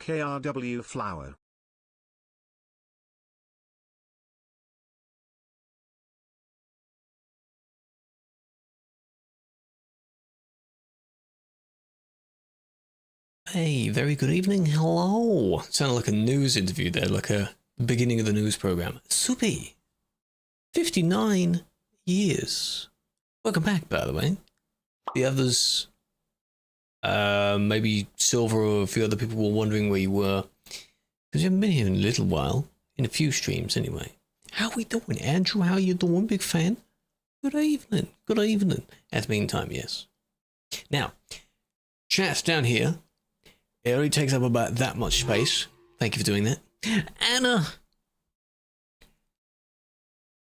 KRW flower. Hey, very good evening. Hello. Sounded like a news interview there, like a beginning of the news program. Soupy. 59 years. Welcome back, by the way. The others, maybe Silver or a few other people were wondering where you were. Because you haven't been here in a little while. In a few streams, anyway. How are we doing? Andrew, how are you doing? Big fan? Good evening. Good evening. At the meantime, yes. Now, chat down here. It only takes up about that much space. Thank you for doing that. Anna!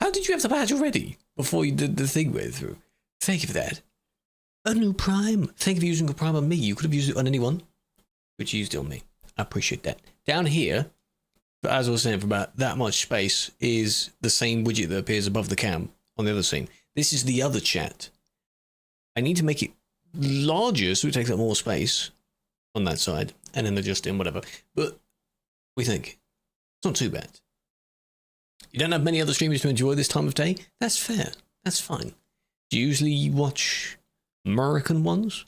How did you have the badge already before you did the thing went through? Thank you for that. A new Prime. Thank you for using a Prime on me. You could have used it on anyone, but you used it on me. I appreciate that. Down here, as I was saying, for about that much space is the same widget that appears above the cam on the other scene. This is the other chat. I need to make it larger so it takes up more space on that side, and then adjust in whatever. But we think it's not too bad. You don't have many other streamers to enjoy this time of day? That's fair. That's fine. Do you usually watch American ones?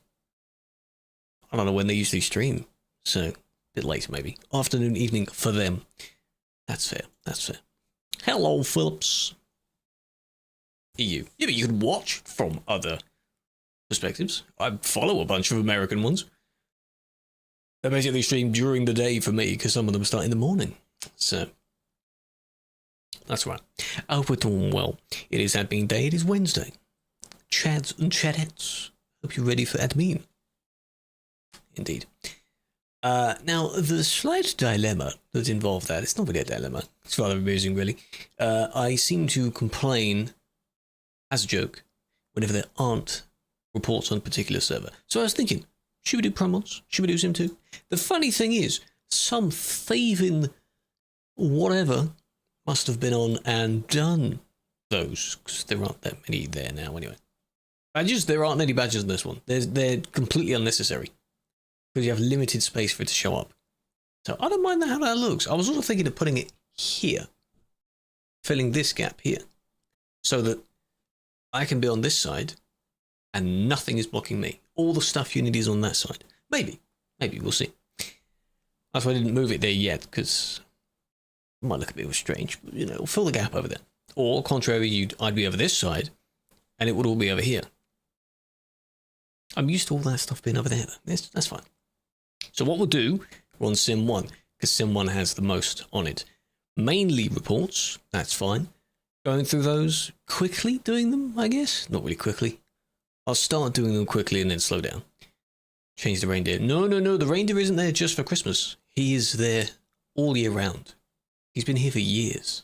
I don't know when they usually stream, so a bit late maybe. Afternoon, evening for them. That's fair. That's fair. Hello, Phillips. EU. Yeah, but you can watch from other perspectives. I follow a bunch of American ones. They basically stream during the day for me because some of them start in the morning. So, that's right. I hope we're doing well. It is admin day. It is Wednesday. Chads and chadettes. Hope you're ready for admin. Indeed. Now, the slight dilemma that's involved that, it's not really a dilemma. It's rather amusing, really. I seem to complain, as a joke, whenever there aren't reports on a particular server. So I was thinking, should we do promos? Should we do Sim 2? The funny thing is, some thieving whatever must have been on and done those, because there aren't that many there now anyway. Badges, there aren't any badges in this one. They're completely unnecessary, because you have limited space for it to show up. So I don't mind how that looks. I was also thinking of putting it here, filling this gap here, so that I can be on this side and nothing is blocking me. All the stuff you need is on that side. Maybe, we'll see. That's why I didn't move it there yet, because it might look a bit strange, but, you know, fill the gap over there. Or, contrary, I'd be over this side, and it would all be over here. I'm used to all that stuff being over there, though. That's fine. So what we'll do, we're on Sim 1, because Sim 1 has the most on it. Mainly reports, that's fine. Going through those quickly, doing them, I guess? Not really quickly. I'll start doing them quickly and then slow down. Change the reindeer. No, the reindeer isn't there just for Christmas. He is there all year round. He's been here for years.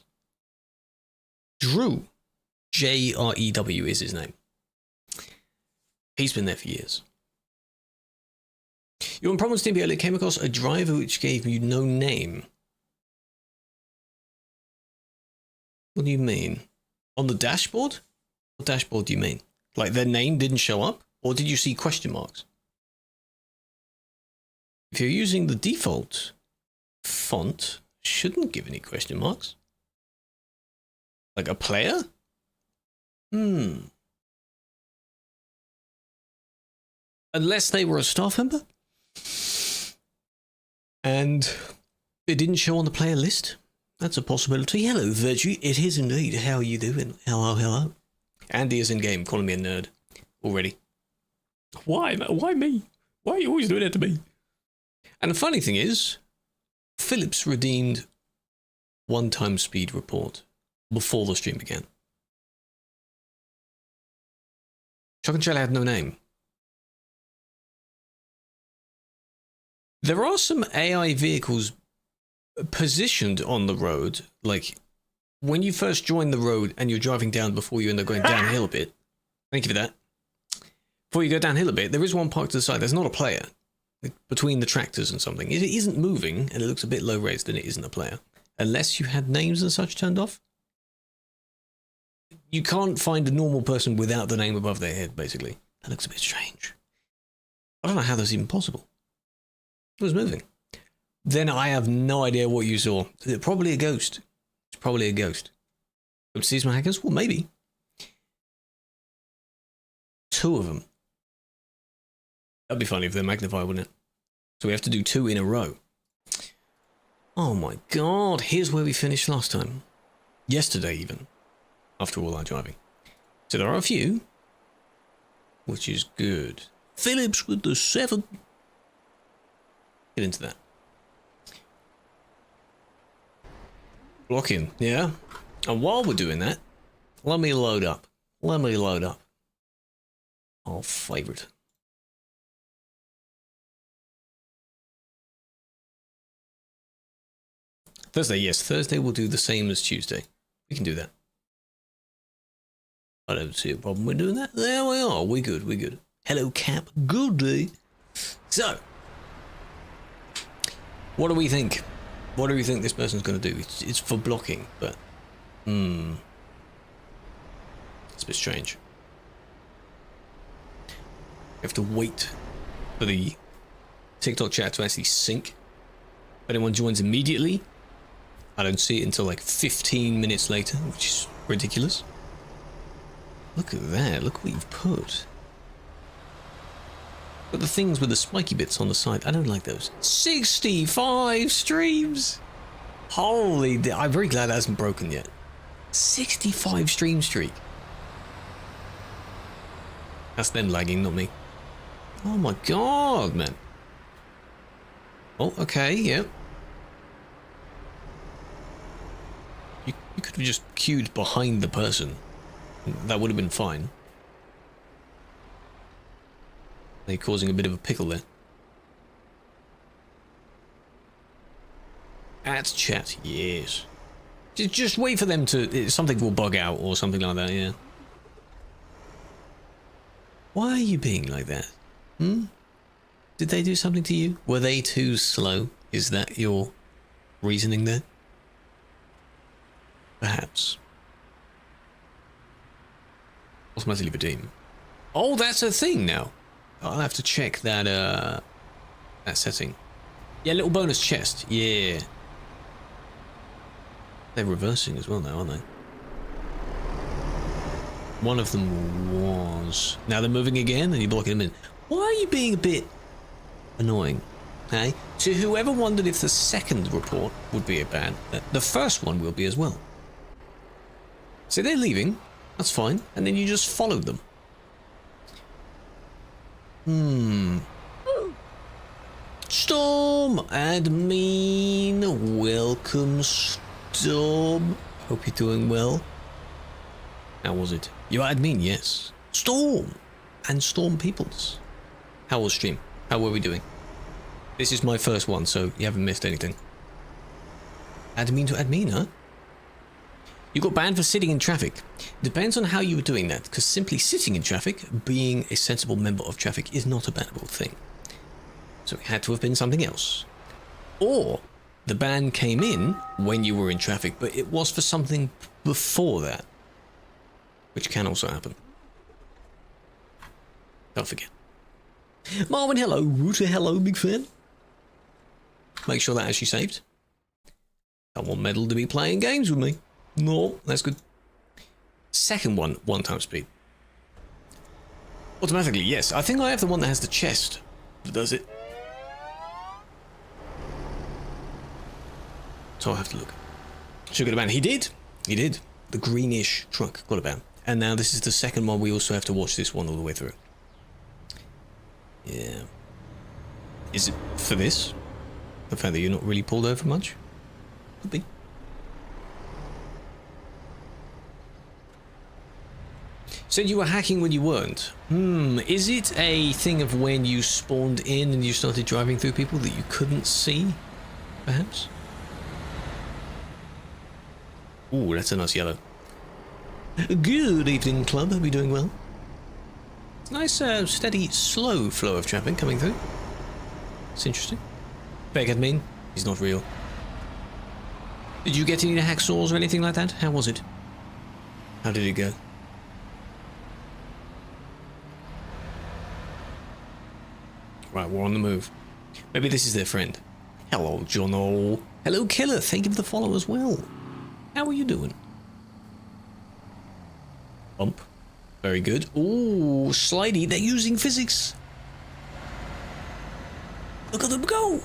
Drew, J-R-E-W is his name. He's been there for years. You're on Promise Team earlier, came across a driver which gave you no name. What do you mean? On the dashboard? What dashboard do you mean? Like their name didn't show up? Or did you see question marks? If you're using the default font, shouldn't give any question marks. Like a player? Unless they were a staff member? And it didn't show on the player list? That's a possibility. Hello, Virtue. It is indeed. How are you doing? Hello. Andy is in game, calling me a nerd already. Why me? Why are you always doing it to me? And the funny thing is, Phillips redeemed one-time speed report before the stream began. Chuck and Shell had no name. There are some AI vehicles positioned on the road, like when you first join the road and you're driving down before you end up going downhill a bit. Thank you for that. Before you go downhill a bit, there is one parked to the side. There's not a player between the tractors and something. If it isn't moving and it looks a bit low raised, then it isn't a player. Unless you had names and such turned off. You can't find a normal person without the name above their head, basically. That looks a bit strange. I don't know how that's even possible. It was moving. then I have no idea what you saw. Probably a ghost. It's probably a ghost. Hope to see some hackers? Well, maybe. 2 of them. That'd be funny if they're magnified, wouldn't it? So we have to do 2 in a row. Oh my god, here's where we finished last time. Yesterday even. After all our driving. So there are a few. Which is good. Phillips with the 7. Get into that. Blocking, yeah. And while we're doing that, let me load up. Let me load up. Our favourite. Thursday, yes. Thursday we'll do the same as Tuesday. We can do that. I don't see a problem with doing that. There we are. We good. We good. Hello, Cap. Good day. So, what do we think? What do we think this person's going to do? It's for blocking, but it's a bit strange. We have to wait for the TikTok chat to actually sync. If anyone joins immediately, I don't see it until like 15 minutes later, which is ridiculous. Look at that. Look what you've put. But the things with the spiky bits on the side, I don't like those. 65 streams! Holy, I'm very glad that hasn't broken yet. 65 stream streak. That's them lagging, not me. Oh my god, man. Oh, okay, yep. You could have just queued behind the person. That would have been fine. They're causing a bit of a pickle there. At chat, yes. Just wait for them to... Something will bug out or something like that, yeah. Why are you being like that? Did they do something to you? Were they too slow? Is that your reasoning there? Perhaps. Automatically redeem. Oh, that's a thing now. I'll have to check that that setting. Yeah, little bonus chest. Yeah. They're reversing as well now, aren't they? One of them was. Now they're moving again and you're blocking them in. Why are you being a bit annoying? Hey? To whoever wondered if the second report would be a bad, the first one will be as well. So they're leaving. That's fine. And then you just followed them. Storm admin, welcome Storm. Hope you're doing well. How was it? You are admin, yes. Storm and Storm Peoples. How was stream? How were we doing? This is my first one, so you haven't missed anything. Admin to admin, huh? You got banned for sitting in traffic. Depends on how you were doing that, because simply sitting in traffic, being a sensible member of traffic, is not a bannable thing. So it had to have been something else. Or the ban came in when you were in traffic, but it was for something before that. Which can also happen. Don't forget. Marvin, hello. Rooter, hello, big fan. Make sure that actually saved. I want Medal to be playing games with me. No, that's good. Second one, 1 speed. Automatically, yes. I think I have the one that has the chest that does it. So I'll have to look. Should get a ban. He did. He did. The greenish truck got a ban. And now this is the second one. We also have to watch this one all the way through. Yeah. Is it for this? The fact that you're not really pulled over much? Could be. Said you were hacking when you weren't. Is it a thing of when you spawned in and you started driving through people that you couldn't see? Perhaps? Ooh, that's a nice yellow. Good evening, club. Hope you're doing well. It's nice, steady, slow flow of traffic coming through. It's interesting. Fake admin. He's not real. Did you get any hacksaws or anything like that? How was it? How did it go? Right, we're on the move. Maybe this is their friend. Hello, Jono. Hello, Killer. Thank you for the follow as well. How are you doing? Bump. Very good. Ooh, slidey. They're using physics. Look at them go.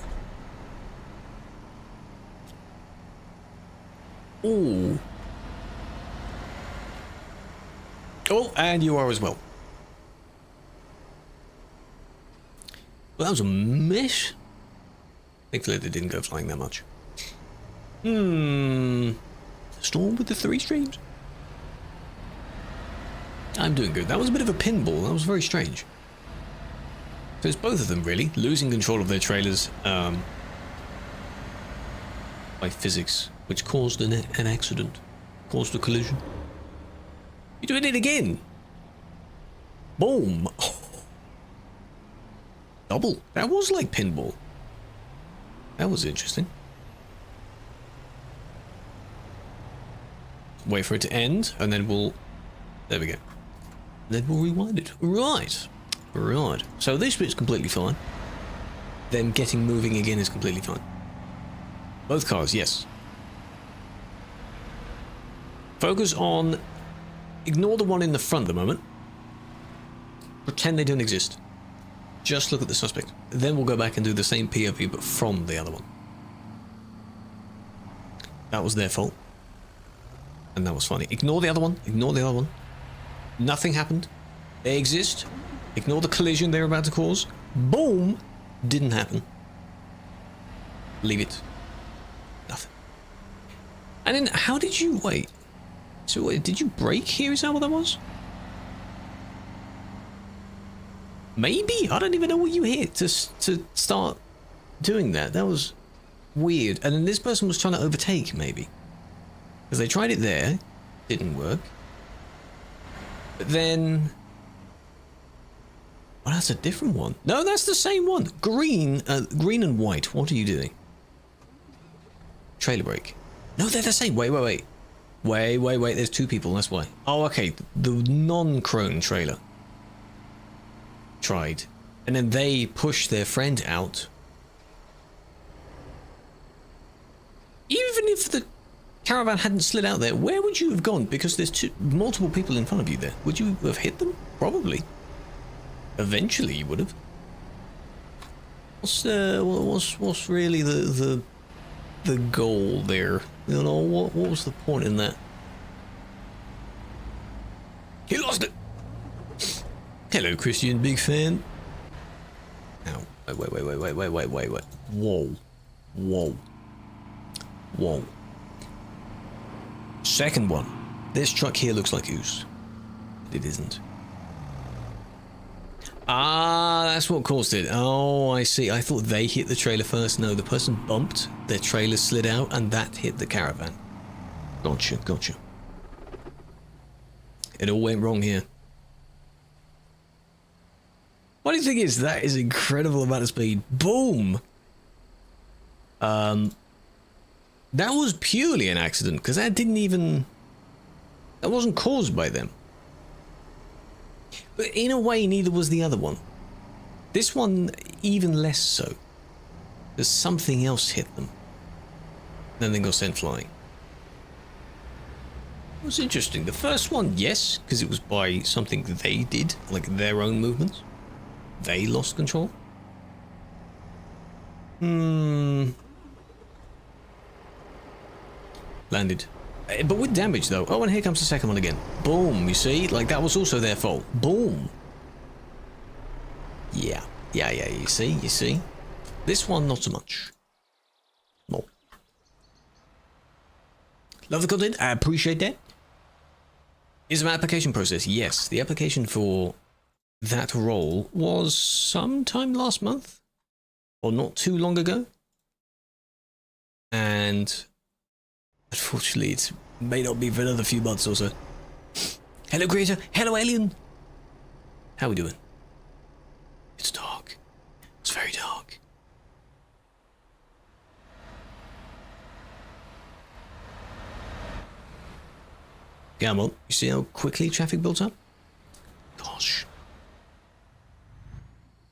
Ooh. Oh, and you are as well. Well, that was a miss. Thankfully, they didn't go flying that much. Storm with the 3 streams. I'm doing good. That was a bit of a pinball. That was very strange. So it's both of them, really, losing control of their trailers by physics, which caused an accident, caused a collision. You're doing it again. Boom. Oh. Double. That was like pinball. That was interesting. Wait for it to end, and then we'll... There we go. Then we'll rewind it. Right. Right. So this bit's completely fine. Them getting moving again is completely fine. Both cars, yes. Focus on... Ignore the one in the front at the moment. Pretend they don't exist. Just look at the suspect. Then we'll go back and do the same POV, but from the other one. That was their fault. And that was funny. Ignore the other one. Ignore the other one. Nothing happened. They exist. Ignore the collision they're about to cause. Boom! Didn't happen. Leave it. Nothing. And then, how did you... Wait. So, wait, did you brake here? Is that what that was? Maybe? I don't even know what you hit to start doing that. That was weird. And then this person was trying to overtake, maybe. Because they tried it there. Didn't work. But then... Well, that's a different one. No, that's the same one. Green and white. What are you doing? Trailer brake. No, they're the same. Wait. Wait. There's 2 people. That's why. Oh, okay. The non-chrome trailer tried. And then they pushed their friend out. Even if the caravan hadn't slid out there, where would you have gone? Because there's multiple people in front of you there. Would you have hit them? Probably. Eventually you would have. What's really the goal there? You know, what was the point in that? He lost it. Hello, Christian, big fan. Ow. Wait. Whoa. Second one. This truck here looks like ooze. It isn't. Ah, that's what caused it. Oh, I see. I thought they hit the trailer first. No, the person bumped, their trailer slid out, and that hit the caravan. Gotcha. It all went wrong here. Funny thing is, that is incredible amount of speed. Boom! That was purely an accident, because that wasn't caused by them. But in a way, neither was the other one. This one, even less so. There's something else hit them. Then they got sent flying. It was interesting. The first one, yes, because it was by something they did, like their own movements. They lost control. Landed. But with damage, though. Oh, and here comes the second one again. Boom, you see? Like, that was also their fault. Boom. Yeah, you see? This one, not so much. More. Love the content. I appreciate that. Is an application process? Yes. The application for that role was sometime last month. Or not too long ago. And... unfortunately, it may not be for another few months or so. Hello, creator. Hello, alien. How are we doing? It's dark. It's very dark. Come on. You see how quickly traffic built up? Gosh.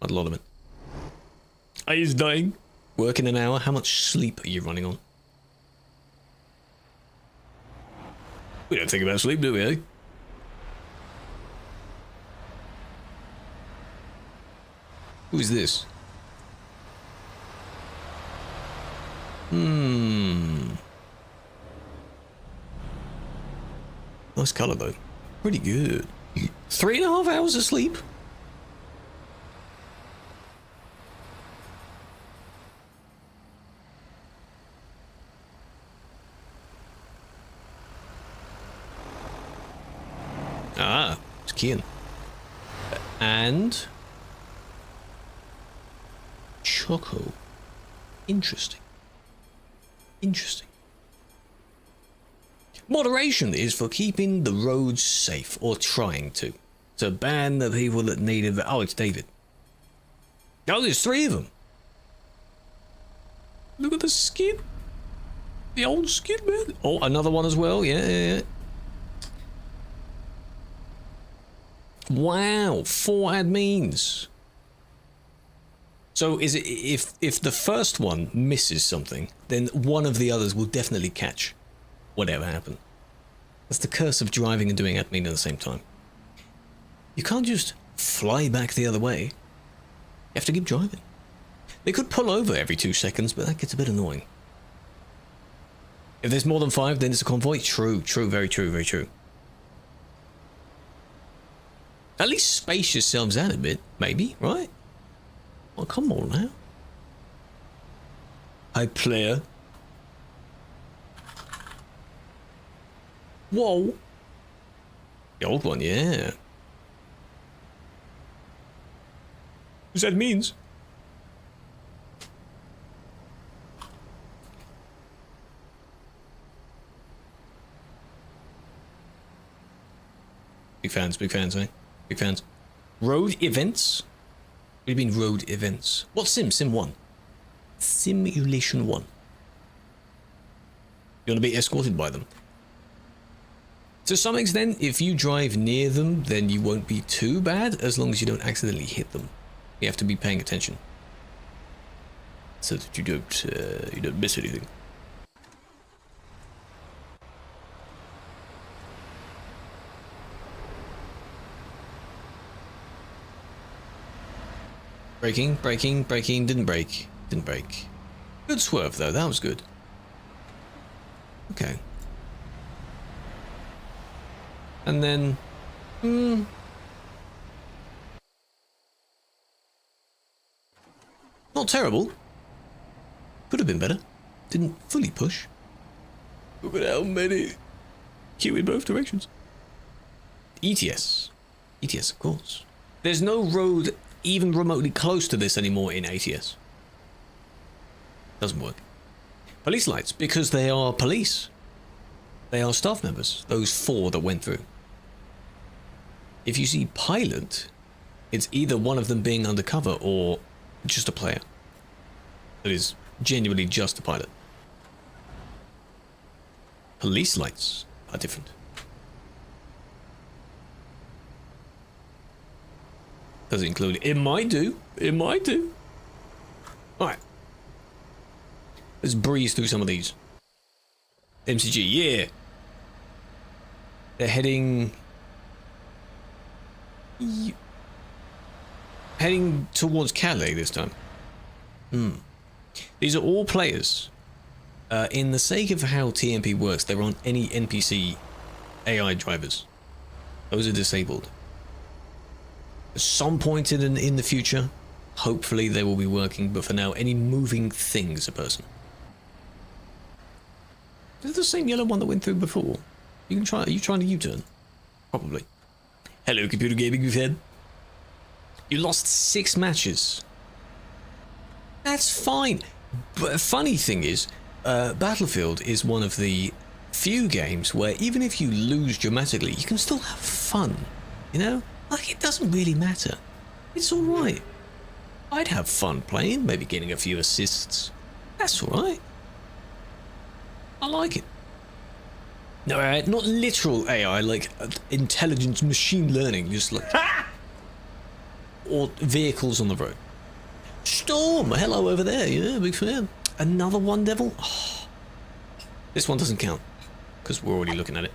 Not a lot of it. Are you dying? Working an hour, how much sleep are you running on? We don't think about sleep, do we, eh? Who is this? Nice colour though. Pretty good. 3.5 hours of sleep? Ah, it's Kian. And Choco. Interesting. Interesting. Moderation is for keeping the roads safe, or trying to. To ban the people that need it. Oh, it's David. Oh, there's 3 of them. Look at the skin. The old skin, man. Oh, another one as well. Yeah. Wow, 4 admins. So is it if the first one misses something, then one of the others will definitely catch whatever happened. That's the curse of driving and doing admin at the same time. You can't just fly back the other way. You have to keep driving. They could pull over every 2 seconds, but that gets a bit annoying. If there's more than 5, then it's a convoy. True, very true. At least space yourselves out a bit, maybe, right? Oh, come on now. Hi, player. Whoa. The old one, yeah. Who's that means? Big fans, eh? Big fans. Road events? What do you mean road events? What sim? Sim 1. Simulation 1. You want to be escorted by them. To some extent, if you drive near them, then you won't be too bad, as long as you don't accidentally hit them. You have to be paying attention, so that you don't miss anything. Braking, didn't brake. Good swerve though, that was good. Okay. And then, not terrible. Could have been better. Didn't fully push. Look at how many. Queue in both directions. ETS, of course. There's no road even remotely close to this anymore in ATS. Doesn't work. Police lights, because they are police. They are staff members, those 4 that went through. If you see pilot, it's either one of them being undercover or just a player. That is genuinely just a pilot. Police lights are different. Does it include? It might do. Alright. Let's breeze through some of these. MCG, yeah. They're heading towards Calais this time. These are all players. In the sake of how TMP works, there aren't any NPC AI drivers. Those are disabled. At some point in the future, hopefully they will be working, but for now, any moving thing is a person. Is it the same yellow one that went through before? You can try. Are you trying a U-turn? Probably. Hello, computer gaming fan. You lost 6 matches. That's fine. But a funny thing is, Battlefield is one of the few games where even if you lose dramatically, you can still have fun. You know? Like, it doesn't really matter. It's alright. I'd have fun playing, maybe getting a few assists. That's alright. I like it. No, not literal AI, like intelligent machine learning, just like... or vehicles on the road. Storm, hello over there. Yeah, big fan. Another one devil. Oh, this one doesn't count because we're already looking at it.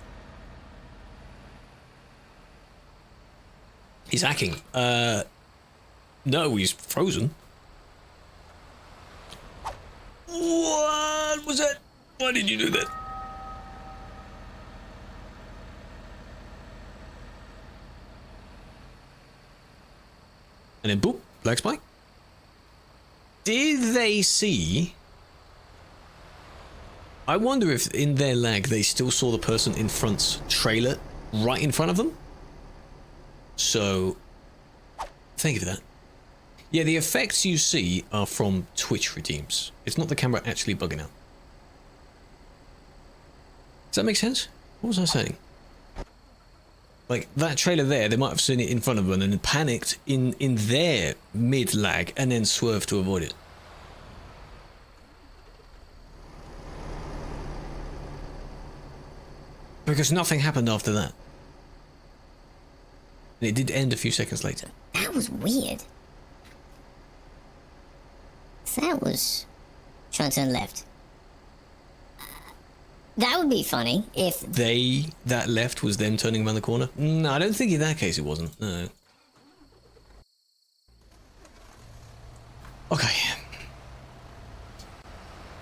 He's hacking. No, he's frozen. What was that? Why did you do that? And then boop, black spike. Did they see? I wonder if in their lag they still saw the person in front's trailer right in front of them. So, thank you for that. Yeah, the effects you see are from Twitch redeems. It's not the camera actually bugging out. Does that make sense? What was I saying? Like, that trailer there, they might have seen it in front of them and then panicked in their mid-lag and then swerved to avoid it. Because nothing happened after that. And it did end a few seconds later. That was weird. That was... trying to turn left. That would be funny if... that left was them turning around the corner? No, I don't think in that case it wasn't, no. Okay.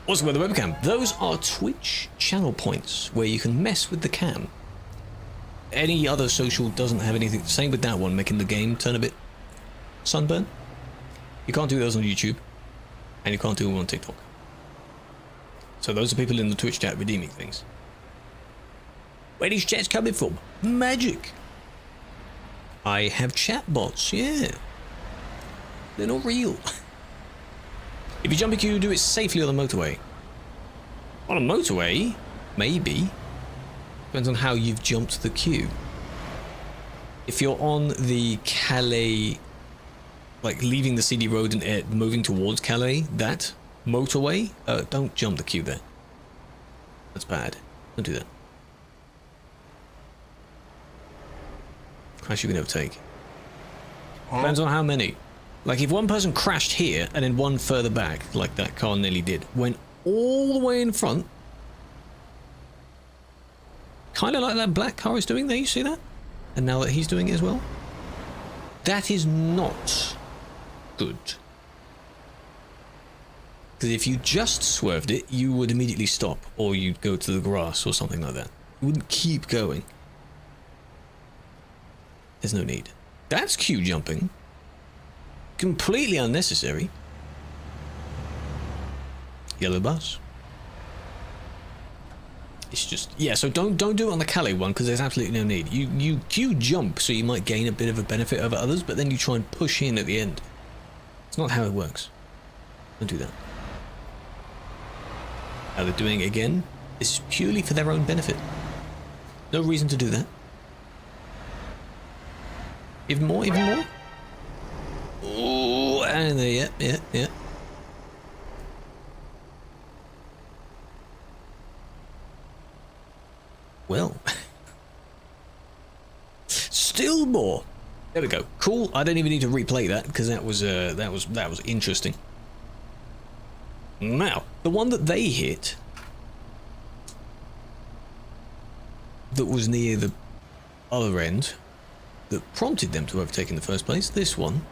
Also, with the webcam, those are Twitch channel points where you can mess with the cam. Any other social doesn't have anything. Same with that one, making the game turn a bit sunburn. You can't do those on YouTube, and you can't do them on TikTok. So those are people in the Twitch chat redeeming things. Where these chats coming from? Magic. I have chat bots, yeah. They're not real. If you jump a queue, do it safely on the motorway. On a motorway? Maybe. Depends on how you've jumped the queue. If you're on the Calais, like leaving the CD road and moving towards Calais, that motorway, don't jump the queue there. That's bad. Don't do that. Crash you can overtake. Depends on how many. Like if one person crashed here and then one further back, like that car nearly did, went all the way in front, kind of like that black car is doing there, you see that? And now that he's doing it as well. That is not good. Because if you just swerved it, you would immediately stop, or you'd go to the grass or something like that. You wouldn't keep going. There's no need. That's queue jumping. Completely unnecessary. Yellow bus. It's just, yeah, so don't do it on the Calais one because there's absolutely no need. You queue jump so you might gain a bit of a benefit over others, but then you try and push in at the end. It's not how it works. Don't do that. How they're doing it again, this is purely for their own benefit. No reason to do that. Even more, even more. Oh, and there, yeah. Well, still more. There we go. Cool. I don't even need to replay that because that was interesting. Now, the one that they hit, that was near the other end, that prompted them to overtake in the first place. This one.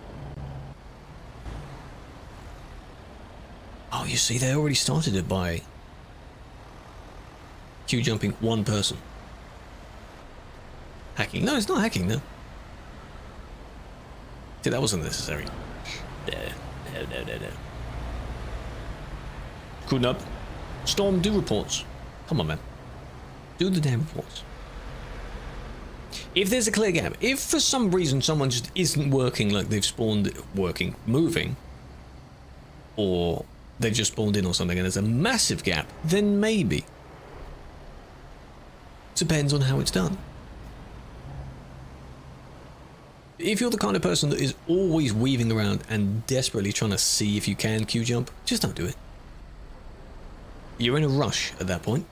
Oh, you see, they already started it by queue jumping one person. Hacking. No, it's not hacking, no. See, that wasn't necessary. No. Couldn't up. Storm, do reports. Come on, man. Do the damn reports. If there's a clear gap, if for some reason someone just isn't working like they've spawned working, moving, or they've just spawned in or something and there's a massive gap, then maybe. Depends on how it's done. If you're the kind of person that is always weaving around and desperately trying to see if you can queue jump, just don't do it. You're in a rush at that point,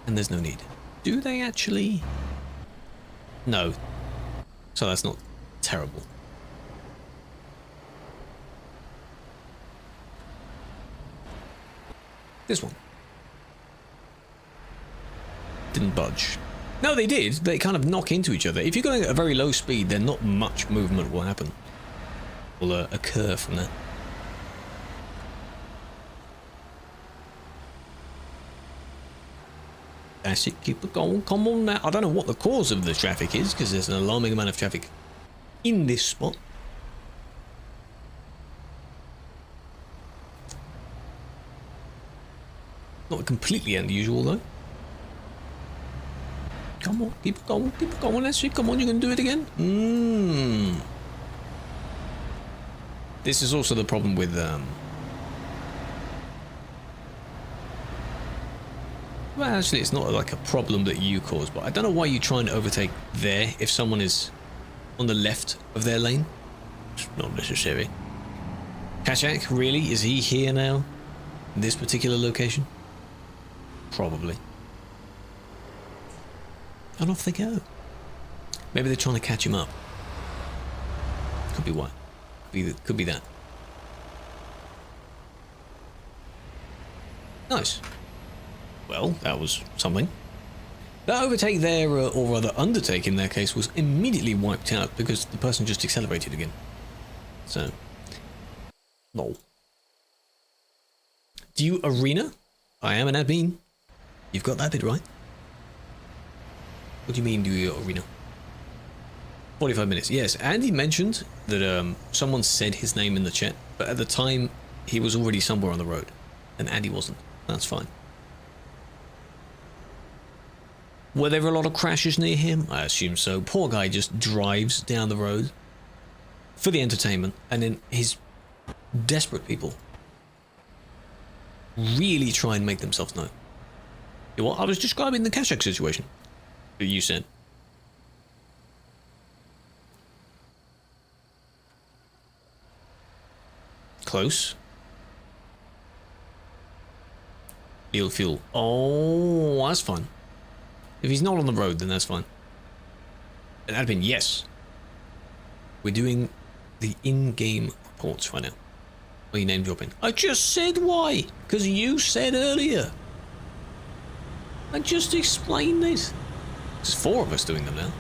and there's no need. Do they actually? No. So that's not terrible. This one. Didn't budge. No, they did. They kind of knock into each other. If you're going at a very low speed, then not much movement will happen. Will occur from that. That's it. Keep it going. Come on now. I don't know what the cause of the traffic is, because there's an alarming amount of traffic in this spot. Not completely unusual though. Come on, keep it going, that's it. Come on, you can do it again. This is also the problem with well, actually, it's not like a problem that you cause, but I don't know why you're trying to overtake there if someone is on the left of their lane. It's not necessary. Kashak, really? Is he here now? In this particular location? Probably. And off they go. Maybe they're trying to catch him up. Could be what? Could be that. Nice. Well, that was something. That overtake there, or rather undertake in their case, was immediately wiped out because the person just accelerated again. So, lol. Do you arena? I am an admin. You've got that bit right. What do you mean, do you arena? 45 minutes. Yes, Andy mentioned that someone said his name in the chat, but at the time he was already somewhere on the road, and Andy wasn't. That's fine. Were there a lot of crashes near him? I assume so. Poor guy just drives down the road for the entertainment, and then his desperate people really try and make themselves known. You know what? I was describing the Kashak situation that you said. Close. Yield fuel. Oh, that's fine. If he's not on the road, then that's fine. An admin, yes. We're doing the in-game reports right now. Are you name dropping? I just said why. Because you said earlier. I just explained it. There's 4 of us doing them now.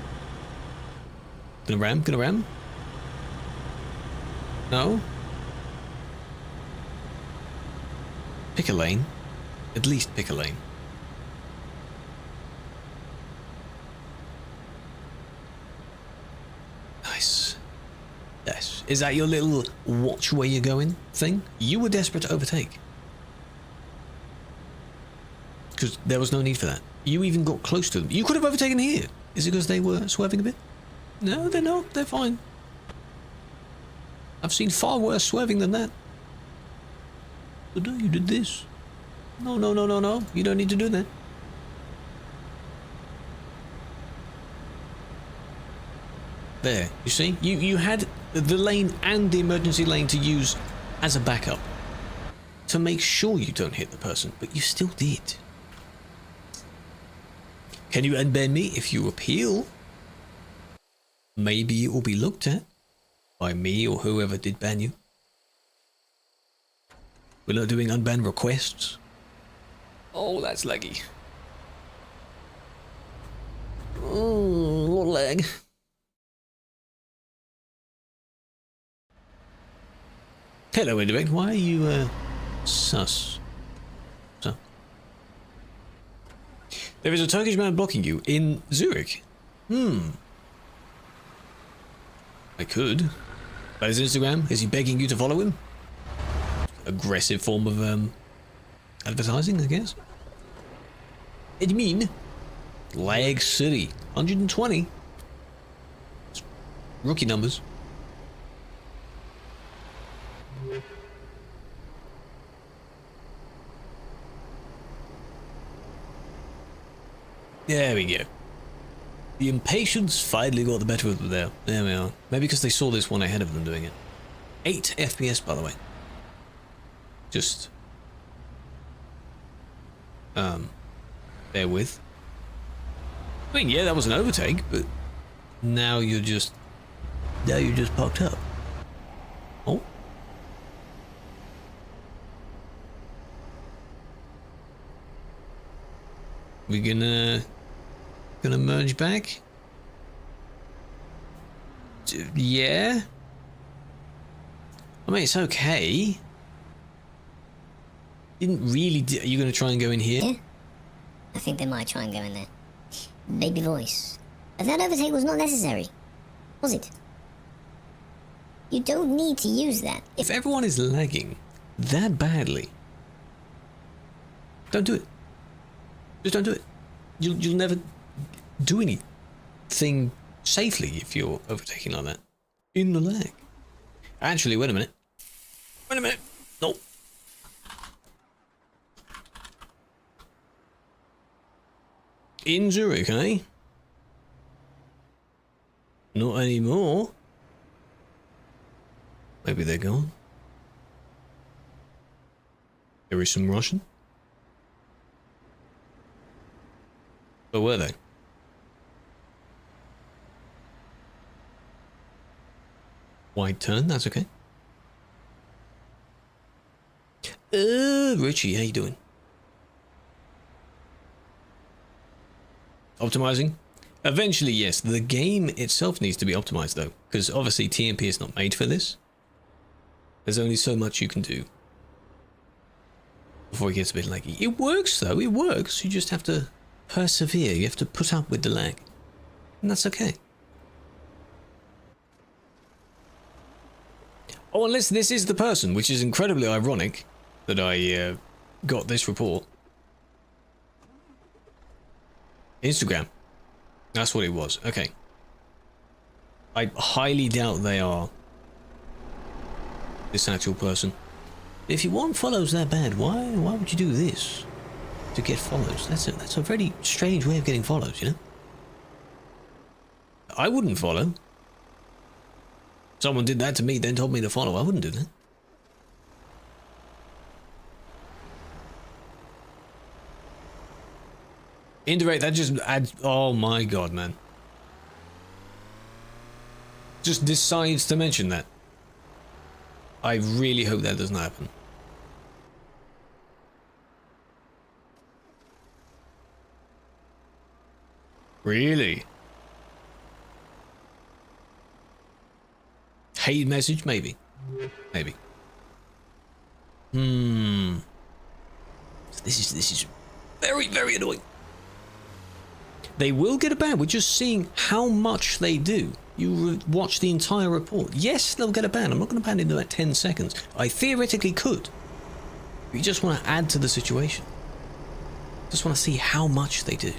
Gonna ram? Gonna ram? No? Pick a lane. At least pick a lane. Nice. Yes. Is that your little watch where you're going thing? You were desperate to overtake. Because there was no need for that. You even got close to them. You could have overtaken here. Is it because they were swerving a bit? No, they're not. They're fine. I've seen far worse swerving than that. But no, you did this. No, no, no, no, no. You don't need to do that. There, you see? You had the lane and the emergency lane to use as a backup to make sure you don't hit the person, but you still did. Can you unban me if you appeal? Maybe it will be looked at by me or whoever did ban you. We're not doing unban requests. Oh, that's laggy. Oh, what lag. Hello, Indirect. Why are you, sus? So. There is a Turkish man blocking you in Zurich. I could. By his Instagram, is he begging you to follow him? Aggressive form of, advertising, I guess. Admin. Lag City. 120. Rookie numbers. There we go. The impatience finally got the better of them there. There we are. Maybe because they saw this one ahead of them doing it. 8 FPS, by the way. Just... bear with. I mean, yeah, that was an overtake, but now you're just parked up. Oh. We gonna merge back? Yeah. I mean, it's okay. Didn't really. Are you gonna try and go in here? Yeah. I think they might try and go in there. Baby voice. That overtake was not necessary, was it? You don't need to use that. If everyone is lagging that badly, don't do it. Just don't do it. You'll never do anything safely if you're overtaking like that. In the lag. Actually, wait a minute. Wait a minute. No. In Zurich, eh? Not anymore. Maybe they're gone. There is some Russian. Where were they? Wide turn, that's okay. Richie, how you doing? Optimizing? Eventually, yes. The game itself needs to be optimized, though, because obviously TMP is not made for this. There's only so much you can do before it gets a bit laggy. It works, though. It works. You just have to persevere. You have to put up with the lag, and that's okay. Oh, unless this is the person, which is incredibly ironic that I got this report. Instagram. That's what it was. Okay. I highly doubt they are this actual person. If you want follows that bad, why would you do this to get follows? That's a very strange way of getting follows, you know? I wouldn't follow. Someone did that to me, then told me to follow. I wouldn't do that. Indirect, that just adds... Oh my god, man. Just decides to mention that. I really hope that doesn't happen. Really? Hate message? Maybe. Maybe. This is very, very annoying. They will get a ban. We're just seeing how much they do. You watch the entire report. Yes, they'll get a ban. I'm not going to ban in about 10 seconds. I theoretically could. You just want to add to the situation. Just want to see how much they do.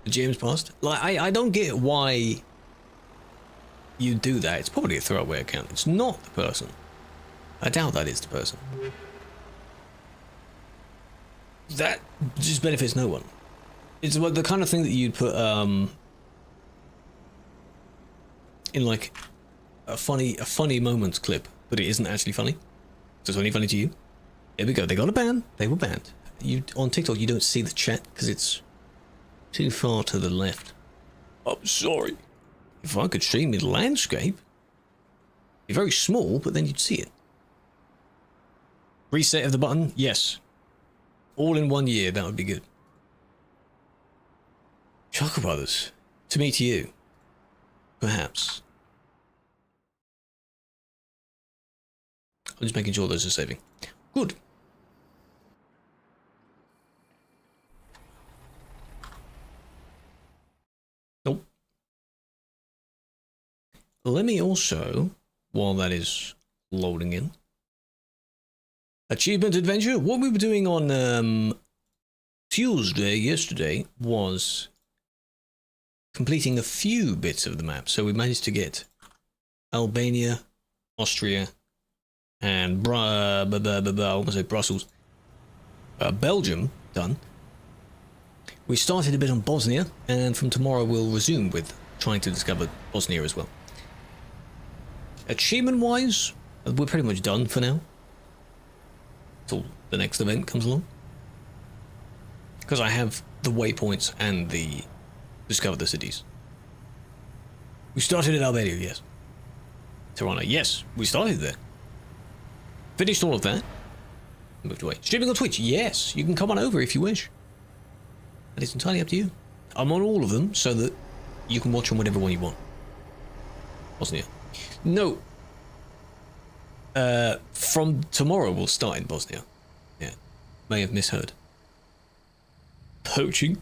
The James passed. Like, I don't get why you do that. It's probably a throwaway account. It's not the person. I doubt that is the person. That just benefits no one. It's the kind of thing that you'd put in like a funny moments clip, but it isn't actually funny. So it's only funny to you. Here we go. They got a ban. They were banned. You on TikTok, you don't see the chat because it's too far to the left. I'm sorry. If I could stream the landscape, it'd be very small, but then you'd see it. Reset of the button, yes. All in 1 year, that would be good. Chuckle Brothers, to me, to you, perhaps. I'm just making sure those are saving. Good. Nope. Let me also, while that is loading in, Achievement Adventure. What we were doing on Tuesday, yesterday, was completing a few bits of the map. So we managed to get Albania, Austria, and I almost say Brussels, Belgium done. We started a bit on Bosnia, and from tomorrow we'll resume with trying to discover Bosnia as well. Achievement-wise, we're pretty much done for now. Till the next event comes along. Because I have the waypoints and the discover the cities. We started in Albania, yes. Tirana, yes, we started there. Finished all of that. Moved away. Streaming on Twitch, yes. You can come on over if you wish. That is entirely up to you. I'm on all of them so that you can watch on whatever one you want. Bosnia. No. From tomorrow we'll start in Bosnia. Yeah. May have misheard. Poaching?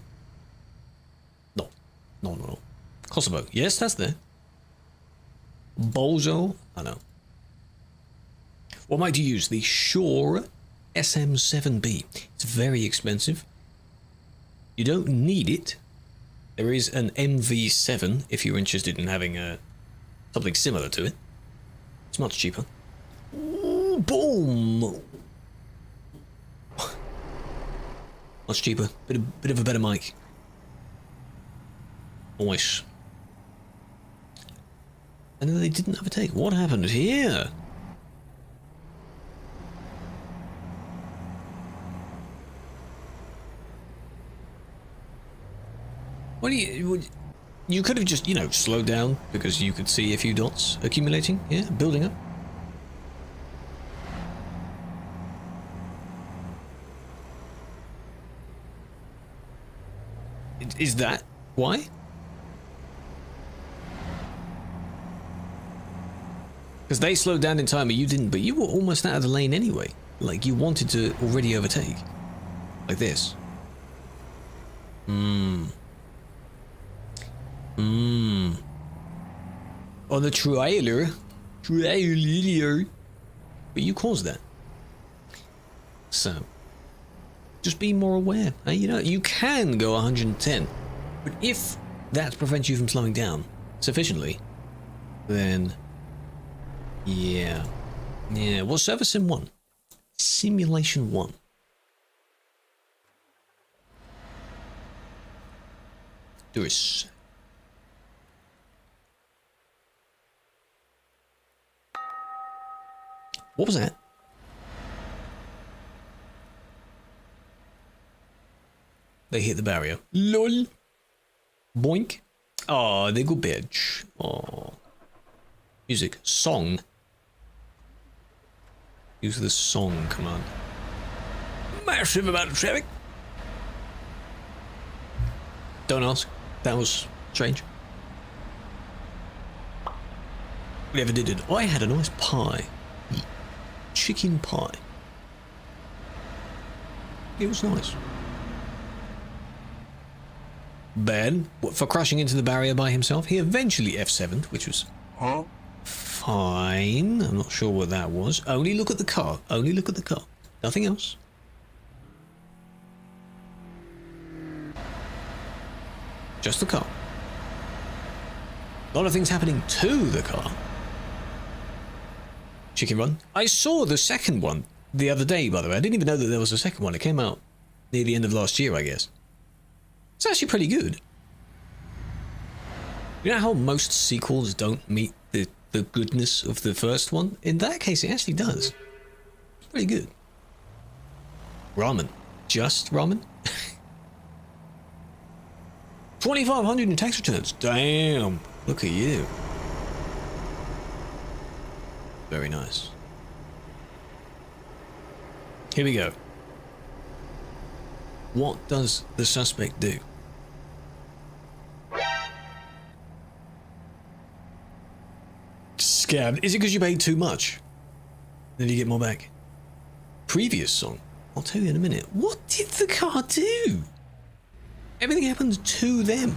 No. No. Kosovo. Yes, that's there. Bozo? I know. What might you use? The Shure SM7B. It's very expensive. You don't need it. There is an MV7 if you're interested in having something similar to it. It's much cheaper. Boom! Much cheaper. Bit of a better mic. Nice. And then they didn't have a take. What happened here? What do you could have just, you know, slowed down because you could see a few dots accumulating, yeah, building up. Is that why? Because they slowed down in time and you didn't, but you were almost out of the lane anyway. Like you wanted to already overtake. Like this. On the trailer. But you caused that. So, just be more aware. You know, you can go 110. But if that prevents you from slowing down sufficiently, then yeah. What's Server Sim 1? Simulation 1. Do this. What was that? They hit the barrier. LOL. Boink. Oh, they go bitch. Oh. Music. Song. Use the song command. Massive amount of traffic. Don't ask. That was strange. We never did it. I had a nice pie. Chicken pie. It was nice. Ben, for crashing into the barrier by himself, he eventually F7'd, which was fine. I'm not sure what that was. Only look at the car. Only look at the car. Nothing else. Just the car. A lot of things happening to the car. Chicken Run. I saw the second one the other day, by the way. I didn't even know that there was a second one. It came out near the end of last year, I guess. It's actually pretty good. You know how most sequels don't meet the goodness of the first one? In that case, it actually does. It's pretty good. Ramen. Just ramen? 2,500 in tax returns. Damn. Look at you. Very nice. Here we go. What does the suspect do? Scam. Is it because you paid too much? Then you get more back. Previous song. I'll tell you in a minute. What did the car do? Everything happens to them.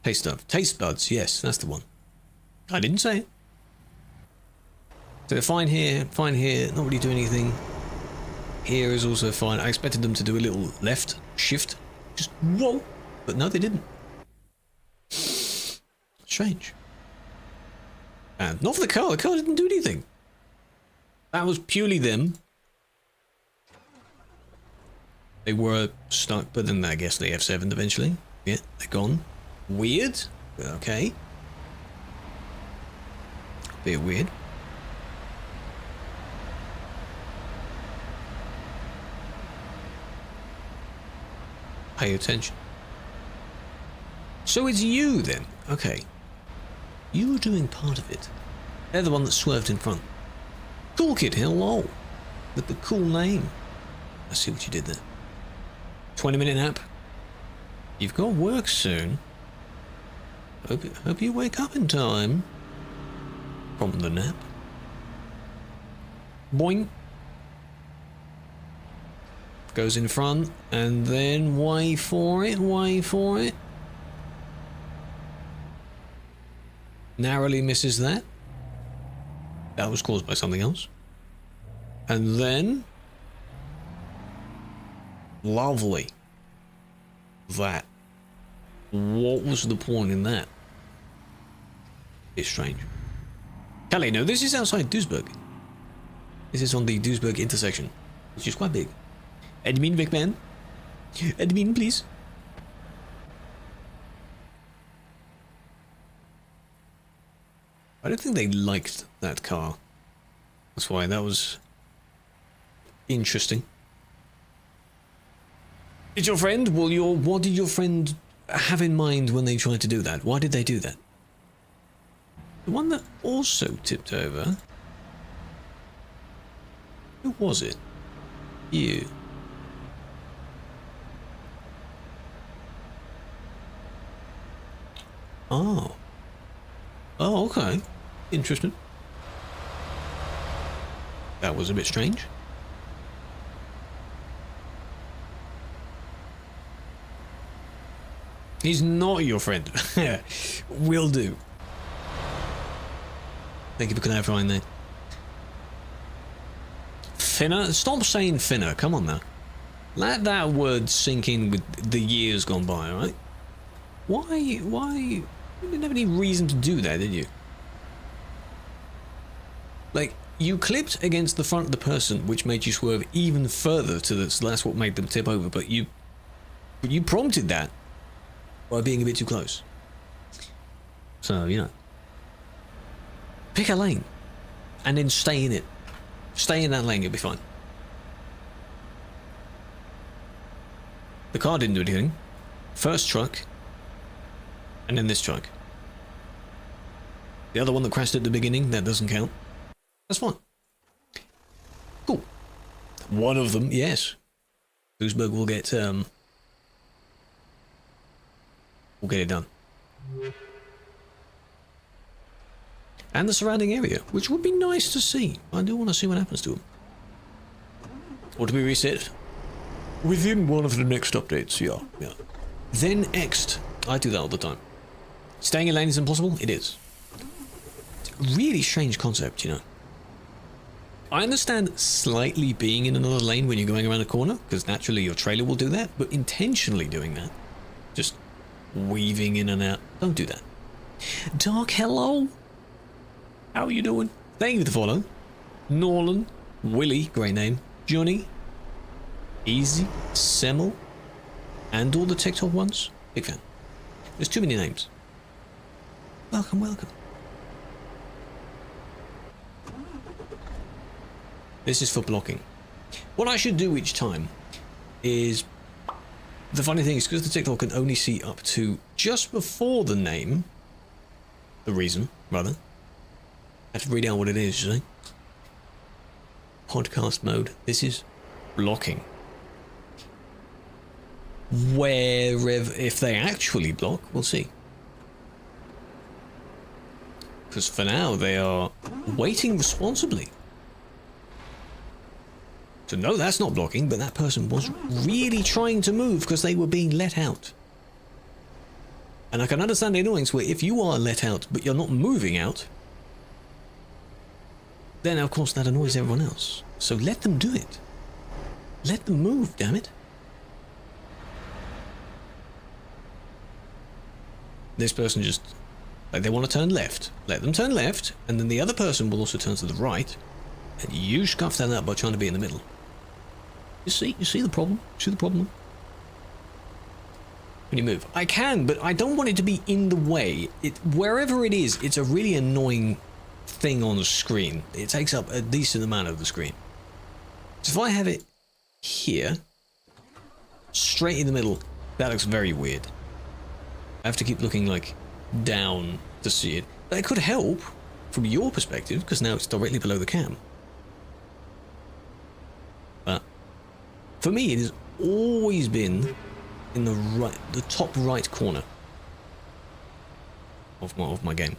Taste stuff. Taste buds. Yes, that's the one. I didn't say it. So fine here, not really doing anything. Here is also fine. I expected them to do a little left shift. Just whoa. But no, they didn't. Strange. And not for the car. The car didn't do anything. That was purely them. They were stuck, but then I guess they F7'd eventually. Yeah, they're gone. Weird. Okay. Bit weird. Pay attention. So it's you then. Okay. You were doing part of it. They're the one that swerved in front. Cool kid, hello. the cool name. I see what you did there. 20-minute nap. You've got work soon. Hope you wake up in time from the nap. Boing. Goes in front, and then way for it. Narrowly misses that. That was caused by something else. And then... Lovely. That. What was the point in that? It's strange. Calais, no, this is outside Duisburg. This is on the Duisburg intersection, which is quite big. Admin, big man. Admin, please. I don't think they liked that car. That's why that was interesting. Did your friend, what did your friend have in mind when they tried to do that? Why did they do that? The one that also tipped over. Who was it? You. Oh. Oh, okay. Interesting. That was a bit strange. He's not your friend. Will do. Thank you for clarifying that. Finner? Stop saying finner. Come on now. Let that word sink in with the years gone by, alright? Why? You didn't have any reason to do that, did you? Like, you clipped against the front of the person, which made you swerve even further to this. So that's what made them tip over, but you prompted that by being a bit too close. So, you know. Pick a lane. And then stay in it. Stay in that lane, you'll be fine. The car didn't do anything. First truck. And then this truck. The other one that crashed at the beginning, that doesn't count. That's fine. Cool. One of them, yes. Duisburg will get it done. And the surrounding area, which would be nice to see. I do want to see what happens to them. Or to be reset within one of the next updates, yeah. Then next, I do that all the time. Staying in lane is impossible? It is. It's a really strange concept, you know. I understand slightly being in another lane when you're going around a corner, because naturally your trailer will do that, but intentionally doing that, just weaving in and out, don't do that. Dark, hello? How are you doing? Thank you for the follow. Norland, Willie, great name, Johnny, Easy, Semmel, and all the TikTok ones. Big fan. There's too many names. Welcome, welcome. This is for blocking. What I should do each time is... The funny thing is, because the TikTok can only see up to just before the name, the reason, rather. I have to read out what it is, you see. Podcast mode. This is blocking. Wherever, if they actually block, we'll see. Because for now, they are waiting responsibly. So no, that's not blocking, but that person was really trying to move because they were being let out. And I can understand the annoyance where if you are let out, but you're not moving out, then of course that annoys everyone else. So let them do it. Let them move, damn it. This person just, like, they want to turn left. Let them turn left, and then the other person will also turn to the right, and you scuff that up by trying to be in the middle. You see the problem? See the problem? When you move. I can, but I don't want it to be in the way. Wherever it is, it's a really annoying thing on the screen. It takes up a decent amount of the screen. So if I have it here, straight in the middle, that looks very weird. I have to keep looking, like, down to see it. But it could help from your perspective, because now it's directly below the cam. But for me, it has always been in the top right corner of my game.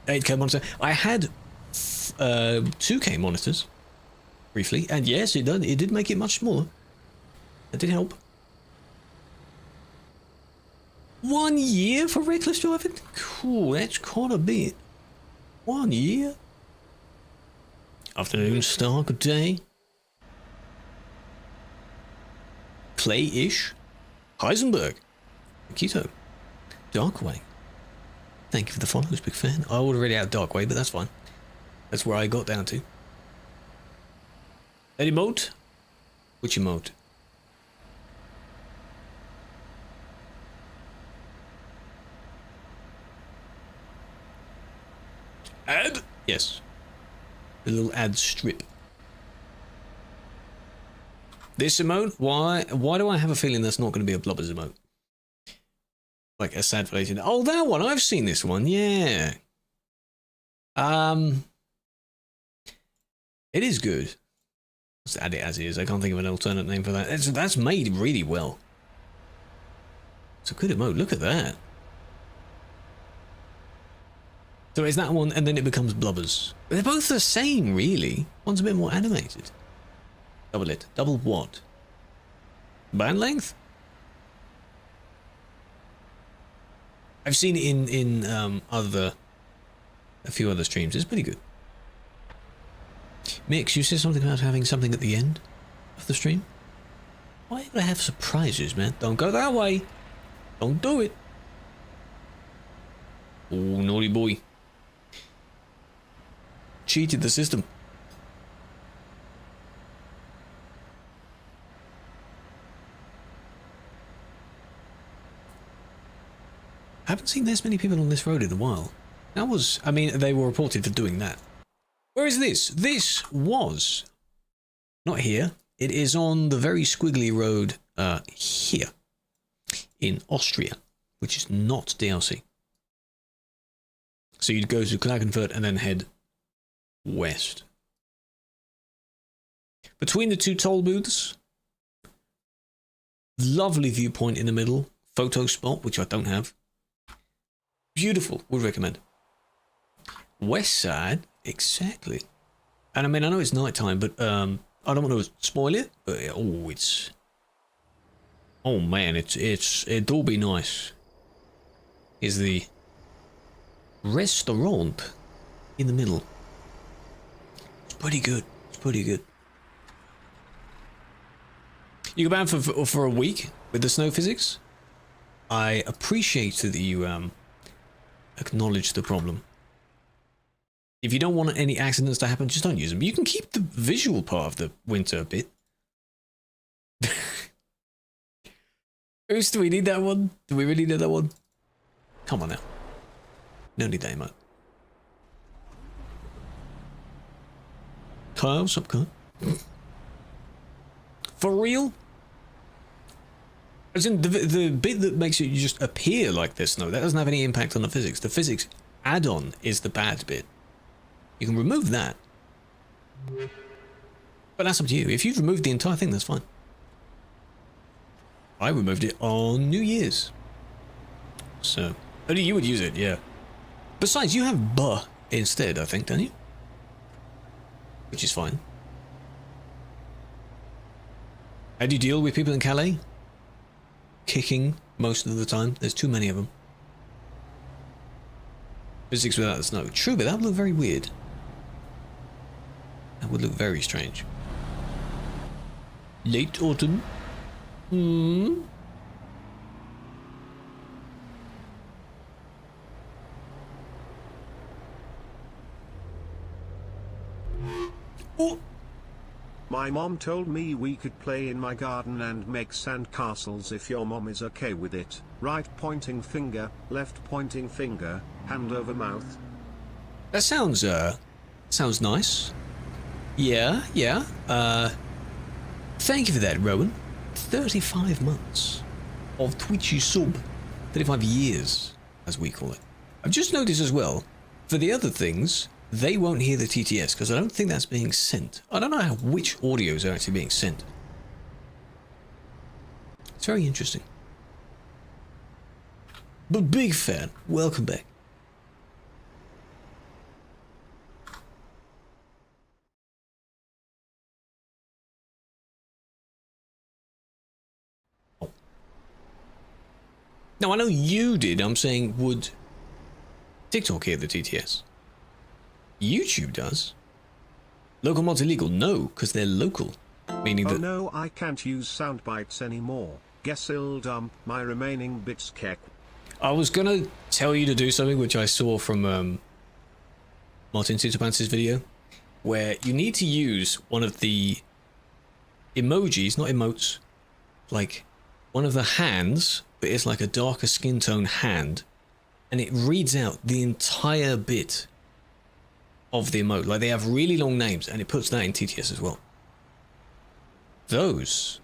8K monitor. I had 2K monitors briefly, and yes, it did make it much smaller. That did help. 1 year for reckless driving? Cool, that's quite a bit. 1 year? Afternoon star, good day. Clay-ish. Heisenberg. Keto. Darkway. Thank you for the follows, big fan. I already had Darkway, but that's fine. That's where I got down to. That emote? Which emote? Ad? Yes. The little ad strip. This emote? Why do I have a feeling that's not going to be a Blubbers emote? Like a sad face. Oh, that one. I've seen this one. Yeah. It is good. Let's add it as is. I can't think of an alternate name for that. That's made really well. It's a good emote. Look at that. So is that one, and then it becomes Blubbers. They're both the same, really. One's a bit more animated. Double it. Double what? Band length? I've seen it in a few other streams. It's pretty good. Mix, you said something about having something at the end of the stream? Why would I have surprises, man? Don't go that way. Don't do it. Oh, naughty boy. Cheated the system. I haven't seen this many people on this road in a while. That was, I mean, they were reported for doing that. Where is this? This was not here. It is on the very squiggly road here in Austria, which is not DLC. So you'd go to Klagenfurt and then head west. Between the two toll booths, lovely viewpoint in the middle, photo spot, which I don't have. Beautiful, would recommend. West side, exactly. And I mean, I know it's night time, but I don't want to spoil it. But oh man, it'll be nice. Is the restaurant in the middle? It's pretty good. It's pretty good. You go bound for a week with the snow physics. I appreciate that you acknowledge the problem. If you don't want any accidents to happen, just don't use them. You can keep the visual part of the winter bit. Do we need that one? Do we really need that one? Come on now. No need that, mate. Kyle, what's up, Kyle? For real? As in, the bit that makes it just appear like there's snow, that doesn't have any impact on the physics. The physics add-on is the bad bit. You can remove that. But that's up to you. If you've removed the entire thing, that's fine. I removed it on New Year's. So, only you would use it, yeah. Besides, you have buh instead, I think, don't you? Which is fine. How do you deal with people in Calais? Kicking most of the time. There's too many of them. Physics without the snow. True, but that would look very weird. That would look very strange. Late autumn. Oh. My mom told me we could play in my garden and make sand castles if your mom is okay with it. Right pointing finger, left pointing finger, hand over mouth. That sounds nice. Yeah. Thank you for that, Rowan. 35 months of Twitchy sub. 35 years, as we call it. I've just noticed as well, for the other things, they won't hear the TTS because I don't think that's being sent. I don't know which audios are actually being sent. It's very interesting. But big fan, welcome back. Oh. No, I know you did. I'm saying, would TikTok hear the TTS? YouTube does. Local mods illegal? No, because they're local. Meaning that... Oh no, I can't use sound bites anymore. Guess I'll dump my remaining bits kek. I was gonna tell you to do something which I saw from Martin Sitterpantz's video, where you need to use one of the emojis, not emotes, like one of the hands, but it's like a darker skin tone hand, and it reads out the entire bit of the emote. Like they have really long names, and it puts that in TTS as well. Those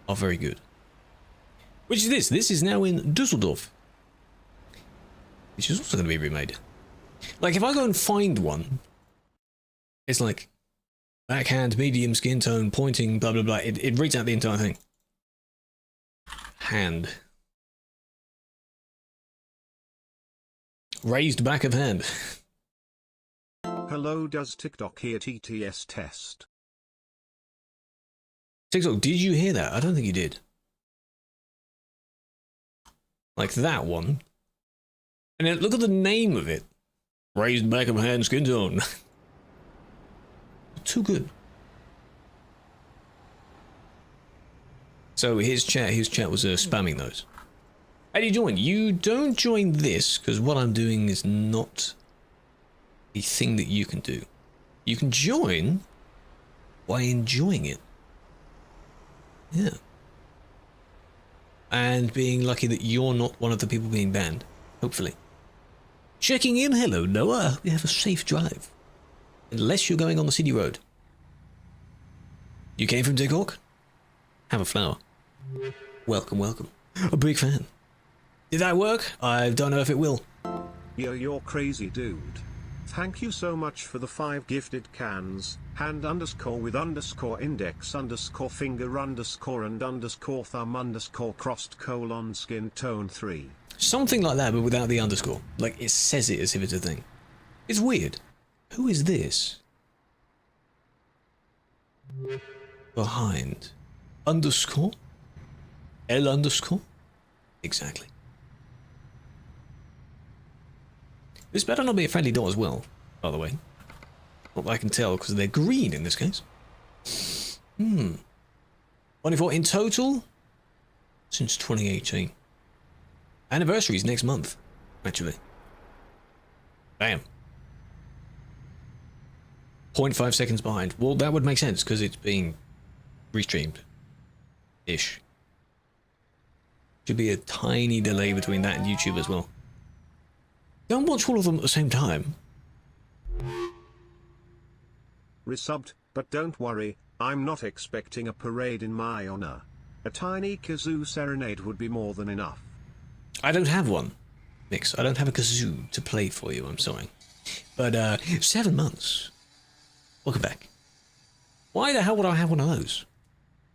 are very good. Which is this? This is now in Dusseldorf, which is also going to be remade. Like if I go and find one, it's like backhand, medium skin tone, pointing, blah blah blah. It reads out the entire thing. Hand. Raised back of hand. Hello, does TikTok hear TTS test? TikTok, did you hear that? I don't think you did. Like that one. And then look at the name of it. Raised back of hand skin tone. Too good. So his chat was spamming those. How do you join? You don't join this, because what I'm doing is not the thing that you can do. You can join by enjoying it. Yeah. And being lucky that you're not one of the people being banned. Hopefully. Checking in. Hello, Noah. We have a safe drive. Unless you're going on the city road. You came from TikTok? Have a flower. Welcome, welcome. A big fan. Did that work? I don't know if it will. Yo, you're crazy, dude. Thank you so much for the 5 gifted cans. Hand underscore with underscore index underscore finger underscore and underscore thumb underscore crossed colon skin tone 3. Something like that, but without the underscore. Like, it says it as if it's a thing. It's weird. Who is this? Behind. Underscore? L underscore? Exactly. This better not be a friendly dot as well, by the way. Not that I can tell, because they're green in this case. 24 in total? Since 2018. Anniversary's next month, actually. Bam. 0.5 seconds behind. Well, that would make sense, because it's being restreamed. Ish. Should be a tiny delay between that and YouTube as well. Don't watch all of them at the same time. Resubbed, but don't worry, I'm not expecting a parade in my honor. A tiny kazoo serenade would be more than enough. I don't have one, Mix. I don't have a kazoo to play for you, I'm sorry. But, 7 months. Welcome back. Why the hell would I have one of those?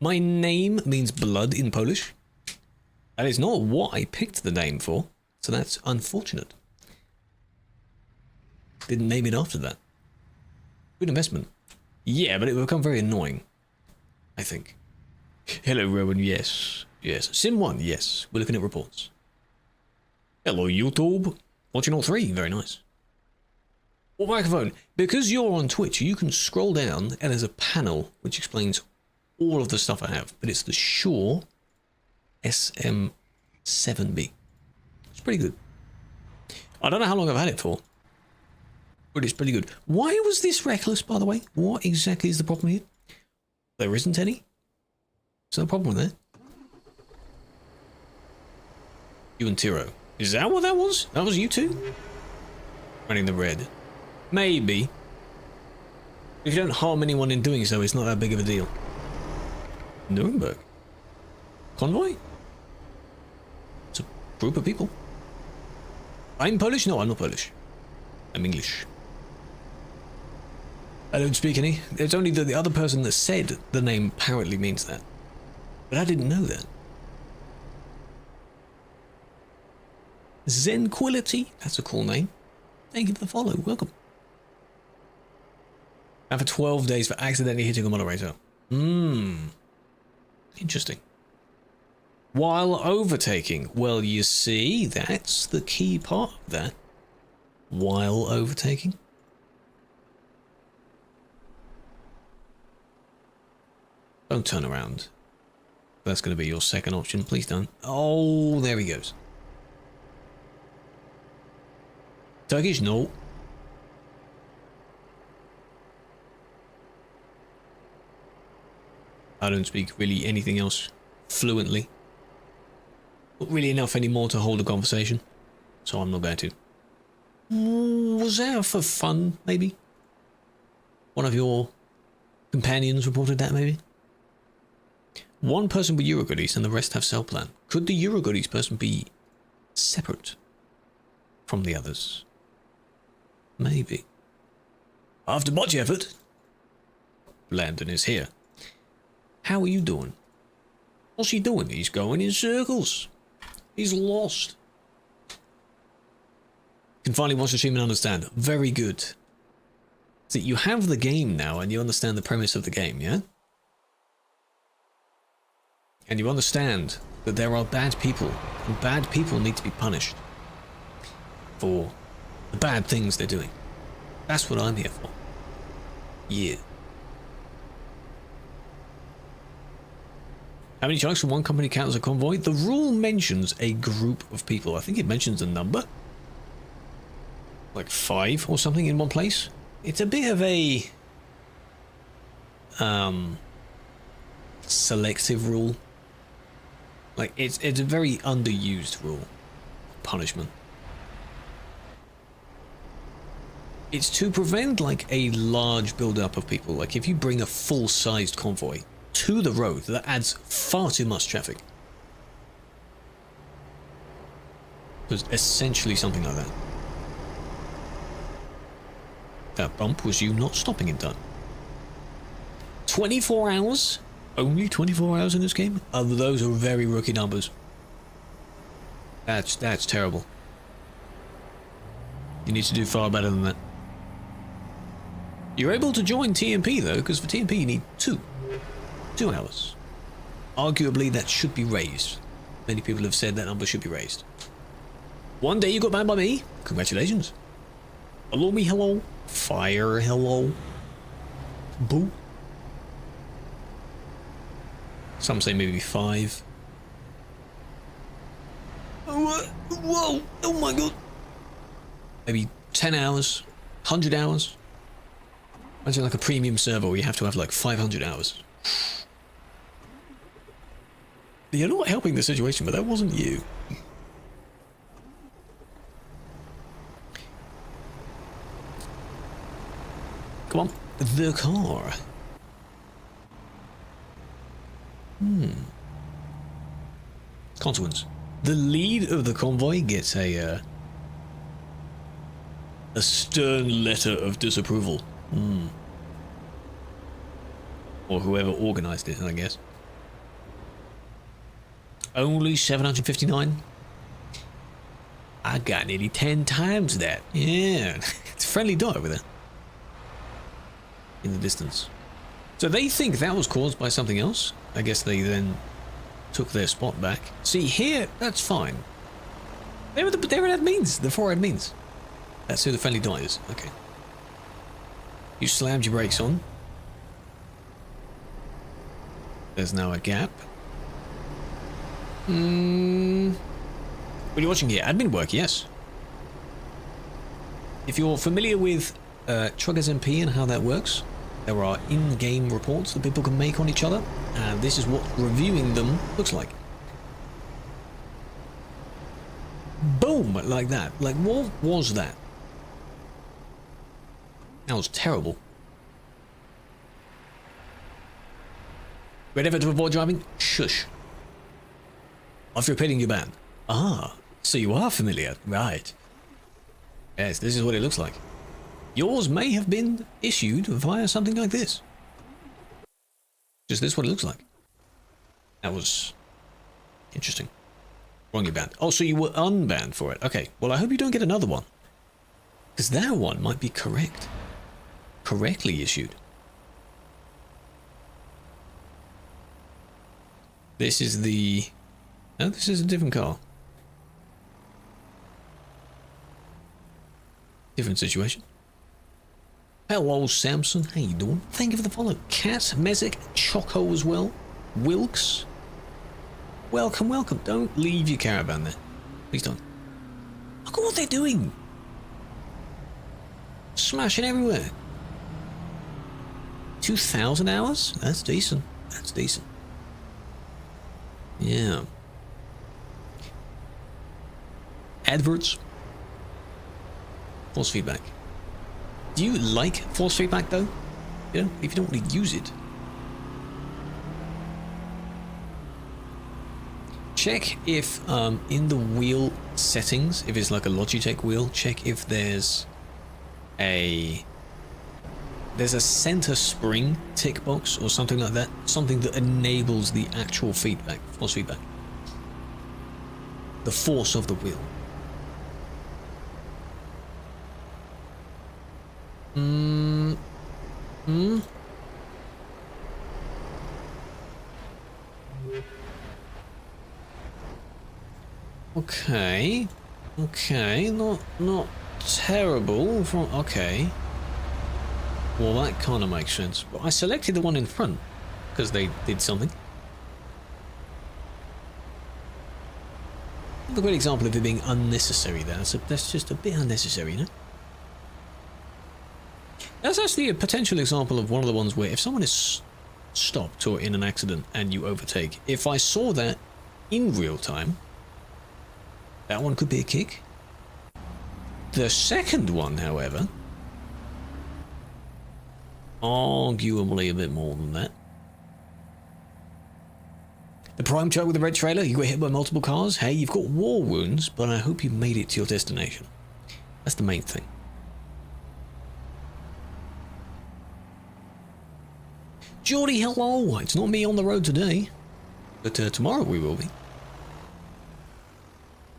My name means blood in Polish. That is not what I picked the name for, so that's unfortunate. Didn't name it after that. Good investment. Yeah, but it will become very annoying, I think. Hello, Rowan. Yes. Yes. Sim1. Yes. We're looking at reports. Hello, YouTube. Watching all 3. Very nice. What microphone? Because you're on Twitch, you can scroll down and there's a panel which explains all of the stuff I have. But it's the Shure SM7B. It's pretty good. I don't know how long I've had it for, but it's pretty good. Why was this reckless, by the way? What exactly is the problem here? There isn't any. Is there a problem with that? You and Tiro. Is that what that was? That was you two? Running the red. Maybe. If you don't harm anyone in doing so, it's not that big of a deal. Nuremberg. Convoy? It's a group of people. I'm Polish? No, I'm not Polish. I'm English. I don't speak any. It's only that the other person that said the name apparently means that. But I didn't know that. Zenquility. That's a cool name. Thank you for the follow. Welcome. And for 12 days for accidentally hitting a moderator. Interesting. While overtaking. Well, you see, that's the key part of that. While overtaking. Don't turn around. That's going to be your second option. Please don't. Oh, there he goes. Turkish? No. I don't speak really anything else fluently. Not really enough anymore to hold a conversation. So I'm not going to. Was that for fun, maybe? One of your companions reported that, maybe? One person with Eurogoodies and the rest have cell plan. Could the Eurogoodies person be separate from the others? Maybe. After much effort, Landon is here. How are you doing? What's he doing? He's going in circles. He's lost. Can finally watch the stream and understand. Very good. So you have the game now and you understand the premise of the game, yeah? And you understand that there are bad people, and bad people need to be punished for the bad things they're doing. That's what I'm here for. Yeah. How many trucks from one company count as a convoy? The rule mentions a group of people. I think it mentions a number. Like 5 or something in one place. It's a bit of a selective rule. Like it's a very underused rule. Punishment. It's to prevent like a large build-up of people. Like if you bring a full-sized convoy to the road, that adds far too much traffic. It was essentially something like that. That bump was you not stopping in time. 24 hours? Only 24 hours in this game? Those are very rookie numbers. That's terrible. You need to do far better than that. You're able to join TMP though, because for TMP you need 2 hours. Arguably that should be raised. Many people have said that number should be raised. One day you got banned by me. Congratulations. Hello me, hello. Fire, hello. Boo. Some say maybe 5. Oh, whoa, oh my god. Maybe 10 hours, 100 hours. Imagine like a premium server where you have to have like 500 hours. You're not helping the situation, but that wasn't you. Come on, the car. Consequence. The lead of the convoy gets a stern letter of disapproval. Or whoever organized it, I guess. Only 759? I got nearly 10 times that. Yeah, it's a friendly dot over there. In the distance. So they think that was caused by something else. I guess they then took their spot back. See here, that's fine. They're admins, the 4 admins. That's who the friendly dot is. Okay. You slammed your brakes on. There's now a gap. What are you watching here? Admin work, yes. If you're familiar with TruckersMP and how that works, there are in-game reports that people can make on each other, and this is what reviewing them looks like. Boom! Like that. Like, what was that? That was terrible. Red effort to avoid driving? Shush. After repeating your ban. Ah, so you are familiar. Right. Yes, this is what it looks like. yours may have been issued via something like this. Just this what it looks like. That was interesting. Wrongly banned. Oh, so you were unbanned for it. Okay, well I hope you don't get another one. Because that one might be correct. Correctly issued. This is the... No, this is a different car. Different situation. Hello, Samson. How you doing? Thank you for the follow. Cat, Mezek, Choco as well. Wilkes. Welcome, welcome. Don't leave your caravan there. Please don't. Look at what they're doing. Smashing everywhere. 2,000 hours? That's decent. That's decent. Yeah. Adverts. Force feedback. Do you like force feedback though? You know, if you don't really use it. Check if in the wheel settings, if it's like a Logitech wheel, check if there's a center spring tick box or something like that, something that enables the actual feedback, force feedback, the force of the wheel. Okay, not terrible. Okay. Well, that kind of makes sense. But I selected the one in front because they did something. A great example of it being unnecessary there. That's just a bit unnecessary, you know? That's actually a potential example of one of the ones where if someone is stopped or in an accident and you overtake, if I saw that in real time, that one could be a kick. The second one, however, arguably a bit more than that. The prime truck with the red trailer, you got hit by multiple cars. Hey, you've got war wounds, but I hope you made it to your destination. That's the main thing. Geordie, hello. It's not me on the road today, but tomorrow we will be.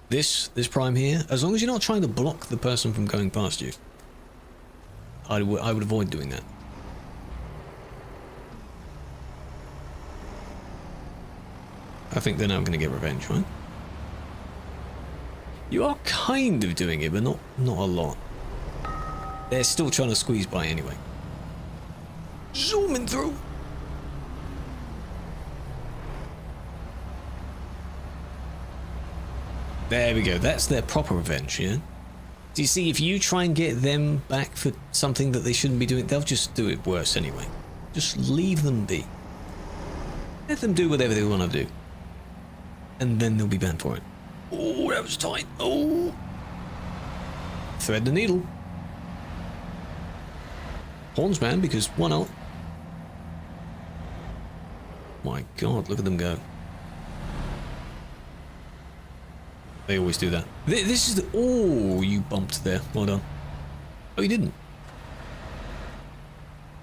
This prime here, as long as you're not trying to block the person from going past you, I would avoid doing that. I think they're now going to get revenge, right? You are kind of doing it, but not a lot. They're still trying to squeeze by anyway. Zooming through. There we go. That's their proper revenge, yeah? Do you see, if you try and get them back for something that they shouldn't be doing, they'll just do it worse anyway. Just leave them be. Let them do whatever they want to do. And then they'll be banned for it. Oh, that was tight. Oh. Thread the needle. Horns, man, because why not? My God, look at them go. They always do that. This is the... Oh, you bumped there. Well done. Oh, you didn't.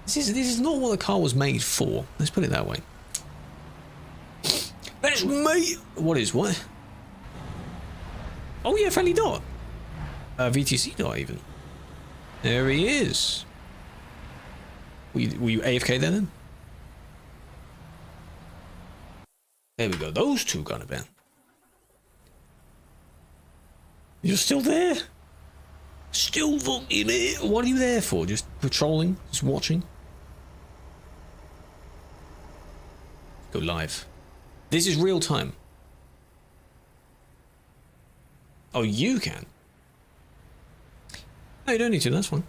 This is not what the car was made for. Let's put it that way. That's me! What is what? Oh yeah, friendly dot. VTC dot even. There he is. Were you AFK there then? There we go. Those two got a ban. You're still there? Still fucking there? What are you there for? Just patrolling? Just watching? Go live. This is real time. Oh, you can? No, you don't need to, that's fine.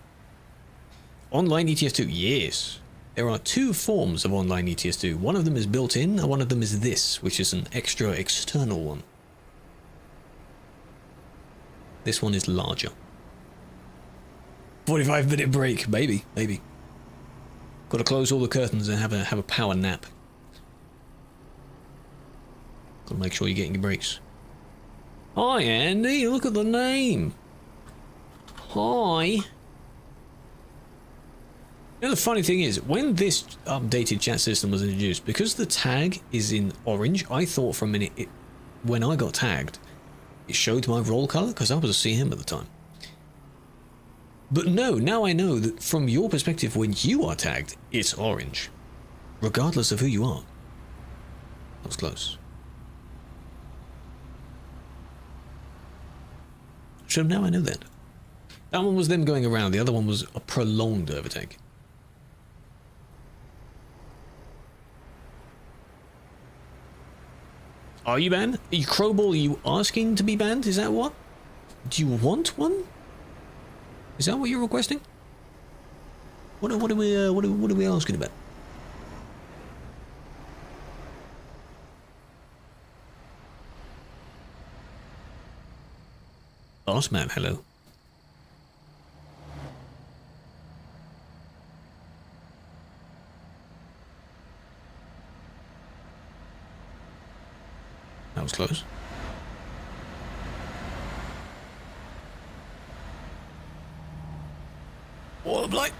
Online ETS2, yes. There are two forms of online ETS2. One of them is built in, and one of them is this, which is an extra external one. This one is larger. 45-minute break, baby. Got to close all the curtains and have a power nap. Got to make sure you're getting your breaks. Hi, Andy. Look at the name. Hi. You know, the funny thing is, when this updated chat system was introduced, because the tag is in orange, I thought for a minute, when I got tagged, it showed my role color, because I was a CM at the time. But no, now I know that from your perspective, when you are tagged, it's orange. Regardless of who you are. That was close. So now I know that. That one was them going around, the other one was a prolonged overtake. Are you banned? Are you Crowball? Are you asking to be banned? Is that what? Do you want one? Is that what you're requesting? What are we asking about? Boss man, hello. That was close. What like?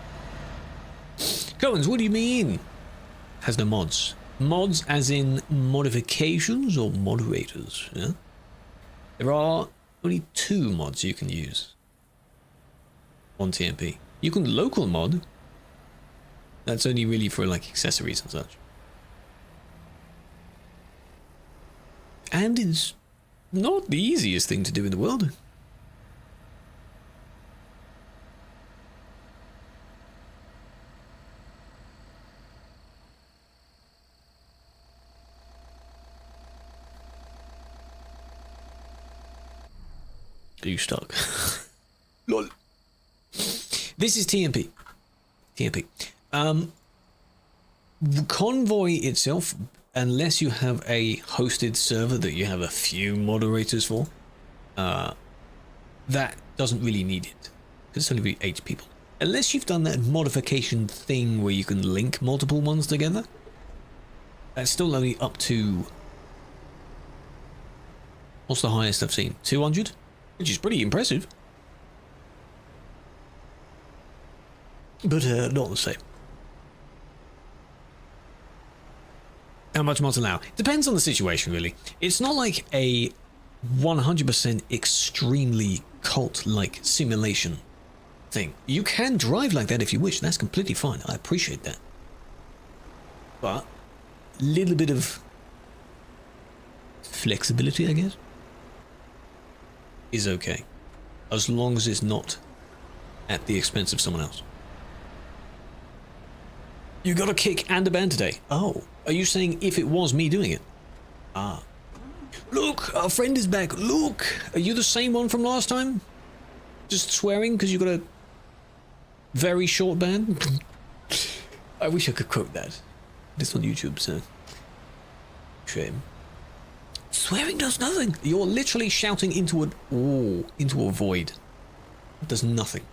Coens, what do you mean? Has no mods. Mods as in modifications or moderators, yeah? There are only 2 mods you can use on TMP. You can local mod. That's only really for like accessories and such. And it's not the easiest thing to do in the world. Are you stuck? Lol. This is TMP. TMP. Convoy itself, unless you have a hosted server that you have a few moderators for, that doesn't really need it. Because it's only really 8 people. Unless you've done that modification thing where you can link multiple ones together, that's still only up to... What's the highest I've seen? 200? Which is pretty impressive. But not the same. How much mods allow? Depends on the situation, really. It's not like a 100% extremely cult-like simulation thing. You can drive like that if you wish. That's completely fine. I appreciate that. But a little bit of flexibility, I guess, is okay. As long as it's not at the expense of someone else. You got a kick and a ban today. Oh, are you saying if it was me doing it? Ah. Look, our friend is back. Look, are you the same one from last time? Just swearing because you got a very short ban? I wish I could quote that. It's on YouTube, so... Shame. Swearing does nothing. You're literally shouting into a void. It does nothing.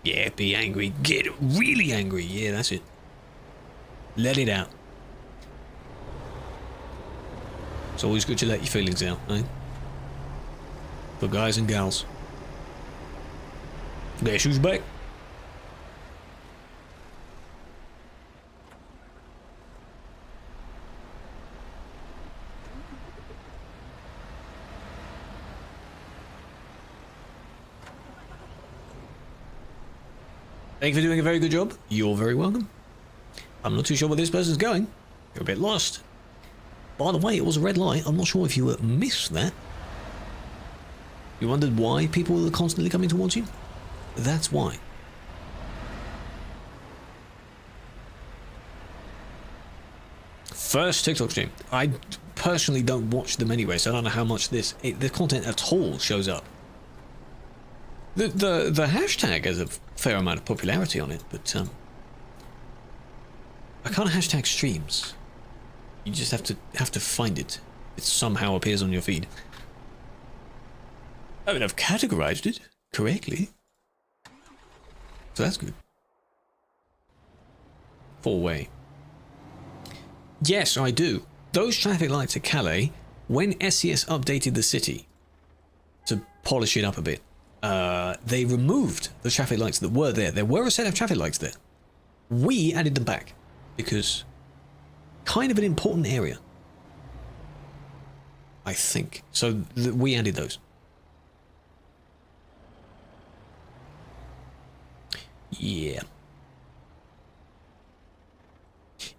Yeah, be angry. Get really angry. Yeah, that's it. Let it out. It's always good to let your feelings out, eh? For guys and gals. Guess who's back? Thank you for doing a very good job. You're very welcome. I'm not too sure where this person's going. You're a bit lost. By the way, it was a red light. I'm not sure if you missed that. You wondered why people are constantly coming towards you? That's why. First TikTok stream. I personally don't watch them anyway, so I don't know how much the content at all shows up. The hashtag has a fair amount of popularity on it, but I can't hashtag streams. You just have to find it. It somehow appears on your feed. I mean, I've categorized it correctly, so that's good. 4-way. Yes, I do. Those traffic lights at Calais, when SES updated the city to polish it up a bit, they removed the traffic lights that were there. There were a set of traffic lights there. We added them back because kind of an important area, I think. So we added those. Yeah.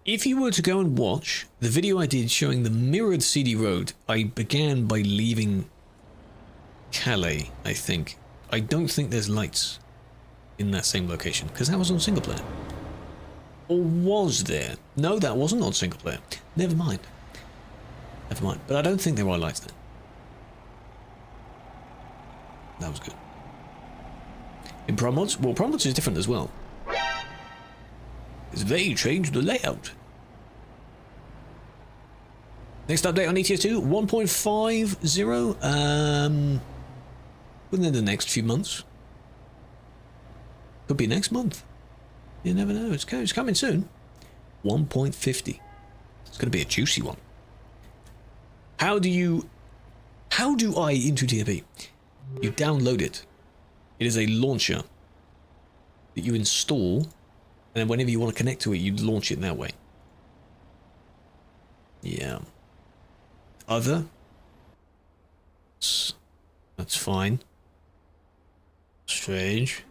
If you were to go and watch the video I did showing the mirrored CD road, I began by leaving Calais, I think. I don't think there's lights in that same location, because that was on single player. Or was there? No, that wasn't on single player. Never mind. Never mind. But I don't think there are lights there. That was good. In Promods? Well, Promods is different as well. Because they changed the layout. Next update on ETS2, 1.50. Within the next few months. Could be next month. You never know. It's coming soon. 1.50. It's going to be a juicy one. How do I into TMP? You download it. It is a launcher that you install, and then whenever you want to connect to it, you launch it that way. Yeah. Other? That's fine. Strange.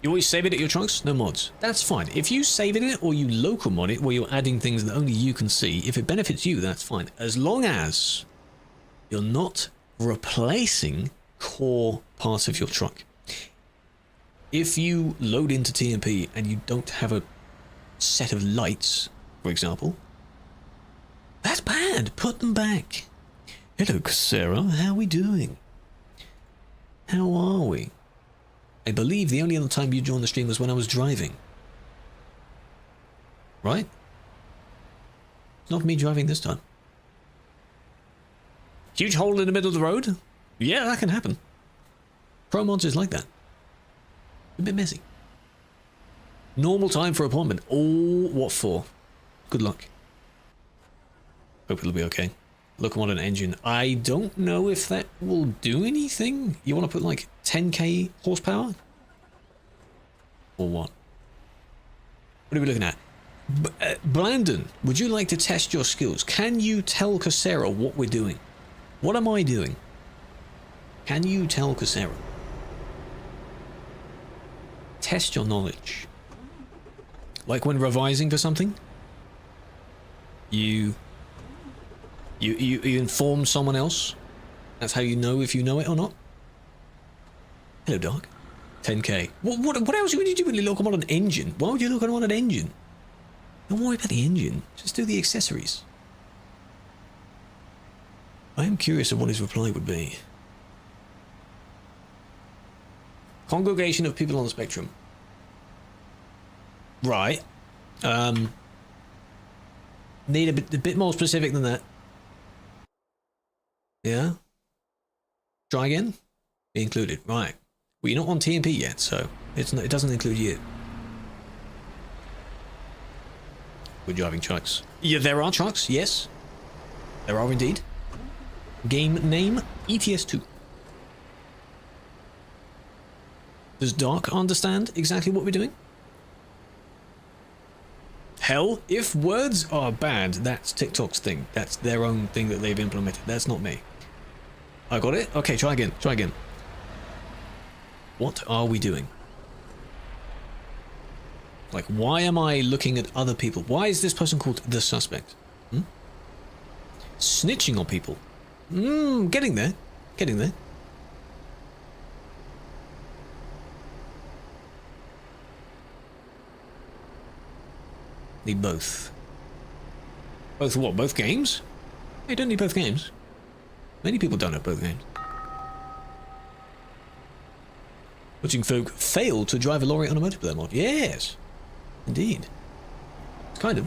You always save it at your trunks? No mods. That's fine. If you save it or you local mod it where you're adding things that only you can see, if it benefits you, that's fine. As long as you're not replacing core parts of your truck. If you load into TMP and you don't have a set of lights, for example, that's bad. Put them back. Hello, Sarah. How are we doing? How are we? I believe the only other time you joined the stream was when I was driving. Right? Not me driving this time. Huge hole in the middle of the road? Yeah, that can happen. Pro mods is like that. A bit messy. Normal time for appointment. Oh, what for? Good luck. Hope it'll be okay. Locomotive engine. I don't know if that will do anything. You want to put like 10k horsepower? Or what? What are we looking at? Blandon, would you like to test your skills? Can you tell Casera what we're doing? What am I doing? Can you tell Casera? Test your knowledge. Like when revising for something? You inform someone else. That's how you know if you know it or not. Hello, Dark. 10k. What else would you do when you look on an engine? Why would you look on an engine? Don't worry about the engine. Just do the accessories. I am curious of what his reply would be. Congregation of people on the spectrum. Right. Need a bit more specific than that. Yeah. Try again. Be included. Right. Well, you're not on TMP yet, so it doesn't include you. We're driving trucks. Yeah, there are trucks. Yes, there are indeed. Game name ETS2. Does Dark understand exactly what we're doing? Hell, if words are bad, that's TikTok's thing. That's their own thing that they've implemented. That's not me. I got it? Okay, try again. Try again. What are we doing? Like, why am I looking at other people? Why is this person called the suspect? Snitching on people. Getting there. Getting there. Need both. Both what? Both games? You don't need both games. Many people don't have both games. Watching folk fail to drive a lorry on a multiplayer mod. Yes. Indeed. Kind of.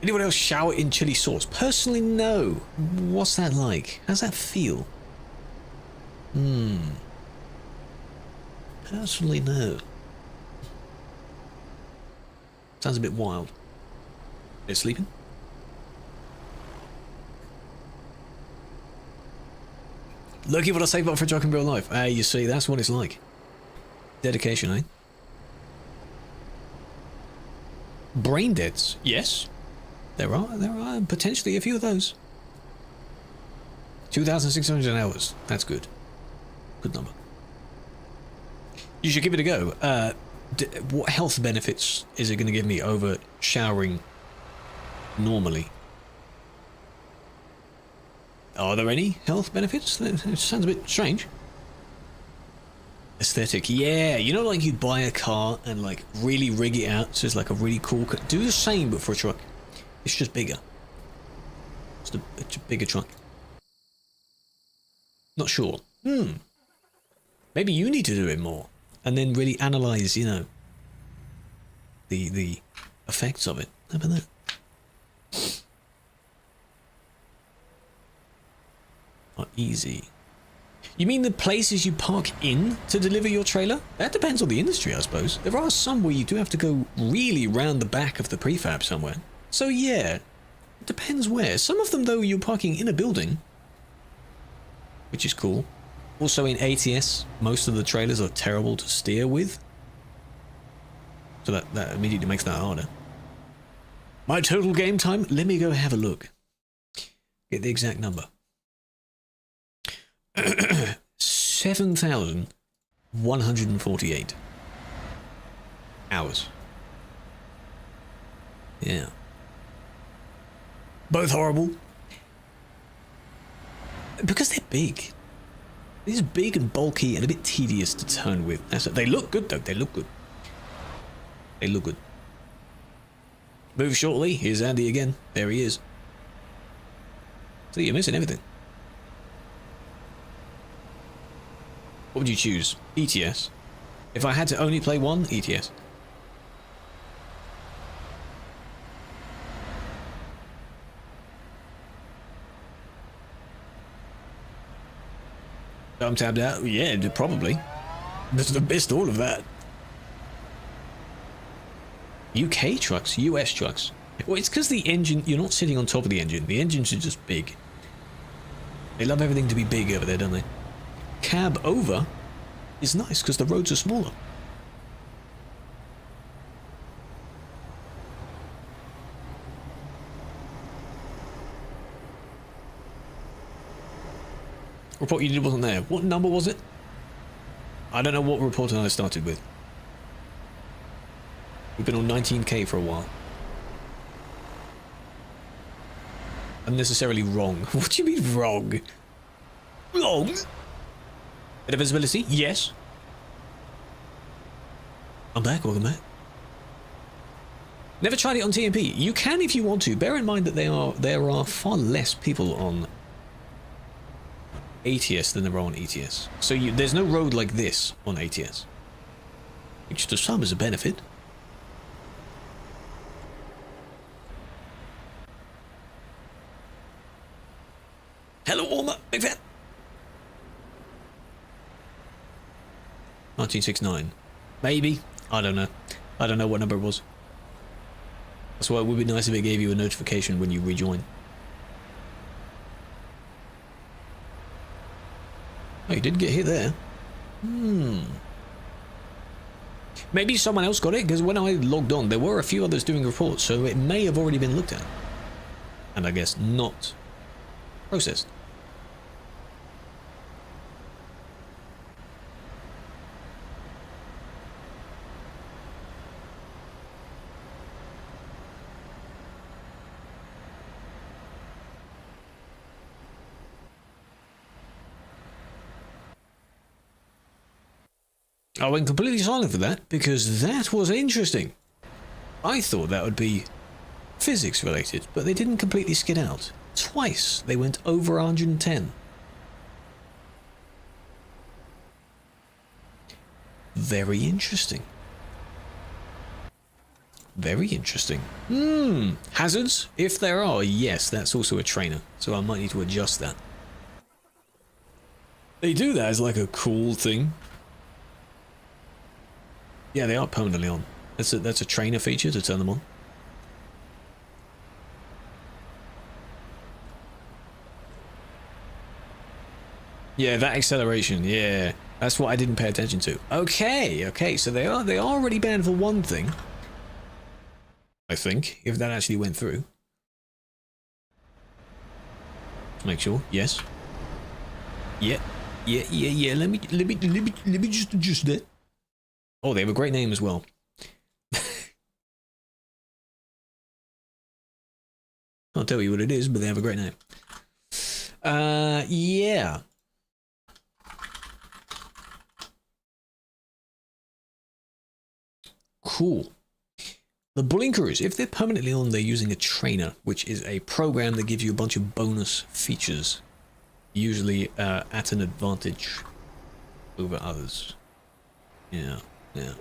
Anyone else shower in chili sauce? Personally, no. What's that like? How's that feel? Personally, no. Sounds a bit wild. They're sleeping? Looking for the save button for a truck in real life. You see, that's what it's like. Dedication, eh? Brain deads. Yes. There are potentially a few of those. 2,600 hours. That's good. Good number. You should give it a go. What health benefits is it going to give me over showering normally? Are there any health benefits? It sounds a bit strange. Aesthetic. Yeah, you know, like you buy a car and like really rig it out so it's like a really cool car. Do the same but for a truck. It's just bigger. It's a bigger truck. Not sure. Maybe you need to do it more and then really analyze, you know, the effects of it. How about that? Not easy. You mean the places you park in to deliver your trailer? That depends on the industry, I suppose. There are some where you do have to go really round the back of the prefab somewhere. So yeah, it depends where. Some of them though you're parking in a building, which is cool. Also in ATS, most of the trailers are terrible to steer with. So that immediately makes that harder. My total game time? Let me go have a look. Get the exact number. 7,148 hours. Yeah. Both horrible. Because they're big. These are big and bulky and a bit tedious to turn with. They look good though. They look good. They look good. Move shortly. Here's Andy again. There he is. So you're missing everything. What would you choose? ETS. If I had to only play one, ETS. I'm tabbed out. Yeah, probably. Missed all of that. UK trucks, US trucks. Well, it's because the engine, you're not sitting on top of the engine. The engines are just big. They love everything to be big over there, don't they? Cab over is nice because the roads are smaller. Report you did wasn't there. What number was it? I don't know what report I started with. We've been on 19k for a while. Unnecessarily wrong. What do you mean wrong? Wrong? Bit of visibility? Yes. I'm back, welcome back. Never tried it on TMP. You can if you want to. Bear in mind that there are far less people on ATS than there are on ETS. So there's no road like this on ATS. Which to some is a benefit. Hello, Warmer, big fan. 1969. Maybe. I don't know. I don't know what number it was. That's why it would be nice if it gave you a notification when you rejoin. Oh, you did get hit there. Maybe someone else got it, because when I logged on, there were a few others doing reports, so it may have already been looked at. And I guess not processed. I went completely silent for that, because that was interesting. I thought that would be physics related, but they didn't completely skid out. Twice they went over 110. Very interesting. Very interesting. Hazards? If there are, yes, that's also a trainer, so I might need to adjust that. They do that as like a cool thing. Yeah, they are permanently on. That's a trainer feature to turn them on. Yeah, that acceleration. Yeah, that's what I didn't pay attention to. Okay, okay. So they are already banned for one thing. I think if that actually went through. Let's make sure. Yes. Yeah. Yeah. Let me just adjust that. Oh, they have a great name as well. Can't tell you what it is, but they have a great name. Yeah. Cool. The blinkers, if they're permanently on, they're using a trainer, which is a program that gives you a bunch of bonus features, usually at an advantage over others. Yeah.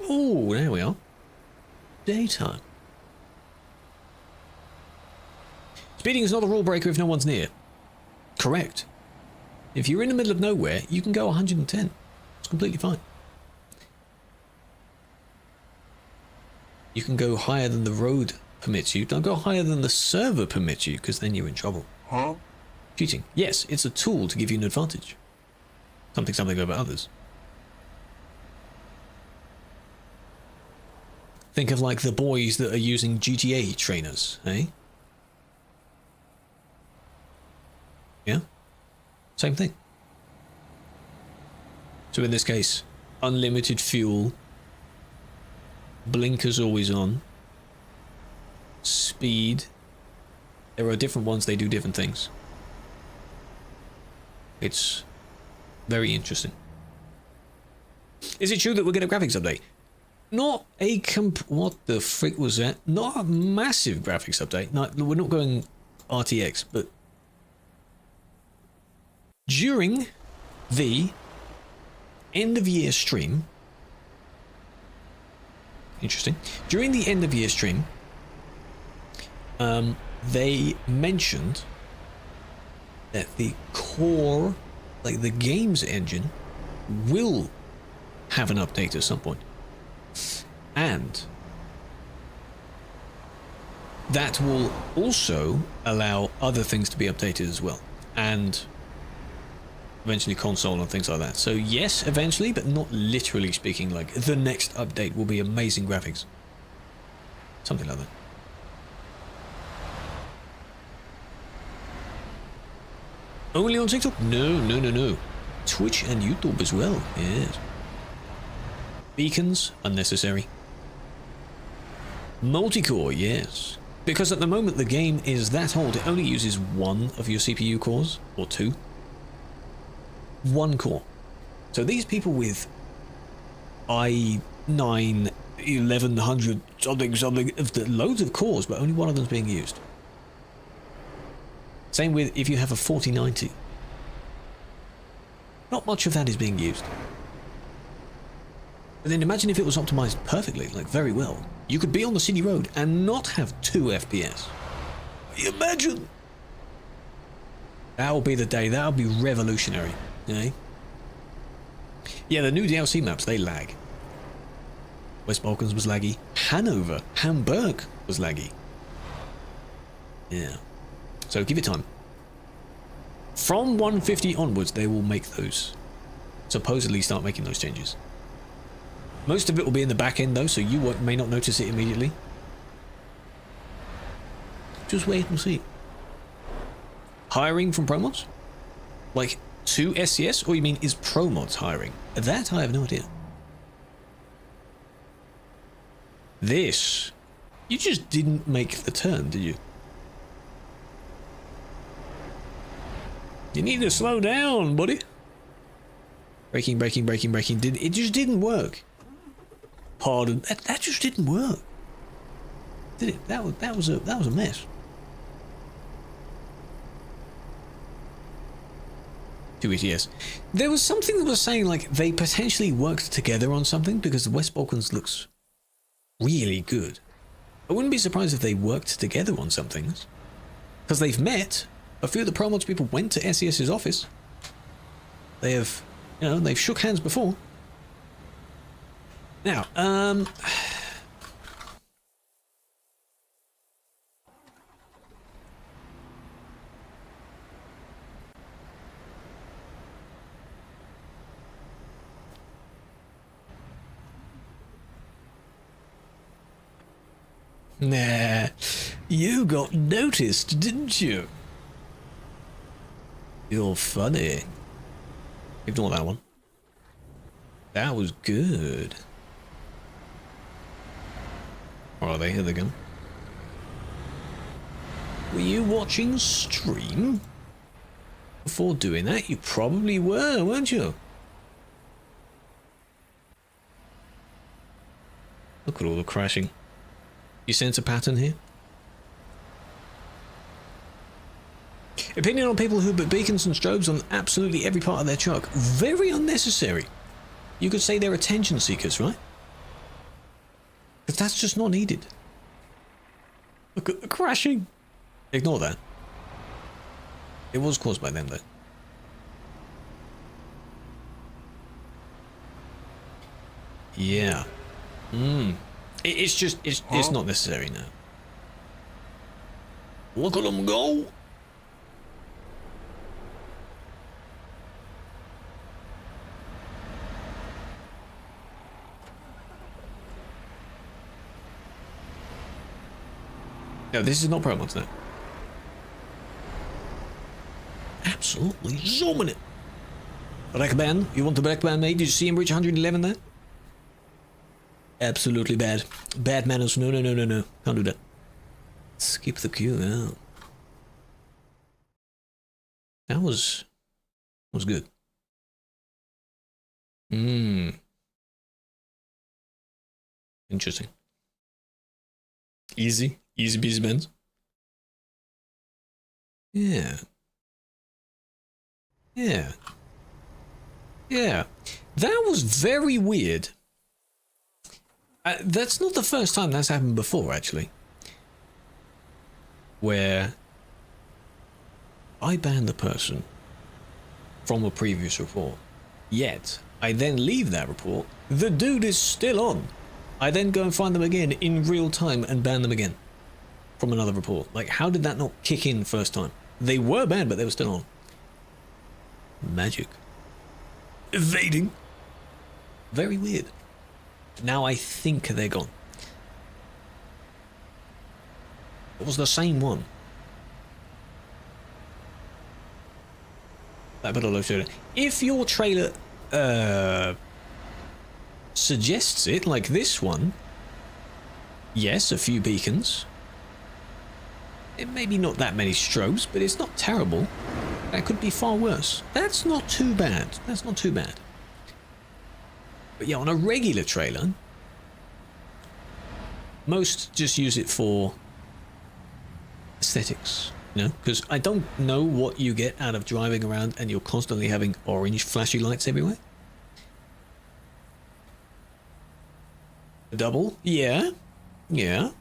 Oh, there we are. Daytime. Speeding is not a rule breaker if no one's near. Correct. If you're in the middle of nowhere, you can go 110. It's completely fine. You can go higher than the road permits you. Don't go higher than the server permits you, because then you're in trouble. Huh? Cheating. Yes, it's a tool to give you an advantage. Something over others. Think of like the boys that are using GTA trainers, eh? Yeah? Same thing. So in this case, unlimited fuel, blinkers always on, speed. There are different ones, they do different things. It's very interesting. Is it true that we'll get a graphics update? Not a what the frick was that? Not a massive graphics update. No, we're not going RTX, but during the end of year stream, interesting. During the end of year stream, they mentioned that the core, like the games engine, will have an update at some point. And that will also allow other things to be updated as well. And eventually console and things like that. So yes, eventually, but not literally speaking, like the next update will be amazing graphics. Something like that. Only on TikTok? No. Twitch and YouTube as well, yes. Beacons, unnecessary. Multi-core, yes. Because at the moment the game is that old, it only uses one of your CPU cores, or two. One core. So these people with i9 1100 something, loads of cores, but only one of them's being used. Same with if you have a 4090. Not much of that is being used. But then imagine if it was optimized perfectly, like very well. You could be on the city road and not have 2 FPS. Imagine! That'll be the day, that'll be revolutionary. Eh? Yeah, the new DLC maps, they lag. West Balkans was laggy. Hamburg was laggy. Yeah. So give it time. From 150 onwards, they will make those. Supposedly start making those changes. Most of it will be in the back end though, so you may not notice it immediately. Just wait and see. Hiring from ProMods? Like to SCS? Or you mean is ProMods hiring? That I have no idea. This. You just didn't make the turn, did you? You need to slow down, buddy. Braking. It just didn't work. Pardon. That just didn't work. Did it? That was a mess. 2 ETS. There was something that was saying like they potentially worked together on something because the West Balkans looks really good. I wouldn't be surprised if they worked together on some things. Because they've met. A few of the ProMods people went to SES's office. They have, they've shook hands before. Now, Nah, you got noticed, didn't you? You're funny. Ignore that one. That was good. Where are they? Here they go. Were you watching stream? Before doing that, you probably were, weren't you? Look at all the crashing. You sense a pattern here? Opinion on people who put beacons and strobes on absolutely every part of their truck. Very unnecessary. You could say they're attention seekers, right? But that's just not needed. Look at the crashing. Ignore that. It was caused by them, though. Yeah. It's just, it's not necessary now. Look at them go. No, this is not Promox now. Absolutely zooming it. Wreckban, you want the Wreckban, mate? Did you see him reach 111 there? Absolutely bad. Bad manners. No. Can't do that. Skip the queue out. That was good. Interesting. Easy peasy bends. Yeah. That was very weird. That's not the first time that's happened before, actually. Where I banned the person from a previous report, yet I then leave that report, the dude is still on. I then go and find them again in real time and ban them again from another report. Like, how did that not kick in first time? They were banned, but they were still on. Magic. Evading. Very weird. Now I think they're gone. It was the same one. I better load it. If your trailer suggests it, like this one, yes, a few beacons. It may be not that many strobes, but it's not terrible. That could be far worse. That's not too bad. That's not too bad. But yeah, on a regular trailer, most just use it for aesthetics, you know, because I don't know what you get out of driving around and you're constantly having orange flashy lights everywhere. A double? Yeah. Again,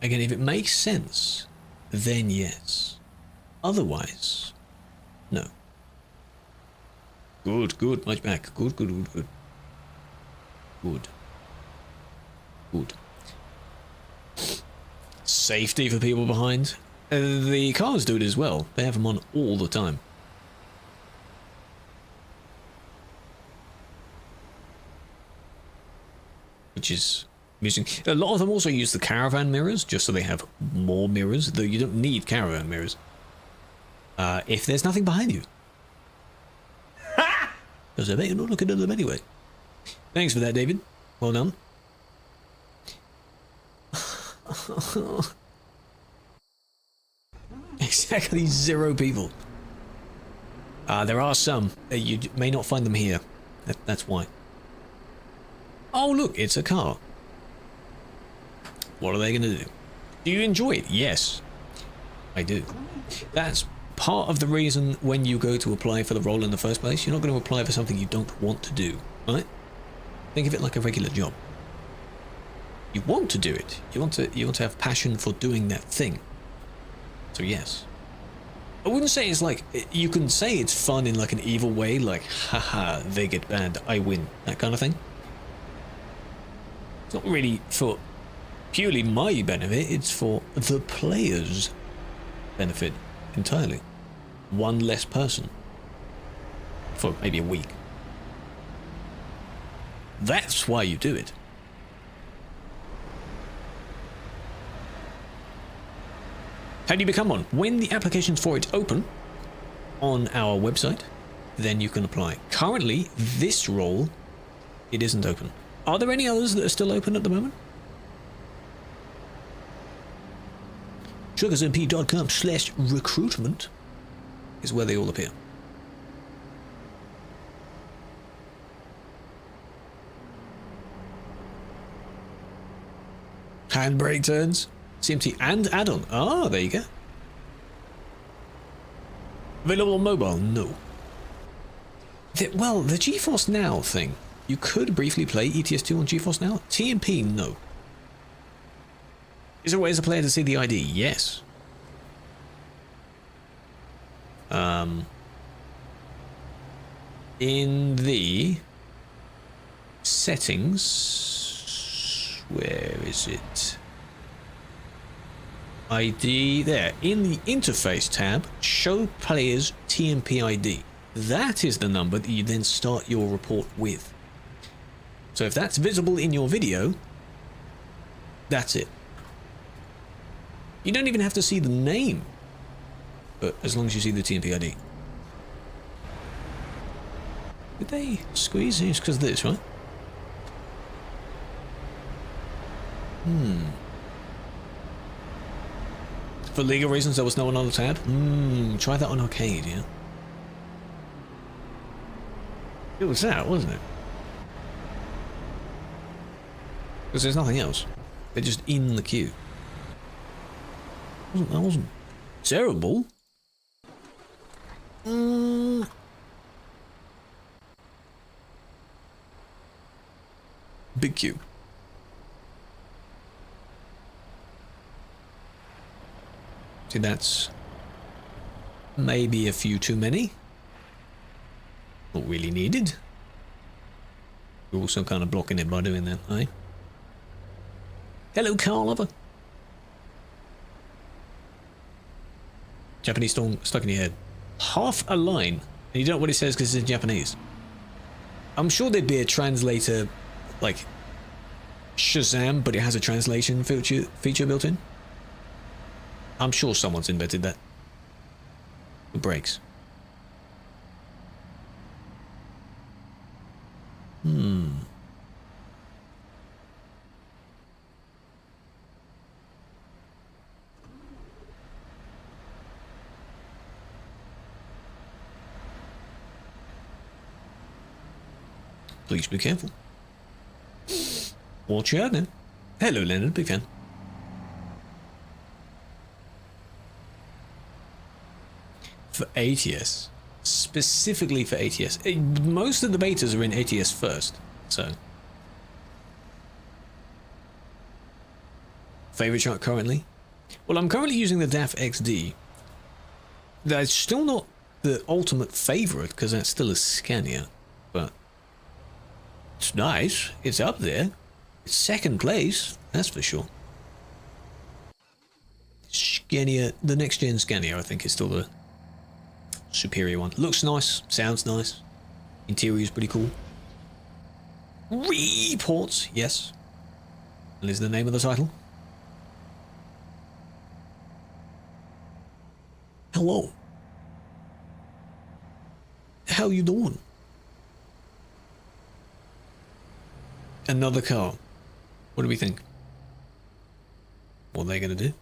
if it makes sense, then yes. Otherwise, no. Good, much back. Good. Safety for people behind. The cars do it as well. They have them on all the time. Which is amusing. A lot of them also use the caravan mirrors, just so they have more mirrors, though you don't need caravan mirrors. If there's nothing behind you. Because I bet you're not looking at them anyway. Thanks for that, David. Well done. Exactly 0 people. There are some. You may not find them here. That's why. Oh, look, it's a car. What are they going to do? Do you enjoy it? Yes, I do. That's part of the reason when you go to apply for the role in the first place, you're not going to apply for something you don't want to do, right? Think of it like a regular job. You want to do it. You want to have passion for doing that thing. So yes. I wouldn't say it's like, you can say it's fun in like an evil way, like, haha, they get banned, I win, that kind of thing. It's not really for purely my benefit, it's for the player's benefit entirely. One less person for maybe a week. That's why you do it. How do you become one? When the applications for it open on our website, then you can apply. Currently, this role, it isn't open. Are there any others that are still open at the moment? TruckersMP.com/recruitment is where they all appear. Handbrake turns, CMT and add-on. Ah, there you go. Available on mobile? No. Well, the GeForce Now thing. You could briefly play ETS2 on GeForce Now. TMP, no. Is there a way as a player to see the ID? Yes. In the settings, where is it? ID, there. In the interface tab, show players TMP ID. That is the number that you then start your report with. So if that's visible in your video, that's it. You don't even have to see the name, but as long as you see the TMP ID. Did they squeeze? It's because of this, right? For legal reasons, there was no one on the tab? Try that on arcade, yeah? It was that, wasn't it? Because there's nothing else. They're just in the queue. That wasn't terrible. Big queue. See, that's maybe a few too many. Not really needed. You're also kind of blocking it by doing that, eh? Hello, car lover. Japanese song stuck in your head. Half a line, and you don't know what it says because it's in Japanese. I'm sure there'd be a translator, like Shazam, but it has a translation feature built in. I'm sure someone's invented that. It breaks. Please be careful. Watch out now. Hello, Leonard, big fan. For ATS. Specifically for ATS. Most of the betas are in ATS first, so. Favorite chart currently? Well, I'm currently using the DAF XD. That's still not the ultimate favorite, because that's still a Scania, but it's nice. It's up there. It's second place, that's for sure. Scania, the next gen Scania, I think, is still the superior one. Looks nice, sounds nice. Interior is pretty cool. Reports, yes. And is the name of the title. Hello. How you doing? Another car. What do we think? What are they gonna do?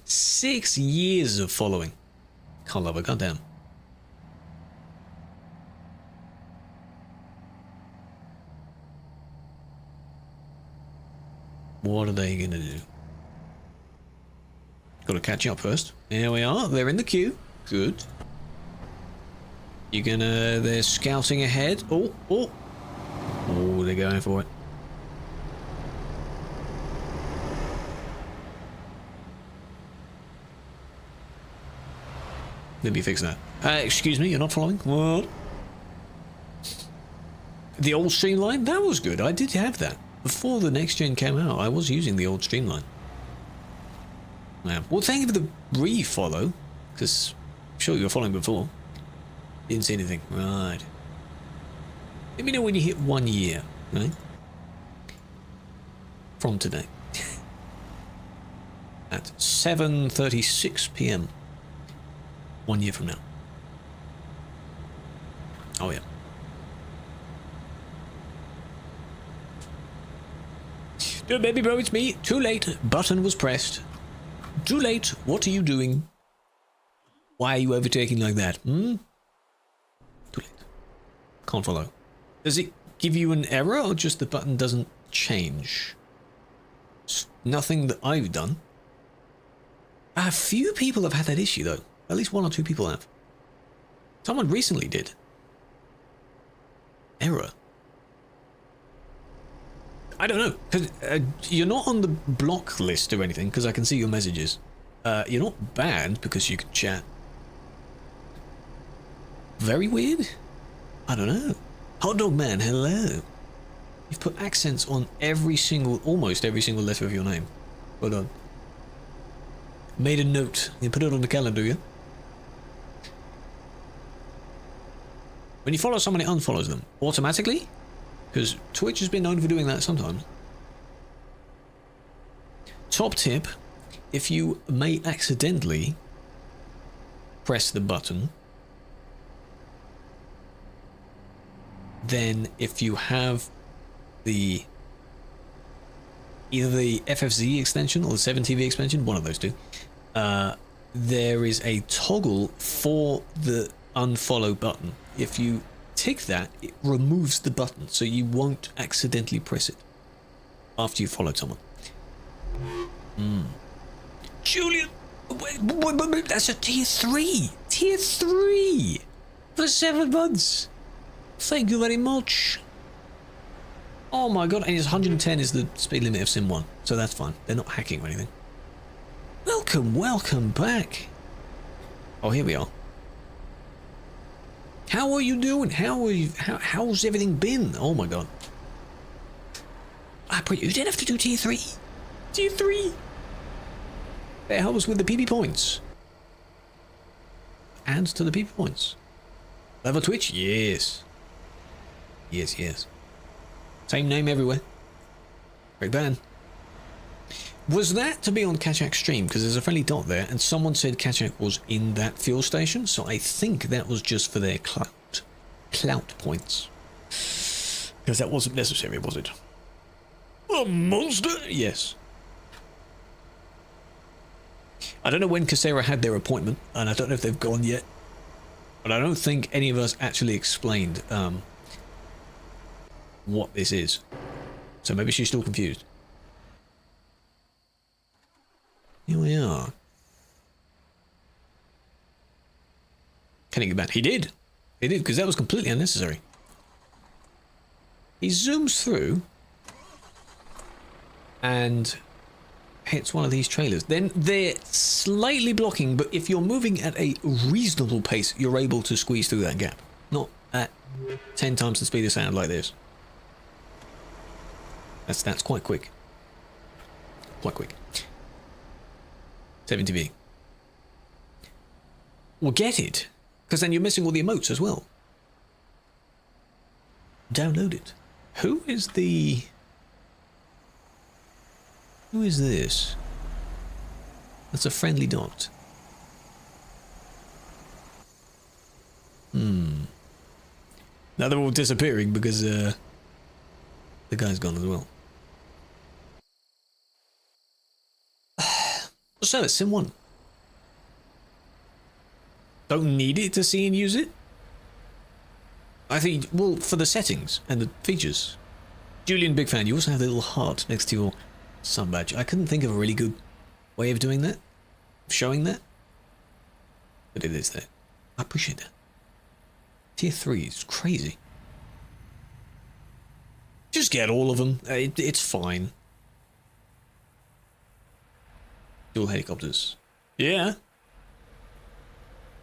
6 years of following. Can't love it, goddamn. What are they gonna do? Gotta catch up first. There we are, they're in the queue. Good. You're gonna, they're scouting ahead. Oh, they're going for it. Let me fix that. Excuse me, you're not following? What? The old Streamline? That was good. I did have that. Before the next gen came out, I was using the old Streamline. Yeah. Well, thank you for the re-follow, because I'm sure you were following before. Didn't see anything. Right. Let me know when you hit 1 year, right? From today. at 7:36 p.m. 1 year from now. Oh yeah. Baby bro, it's me. Too late. Button was pressed. Too late. What are you doing? Why are you overtaking like that? Too late. Can't follow. Does it give you an error or just the button doesn't change? It's nothing that I've done. A few people have had that issue though. At least 1 or 2 people have. Someone recently did. Error. I don't know, because you're not on the block list or anything, because I can see your messages. You're not banned because you can chat. Very weird? I don't know. Hot dog man, hello. You've put accents on almost every single letter of your name. Well done. Made a note. You put it on the calendar, yeah? When you follow someone, it unfollows them. Automatically? Because Twitch has been known for doing that sometimes. Top tip, if you may accidentally press the button, then if you have either the FFZ extension or the 7TV extension, one of those two, there is a toggle for the unfollow button. If you tick that, it removes the button, so you won't accidentally press it after you've followed someone. Julian, wait, that's a tier 3. Tier 3 for 7 months. Thank you very much. Oh my god, and it's 110 is the speed limit of Sim 1, so that's fine. They're not hacking or anything. Welcome back. Oh, here we are. How are you doing? How's everything been? Oh my god. You didn't have to do tier 3. Tier 3. That helps with the PP points. And to the PP points. Level Twitch? Yes. Yes. Same name everywhere. Great ban. Was that to be on Kachak stream? Because there's a friendly dot there, and someone said Kachak was in that fuel station, so I think that was just for their clout points. Because that wasn't necessary, was it? A monster? Yes. I don't know when Casera had their appointment, and I don't know if they've gone yet. But I don't think any of us actually explained what this is. So maybe she's still confused. Here we are. Can he get back? He did, because that was completely unnecessary. He zooms through and hits one of these trailers. Then they're slightly blocking, but if you're moving at a reasonable pace, you're able to squeeze through that gap. Not at 10 times the speed of sound like this. That's quite quick. Quite quick. 70V. Well, get it, because then you're missing all the emotes as well. Download it. Who is this? That's a friendly dot. Now they're all disappearing because the guy's gone as well. So it's Sim 1. Don't need it to see and use it? I think, well, for the settings and the features. Julian, big fan. You also have the little heart next to your sun badge. I couldn't think of a really good way of doing that. Showing that. But it is there. I appreciate that. Tier 3 is crazy. Just get all of them. It's fine. Dual helicopters. Yeah.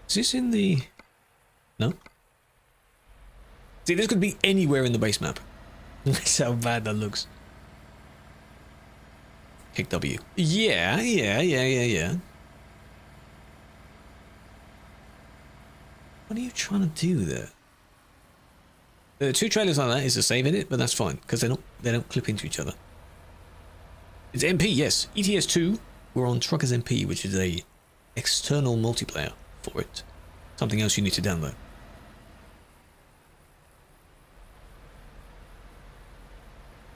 Is this in the... No? See, this could be anywhere in the base map. That's how bad that looks. Kick W. Yeah. What are you trying to do there? The 2 trailers like that is a save edit, but that's fine, because they don't clip into each other. It's MP, yes. ETS2 we're on TruckersMP, which is a external multiplayer for it. Something else you need to download.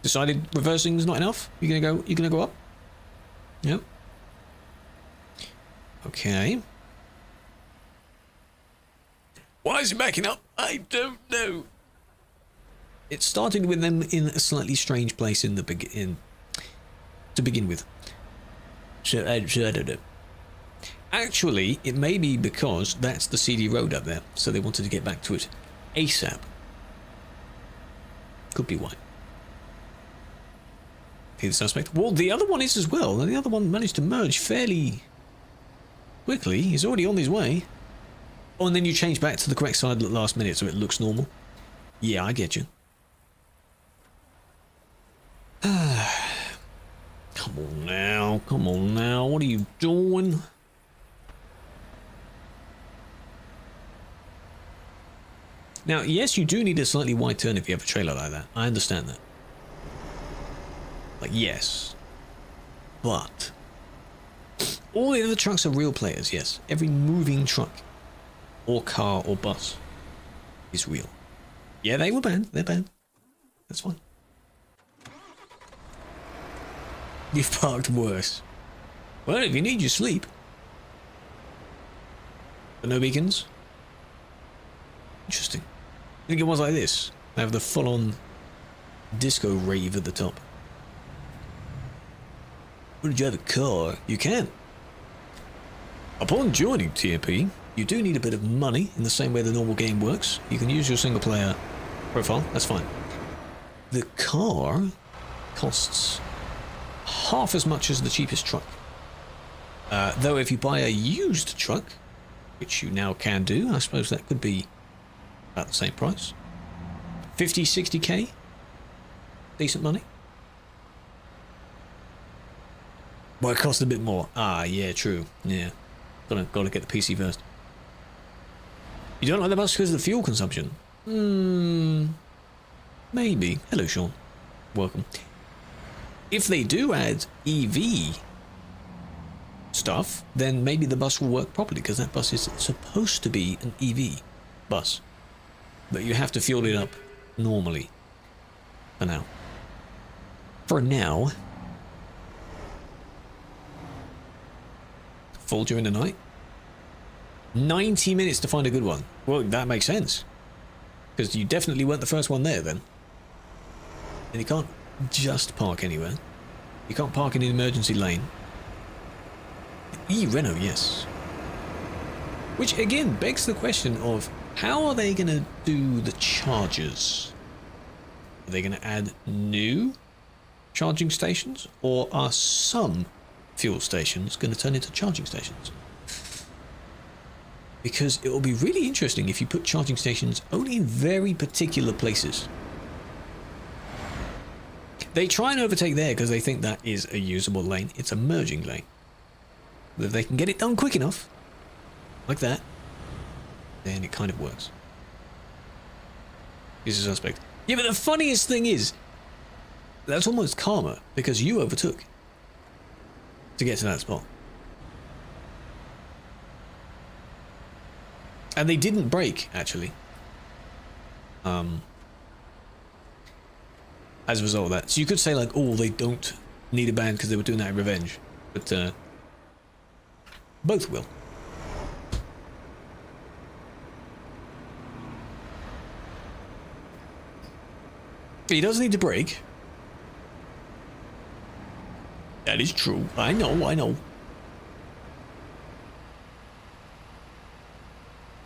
Decided reversing is not enough? You're gonna go up? Yep. Okay. Why is it backing up? I don't know. It started with them in a slightly strange place in the to begin with. So I don't know. Actually, it may be because that's the CD road up there, so they wanted to get back to it ASAP. Could be why. Okay, the suspect. Well, the other one is as well. The other one managed to merge fairly quickly. He's already on his way. Oh, and then you change back to the correct side at the last minute so it looks normal. Yeah, I get you. Come on now. Come on now. What are you doing? Now, yes, you do need a slightly wide turn if you have a trailer like that. I understand that. Like, yes. But all the other trucks are real players, yes. Every moving truck or car or bus is real. Yeah, they were banned. They're banned. That's fine. You've parked worse. Well, if you need your sleep. But no beacons? Interesting. I think it was like this. They have the full-on disco rave at the top. Well, did you have a car? You can. Upon joining TMP, you do need a bit of money in the same way the normal game works. You can use your single-player profile. That's fine. The car costs half as much as the cheapest truck. Though if you buy a used truck, which you now can do, I suppose that could be about the same price. 50, 60k? Decent money? Well, it costs a bit more. Ah, yeah, true. Yeah. Gotta get the PC first. You don't like the bus because of the fuel consumption? Maybe. Hello, Sean. Welcome. If they do add EV stuff, then maybe the bus will work properly, because that bus is supposed to be an EV bus. But you have to fuel it up normally. For now. For now. Full during the night. 90 minutes to find a good one. Well, that makes sense. Because you definitely weren't the first one there then. And you can't just park anywhere. You can't park in an emergency lane. Renault, yes. Which again begs the question of how are they going to do the chargers? Are they going to add new charging stations, or are some fuel stations going to turn into charging stations? Because it will be really interesting if you put charging stations only in very particular places. They try and overtake there because they think that is a usable lane. It's a merging lane. But if they can get it done quick enough, like that, then it kind of works. He's a suspect. Yeah, but the funniest thing is, that's almost karma, because you overtook to get to that spot. And they didn't brake, actually. As a result of that. So you could say like, oh, they don't need a ban because they were doing that in revenge. But, both will. He does need to brake. That is true. I know.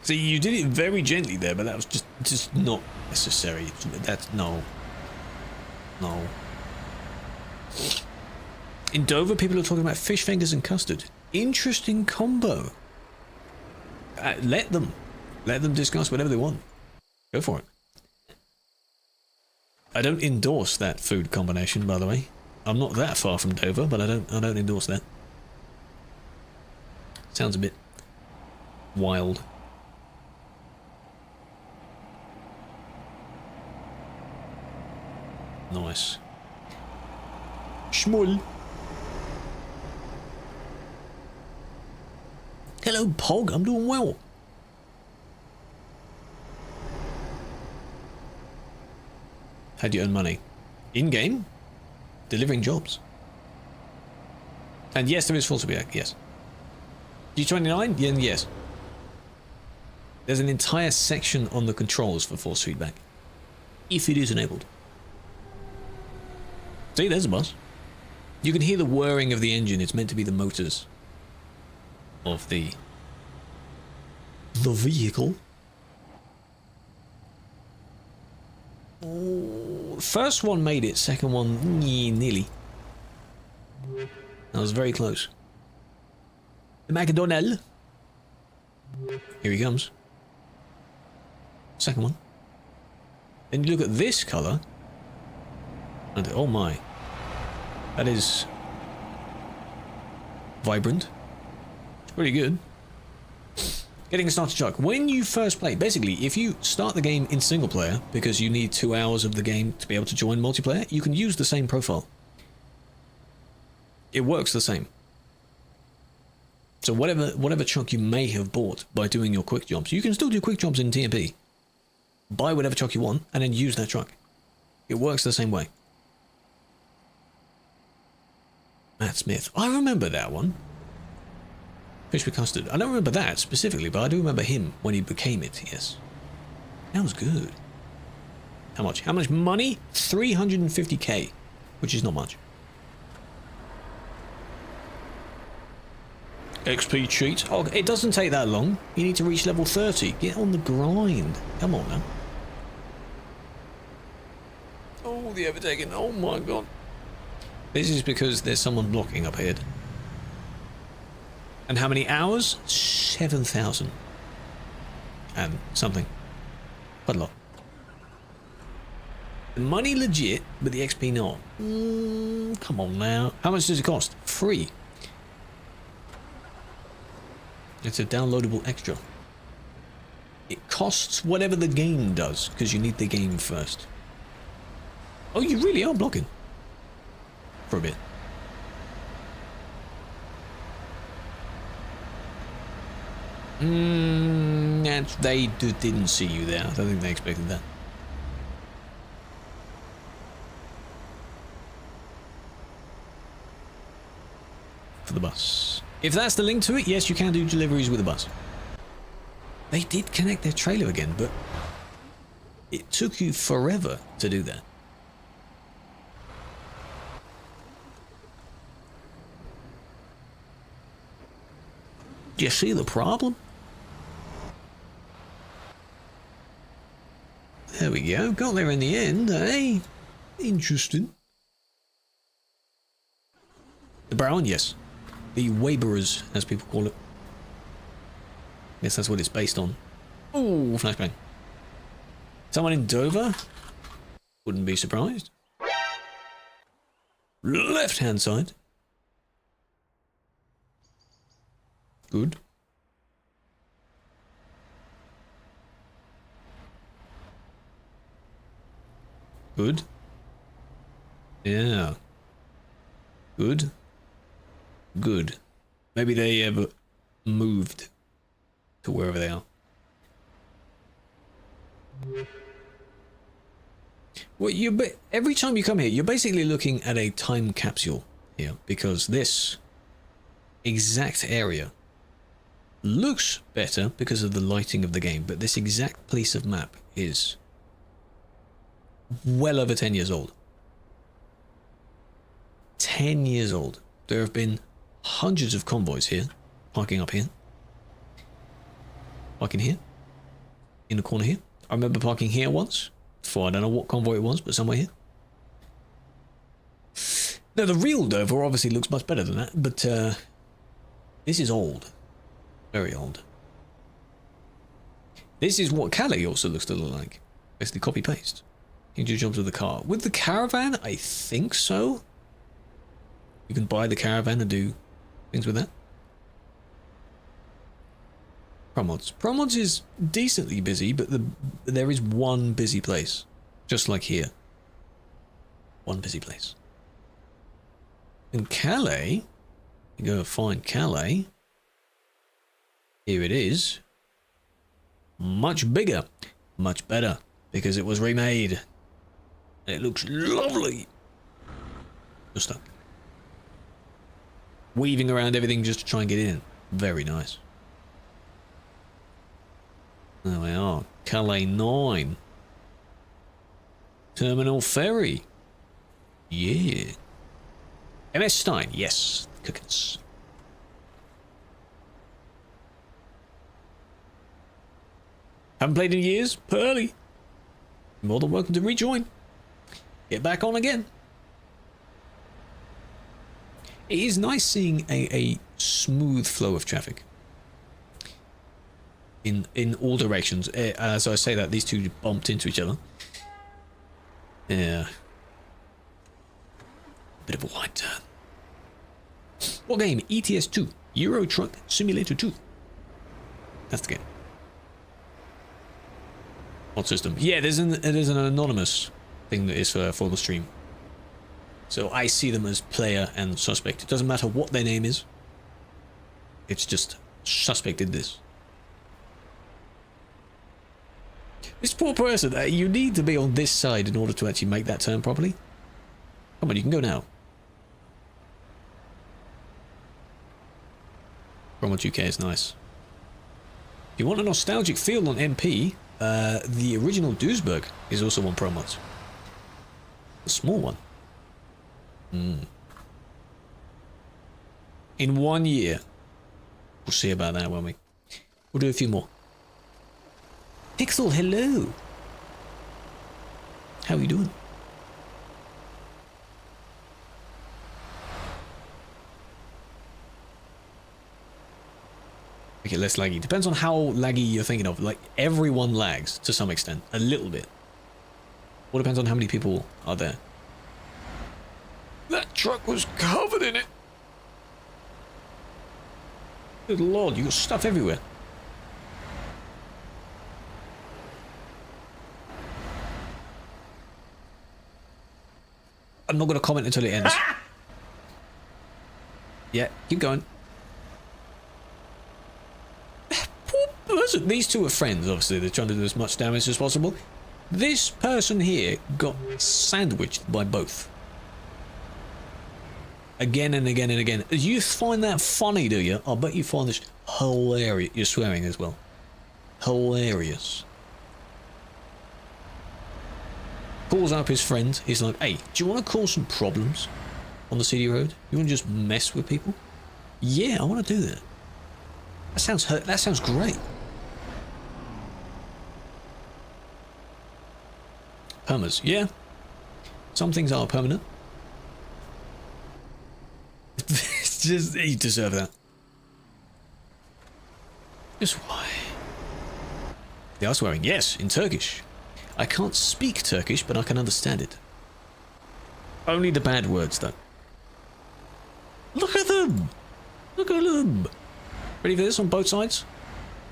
See, you did it very gently there, but that was just not necessary. That's no. In Dover, people are talking about fish fingers and custard. Interesting combo. Let them discuss whatever they want. Go for it. I don't endorse that food combination, by the way. I'm not that far from Dover, but I don't endorse that. Sounds a bit wild. Nice. Schmull. Hello, Pog. I'm doing well. How do you earn money? In-game? Delivering jobs. And yes, there is force feedback, yes. G29? Yeah, yes. There's an entire section on the controls for force feedback. If it is enabled. See, there's a bus. You can hear the whirring of the engine. It's meant to be the motors of the vehicle. Oh, first one made it, second one nearly. That was very close. The McDonald. Here he comes. Second one. Then you look at this colour. And oh my. That is vibrant. It's pretty good. Getting a starter truck. When you first play, basically, if you start the game in single player, because you need 2 hours of the game to be able to join multiplayer, you can use the same profile. It works the same. So whatever truck you may have bought by doing your quick jobs, you can still do quick jobs in TMP. Buy whatever truck you want, and then use that truck. It works the same way. Matt Smith. I remember that one. Fish with custard. I don't remember that specifically, but I do remember him when he became it, yes. That was good. How much? How much money? 350k, which is not much. XP cheat. Oh, it doesn't take that long. You need to reach level 30. Get on the grind. Come on now. Oh, the overtaking. Oh my god. This is because there's someone blocking up ahead. And how many hours? 7,000. And something. Quite a lot. The money legit, but the XP not. Come on now. How much does it cost? Free. It's a downloadable extra. It costs whatever the game does, because you need the game first. Oh, you really are blocking. For a bit. They didn't see you there. I don't think they expected that. For the bus. If that's the link to it, yes, you can do deliveries with a bus. They did connect their trailer again, but it took you forever to do that. Do you see the problem? There we go. Got there in the end, eh? Interesting. The brown, yes. The Waberers, as people call it. Yes, that's what it's based on. Oh, flashbang. Someone in Dover? Wouldn't be surprised. Left-hand side. Good. Good. Yeah. Good. Good. Maybe they ever moved to wherever they are. Well, every time you come here, you're basically looking at a time capsule here, because this exact area looks better because of the lighting of the game, but this exact piece of map is well over 10 years old. 10 years old. There have been hundreds of convoys here, parking up here, parking here, in the corner here. I remember parking here once, for I don't know what convoy it was, but somewhere here. Now the real Dover obviously looks much better than that, but this is old. Very old. This is what Calais also looks to look like. Basically copy paste. You can do jobs with the car. With the caravan, I think so. You can buy the caravan and do things with that. Promods. Promods is decently busy, but there is one busy place. Just like here. One busy place. In Calais, you go find Calais. Here it is. Much bigger, much better, because it was remade. And it looks lovely. Just that. Weaving around everything just to try and get in. Very nice. There we are. Calais 9. Terminal Ferry. Yeah. MS Stein. Yes. Cookers. Haven't played in years? Pearly. More than welcome to rejoin. Get back on again. It is nice seeing a smooth flow of traffic. In all directions. As I say that, these two bumped into each other. Yeah. Bit of a wide turn. What game? ETS 2. Euro Truck Simulator 2. That's the game. What system? Yeah, there's an anonymous thing that is for the stream. So I see them as player and suspect. It doesn't matter what their name is. It's just suspect did this. This poor person, you need to be on this side in order to actually make that turn properly. Come on, you can go now. Promo 2K is nice. If you want a nostalgic feel on MP, the original Duisburg is also on promos. A small one. In 1 year. We'll see about that, won't we? We'll do a few more. Pixel, hello. How are you doing? Make it less laggy. Depends on how laggy you're thinking of. Like, everyone lags to some extent. A little bit. All depends on how many people are there. That truck was covered in it. Good lord, you got stuff everywhere. I'm not going to comment until it ends. Yeah, keep going. Listen, these two are friends, obviously. They're trying to do as much damage as possible. This person here got sandwiched by both. Again and again and again. You find that funny, do you? I bet you find this hilarious. You're swearing as well. Hilarious. Calls up his friend. He's like, hey, do you want to cause some problems on the CD road? You want to just mess with people? Yeah, I want to do that. That sounds great. Permas, yeah. Some things are permanent. It's just, you deserve that. Just why? They are swearing, yes, in Turkish. I can't speak Turkish, but I can understand it. Only the bad words, though. Look at them! Look at them! Ready for this on both sides?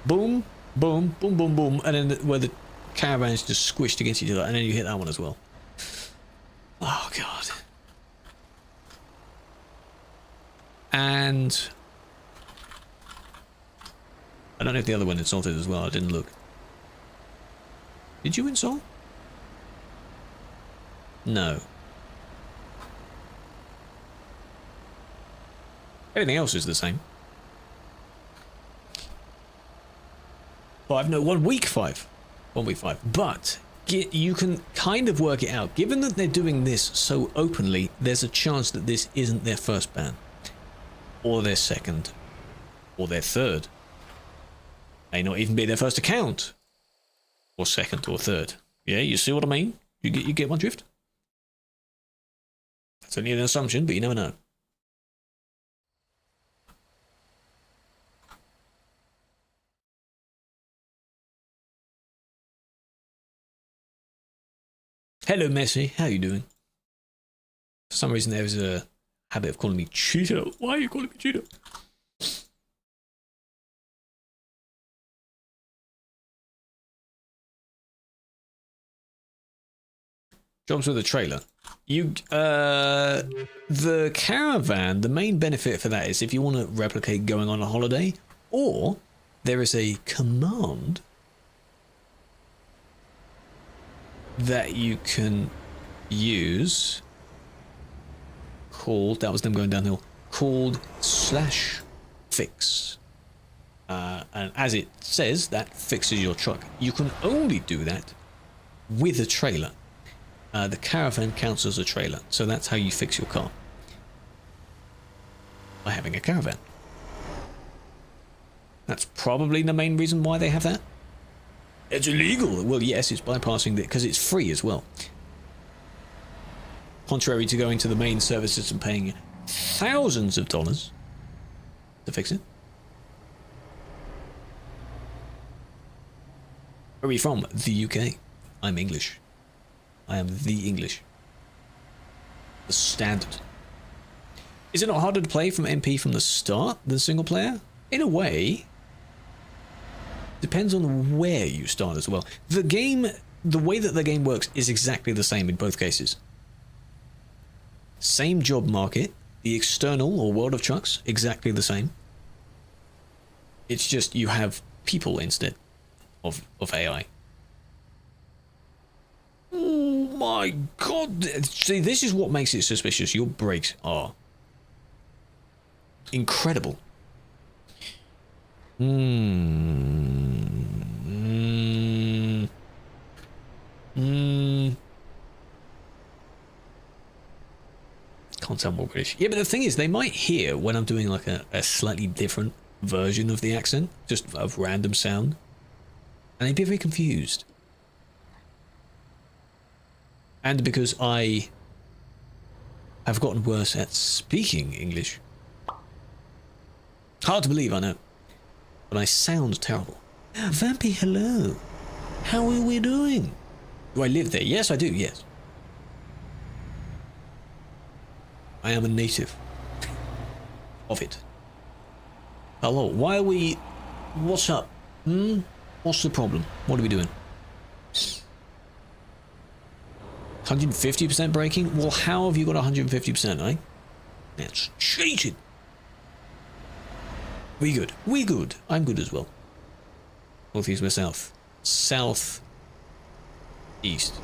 Boom, boom, boom, boom, boom, and then where the caravans just squished against each other, and then you hit that one as well. Oh, God. And I don't know if the other one insulted as well. I didn't look. Did you insult? No. Everything else is the same. 5, no, 1 week 5. 1 week 5. But you can kind of work it out. Given that they're doing this so openly, there's a chance that this isn't their first ban. Or their second. Or their third. May not even be their first account. Or second or third. Yeah, you see what I mean? You get my drift? That's only an assumption, but you never know. Hello, Messi. How you doing? For some reason, there's a habit of calling me cheater. Why are you calling me cheater? Jobs with a trailer. The caravan, the main benefit for that is if you want to replicate going on a holiday, or there is a command that you can use called, that was them going downhill, called /fix. And as it says, that fixes your truck. You can only do that with a trailer. The caravan counts as a trailer, so that's how you fix your car. By having a caravan. That's probably the main reason why they have that. It's illegal. Well, yes, it's bypassing it because it's free as well. Contrary to going to the main services and paying thousands of dollars to fix it. Where are we from? The UK. I'm English. I am the English. The standard. Is it not harder to play from MP from the start than single player? In a way. Depends on where you start as well. The way that the game works is exactly the same in both cases. Same job market, the external or world of trucks, exactly the same. It's just you have people instead of AI. Oh my god. See, this is what makes it suspicious. Your brakes are incredible. Can't sound more British. Yeah, but the thing is, they might hear when I'm doing like a slightly different version of the accent, just a random sound, and they'd be very confused. And because I have gotten worse at speaking English. Hard to believe, I know. But I sound terrible. Vampy, hello. How are we doing? Do I live there? Yes, I do, yes. I am a native of it. Hello, why are we... What's up? What's the problem? What are we doing? 150% braking? Well, how have you got 150%, eh? That's cheated. We good. We good. I'm good as well. North, east, west, south. South. East.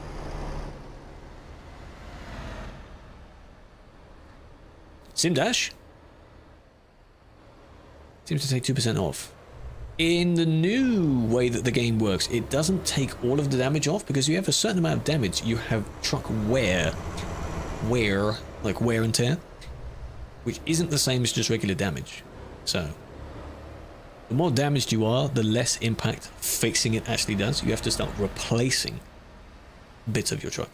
Simdash? Seems to take 2% off. In the new way that the game works, it doesn't take all of the damage off because you have a certain amount of damage. You have truck wear, like wear and tear, which isn't the same as just regular damage. So, the more damaged you are, the less impact fixing it actually does. You have to start replacing bits of your truck.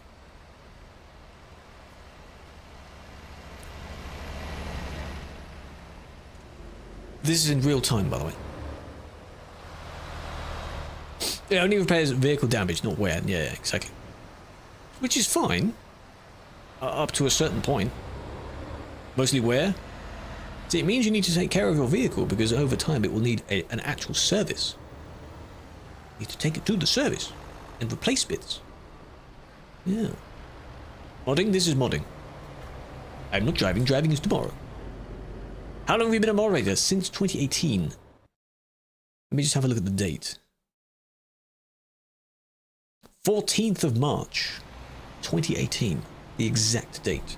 This is in real time, by the way. It only repairs vehicle damage, not wear. Yeah, exactly. Which is fine. Up to a certain point. Mostly wear. See, it means you need to take care of your vehicle because over time it will need an actual service. You need to take it to the service and replace bits. Yeah. Modding? This is modding. I'm not driving. Driving is tomorrow. How long have you been a moderator? Since 2018. Let me just have a look at the date. 14th of March, 2018. The exact date.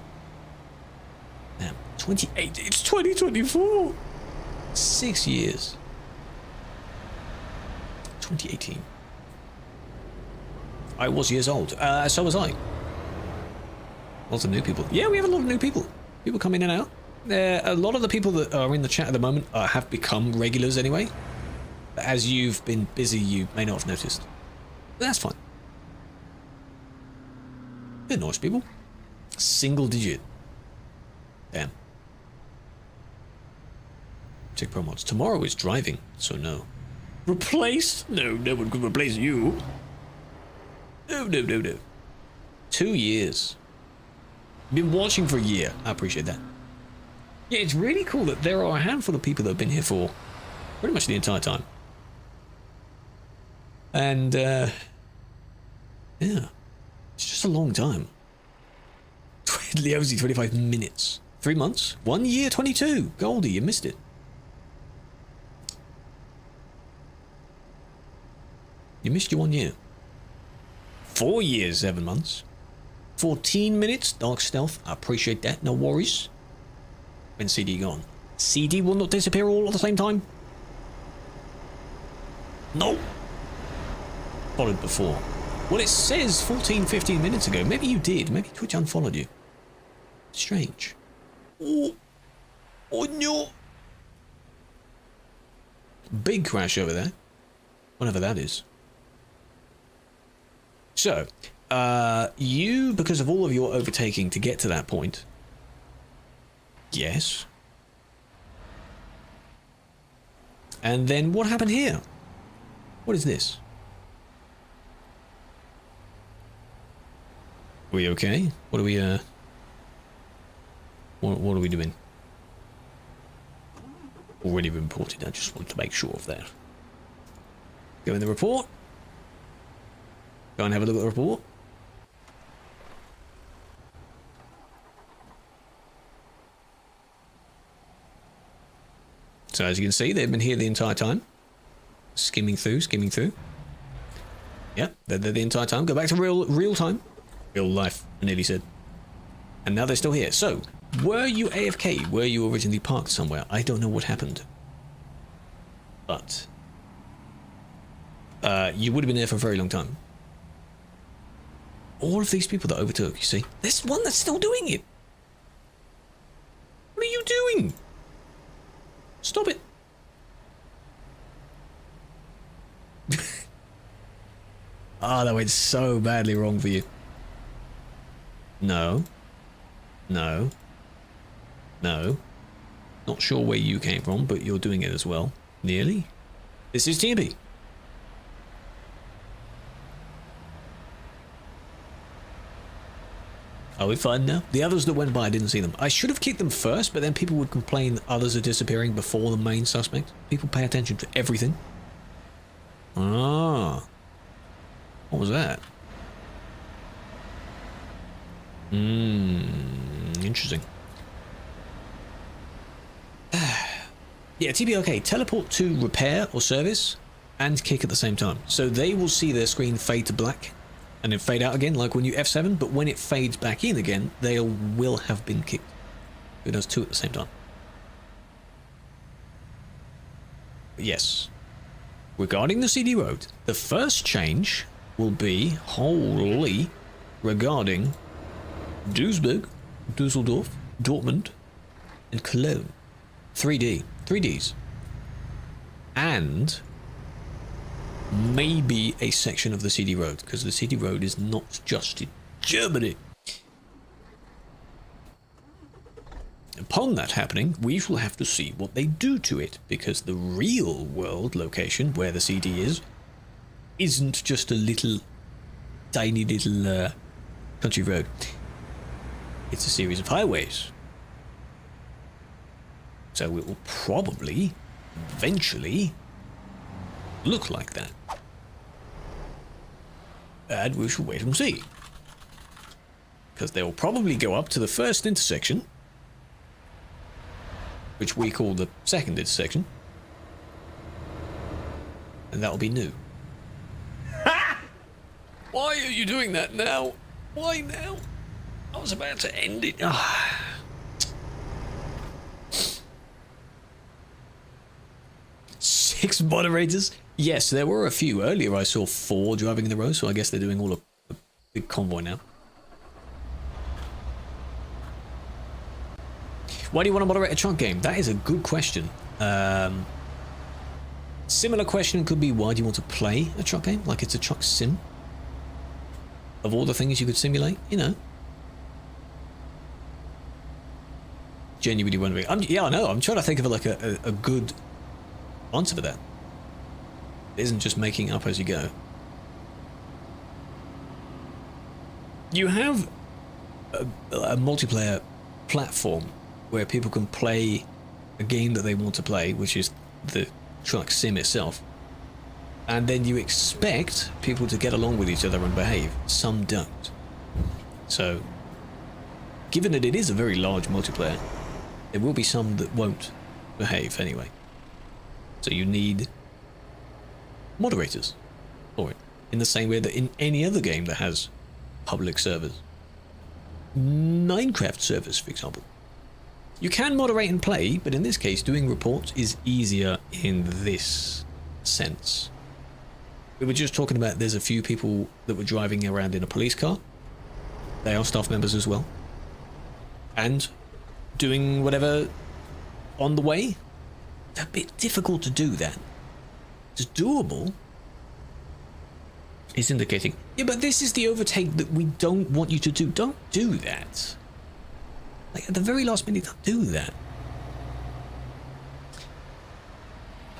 Damn, 28. It's 2024. 6 years. 2018. I was years old. So was I. Lots of new people. Yeah, we have a lot of new people. People come in and out. A lot of the people that are in the chat at the moment have become regulars anyway. But as you've been busy, you may not have noticed. But that's fine. They're nice people. Single digit. Damn. Check pro mods. Tomorrow is driving, so no. Replace? No, no one could replace you. No, no, no, no. 2 years. Been watching for a year. I appreciate that. Yeah, it's really cool that there are a handful of people that have been here for pretty much the entire time. And, yeah. It's just a long time. Leozy, 25 minutes. 3 months? 1 year, 22. Goldie, you missed it. You missed your 1 year. 4 years, 7 months. 14 minutes, Dark Stealth. I appreciate that, no worries. When CD gone? CD will not disappear all at the same time? No. Followed before. Well, it says 14, 15 minutes ago. Maybe you did. Maybe Twitch unfollowed you. Strange. Oh. Oh no. Big crash over there. Whatever that is. So, you, because of all of your overtaking to get to that point. Yes. And then what happened here? What is this? Are we okay? What are we, what are we doing? Already reported, I just want to make sure of that. Go in the report. Go and have a look at the report. So as you can see, they've been here the entire time. Skimming through. Yeah, they're there the entire time. Go back to real time. Real life, I nearly said. And now they're still here. So, were you AFK? Were you originally parked somewhere? I don't know what happened. But you would have been there for a very long time. All of these people that overtook, you see. There's one that's still doing it. What are you doing? Stop it. Ah, that went so badly wrong for you. No. No. No. Not sure where you came from, but you're doing it as well. Nearly. This is TMP. Are we fine now? The others that went by, I didn't see them. I should have kicked them first, but then people would complain that others are disappearing before the main suspect. People pay attention to everything. Ah. What was that? Interesting. Yeah, TBOK, teleport to repair or service and kick at the same time. So they will see their screen fade to black and then fade out again, like when you F7, but when it fades back in again, they will have been kicked. It does two at the same time. But yes. Regarding the CD road, the first change will be wholly regarding Duisburg, Dusseldorf, Dortmund, and Cologne. 3D. 3Ds. And maybe a section of the CD road, because the CD road is not just in Germany. Upon that happening, we shall have to see what they do to it, because the real world location where the CD is isn't just a little tiny little country road. It's a series of highways. So it will probably eventually look like that. And we shall wait and see. Because they will probably go up to the first intersection, which we call the second intersection. And that will be new. Ha! Why are you doing that now? Why now? I was about to end it. Oh. 6 moderators? Yes, there were a few. Earlier I saw 4 driving in the row, so I guess they're doing all a big convoy now. Why do you want to moderate a truck game? That is a good question. Similar question could be, why do you want to play a truck game? Like it's a truck sim? Of all the things you could simulate, you know. Genuinely wondering. Yeah, I know. I'm trying to think of like a good answer for that. It isn't just making up as you go. You have a multiplayer platform where people can play a game that they want to play, which is the truck sim itself. And then you expect people to get along with each other and behave. Some don't. So, given that it is a very large multiplayer, there will be some that won't behave anyway. So you need moderators for it. in the same way that in any other game that has public servers. Minecraft servers, for example. You can moderate and play, but in this case, doing reports is easier in this sense. We were just talking about there's a few people that were driving around in a police car. They are staff members as well. And doing whatever on the way. It's a bit difficult to do that. It's doable. It's indicating, yeah, but this is the overtake that we don't want you to do. Don't do that. Like, at the very last minute, don't do that.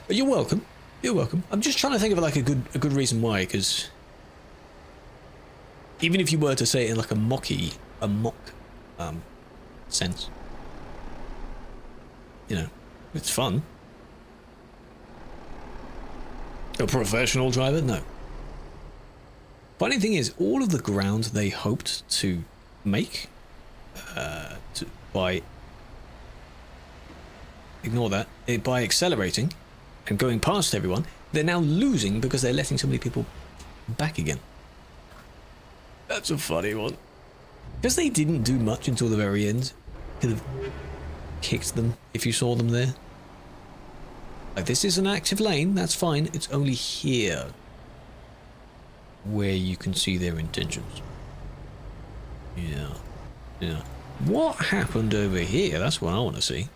But you're welcome. You're welcome. I'm just trying to think of like a good reason why, because even if you were to say it in like a mock sense, you know, it's fun. A professional driver? No. Funny thing is, all of the ground they hoped to make by accelerating and going past everyone, they're now losing because they're letting so many people back again. That's a funny one. Because they didn't do much until the very end. Could have kicked them if you saw them there. Like, this is an active lane, that's fine. It's only here where you can see their intentions. Yeah. Yeah. What happened over here? That's what I want to see.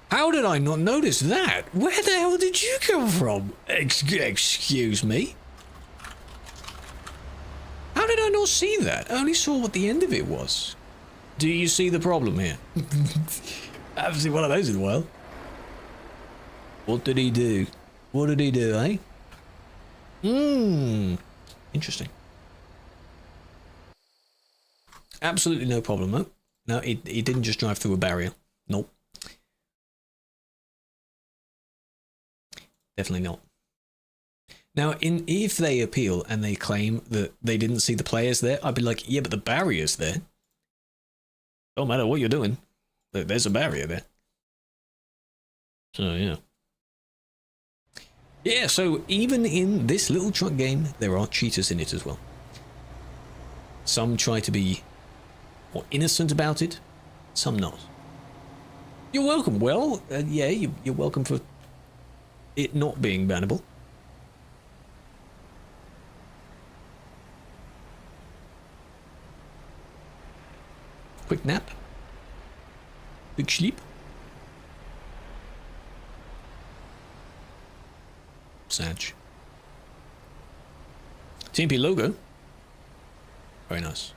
How did I not notice that? Where the hell did you come from? Excuse me? How did I not see that? I only saw what the end of it was. Do you see the problem here? I haven't seen one of those in a while. What did he do? What did he do, eh? Interesting. Absolutely no problem, though. No, he didn't just drive through a barrier. Nope. Definitely not. Now, if they appeal and they claim that they didn't see the players there, I'd be like, yeah, but the barrier's there. Don't matter what you're doing. There's a barrier there. So, yeah. Yeah, so even in this little truck game, there are cheaters in it as well. Some try to be more innocent about it, some not. You're welcome. Well, yeah, you're welcome for it not being bannable. Quick nap. Big sleep. Sag. TMP logo. Very nice.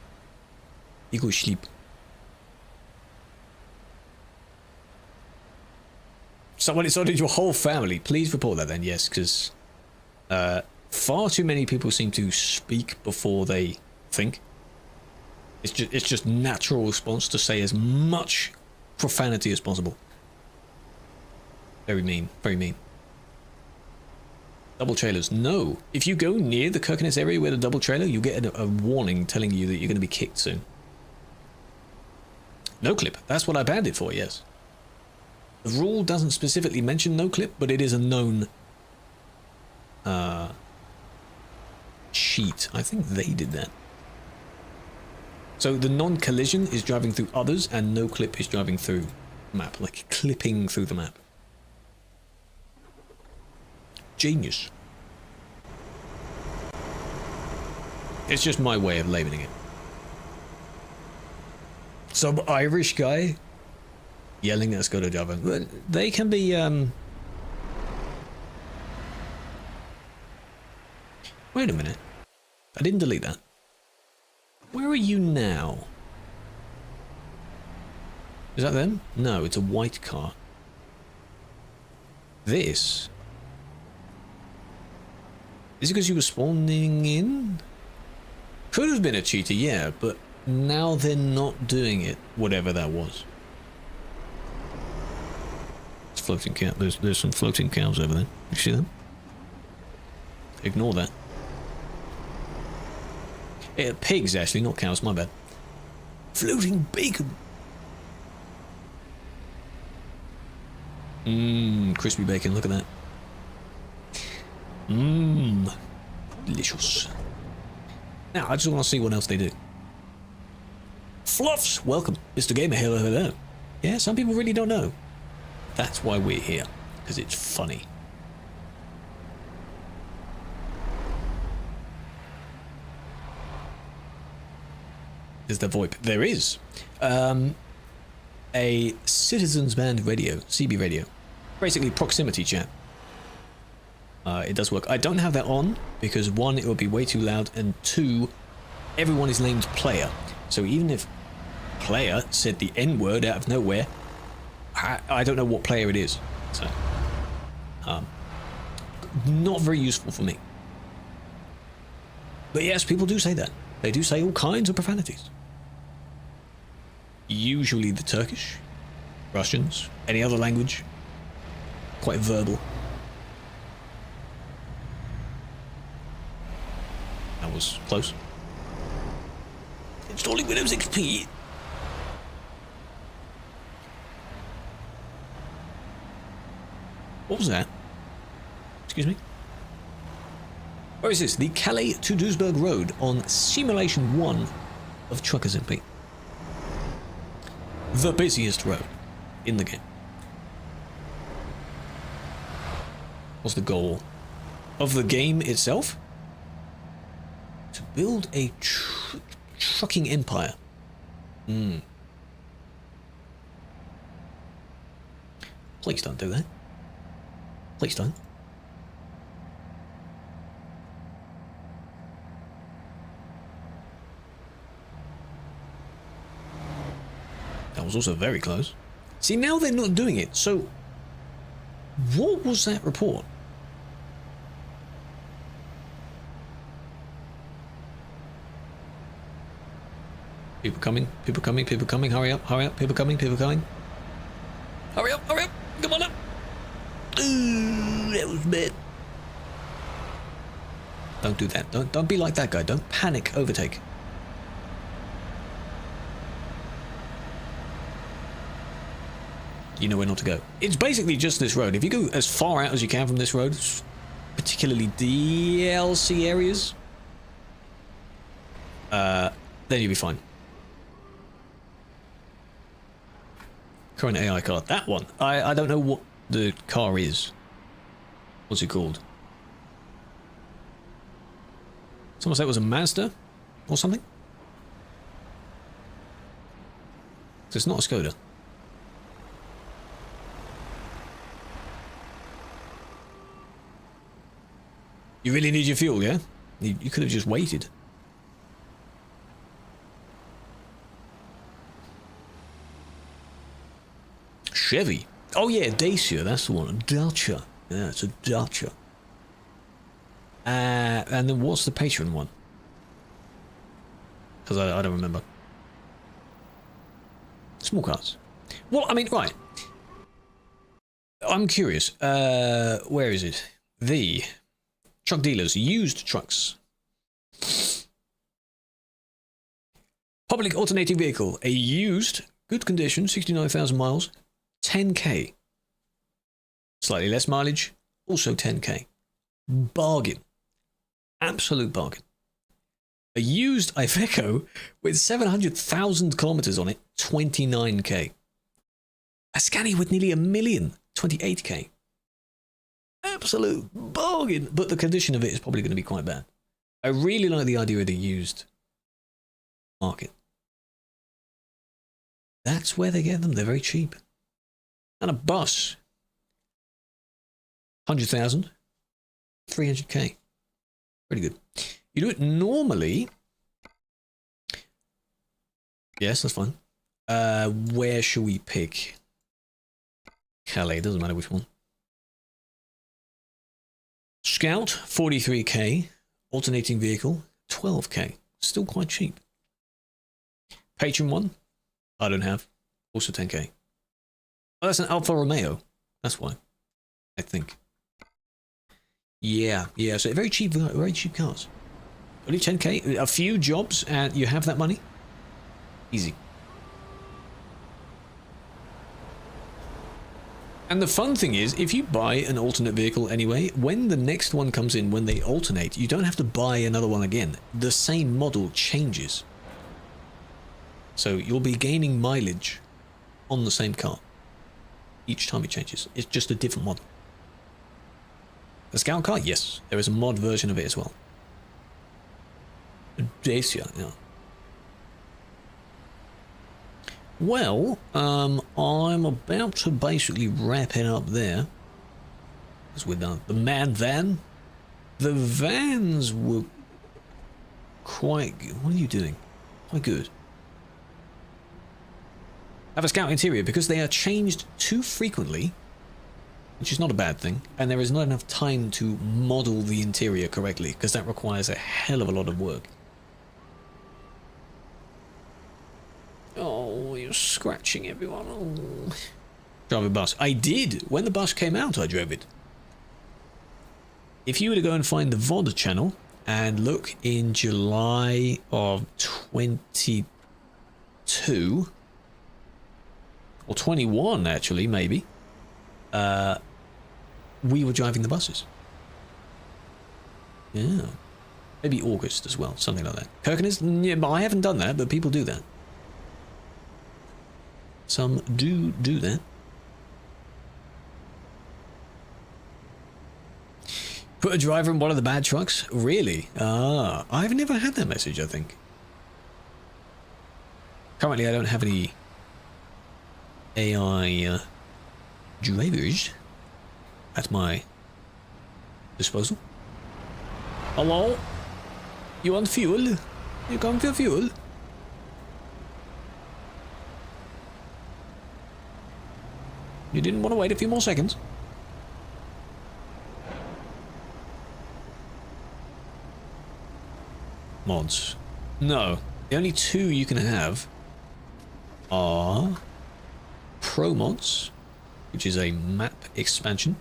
You go sleep. Someone insulted your whole family. Please report that then, yes, because far too many people seem to speak before they think. It's just natural response to say as much profanity as possible. Very mean, very mean. Double trailers, no. If you go near the Kirkenes area where the double trailer, you get a warning telling you that you're going to be kicked soon. No clip, that's what I banned it for, yes. The rule doesn't specifically mention no clip, but it is a known cheat. I think they did that. So the non-collision is driving through others, and no clip is driving through the map, like clipping through the map. Genius. It's just my way of labeling it. Some Irish guy yelling at Skoda Java. They can be Wait a minute. I didn't delete that. Where are you now? Is that them? No, it's a white car. This? Is it because you were spawning in? Could have been a cheater, yeah, but now they're not doing it, whatever that was. It's floating cow. There's some floating cows over there. You see them? Ignore that. Pigs, actually, not cows, my bad. Floating bacon. Mmm, crispy bacon, look at that. Mmm, delicious. Now, I just want to see what else they do. Fluffs, welcome. Mr. Gamer, hello, hello. Yeah, some people really don't know. That's why we're here, because it's funny. Is there VoIP? There is. A Citizens Band radio, CB radio. Basically proximity chat. It does work. I don't have that on because 1, it would be way too loud, and 2, everyone is named player. So even if player said the N-word out of nowhere, I don't know what player it is. So, not very useful for me. But yes, people do say that. They do say all kinds of profanities. Usually the Turkish, Russians, any other language. Quite verbal. That was close. Installing Windows XP. What was that? Excuse me? Where is this? The Calais to Duisburg Road on Simulation 1 of TruckersMP. The busiest road in the game. What's the goal of the game itself? To build a trucking empire. Please don't do that. Please don't. That was also very close. See, now they're not doing it, so what was that report? People coming, people coming, people coming, hurry up, people coming, people coming. Hurry up, come on up. Ooh, that was bad. Don't do that, don't be like that guy, don't panic overtake. You know where not to go. It's basically just this road. If you go as far out as you can from this road, particularly DLC areas, then you'll be fine. Current AI car. That one. I don't know what the car is. What's it called? Someone said it was a Mazda or something? So it's not a Skoda. You really need your fuel, yeah? You could have just waited. Chevy. Oh yeah, Dacia, that's the one. Dacia. Yeah, it's a Dacia. And then what's the Patreon one? Because I don't remember. Small cars. Well, I mean, right. I'm curious. Where is it? The truck dealers, used trucks. Public alternating vehicle, a used, good condition, 69,000 miles, 10k. Slightly less mileage, also 10k. Bargain. Absolute bargain. A used Iveco with 700,000 kilometers on it, 29k. A Scania with nearly 1 million, 28k. Absolute bargain, but the condition of it is probably going to be quite bad. I really like the idea of the used market. That's where they get them. They're very cheap. And a bus, 100,000, 300k. Pretty good. You do it normally. Yes, that's fine. Where shall we pick? Calais, doesn't matter which one. Scout, 43k. Alternating vehicle, 12k. Still quite cheap. Patron one, I don't have. Also 10k. Oh, that's an Alfa Romeo. That's why. I think. Yeah, yeah. So very cheap cars. Only 10k, a few jobs, and you have that money. Easy. And the fun thing is, if you buy an alternate vehicle anyway, when the next one comes in, when they alternate, you don't have to buy another one again. The same model changes. So you'll be gaining mileage on the same car each time it changes. It's just a different model. The Scout car? Yes. There is a mod version of it as well. Dacia, yeah. Well, I'm about to basically wrap it up there. Because we're done. The man van. The vans were quite good. What are you doing? Quite good. Have a Scout interior because they are changed too frequently, which is not a bad thing, and there is not enough time to model the interior correctly because that requires a hell of a lot of work. Oh, you're scratching everyone. Oh. Drive a bus. I did. When the bus came out, I drove it. If you were to go and find the VOD channel and look in July of 22, or 21 actually, maybe, we were driving the buses. Yeah. Maybe August as well, something like that. Kirkenes? Yeah, but I haven't done that, but people do that. Some do that. Put a driver in one of the bad trucks? Really? Ah, I've never had that message, I think. Currently, I don't have any AI drivers at my disposal. Hello? You want fuel? You come for fuel? You didn't want to wait a few more seconds? Mods. No. The only two you can have are Pro mods, which is a map expansion,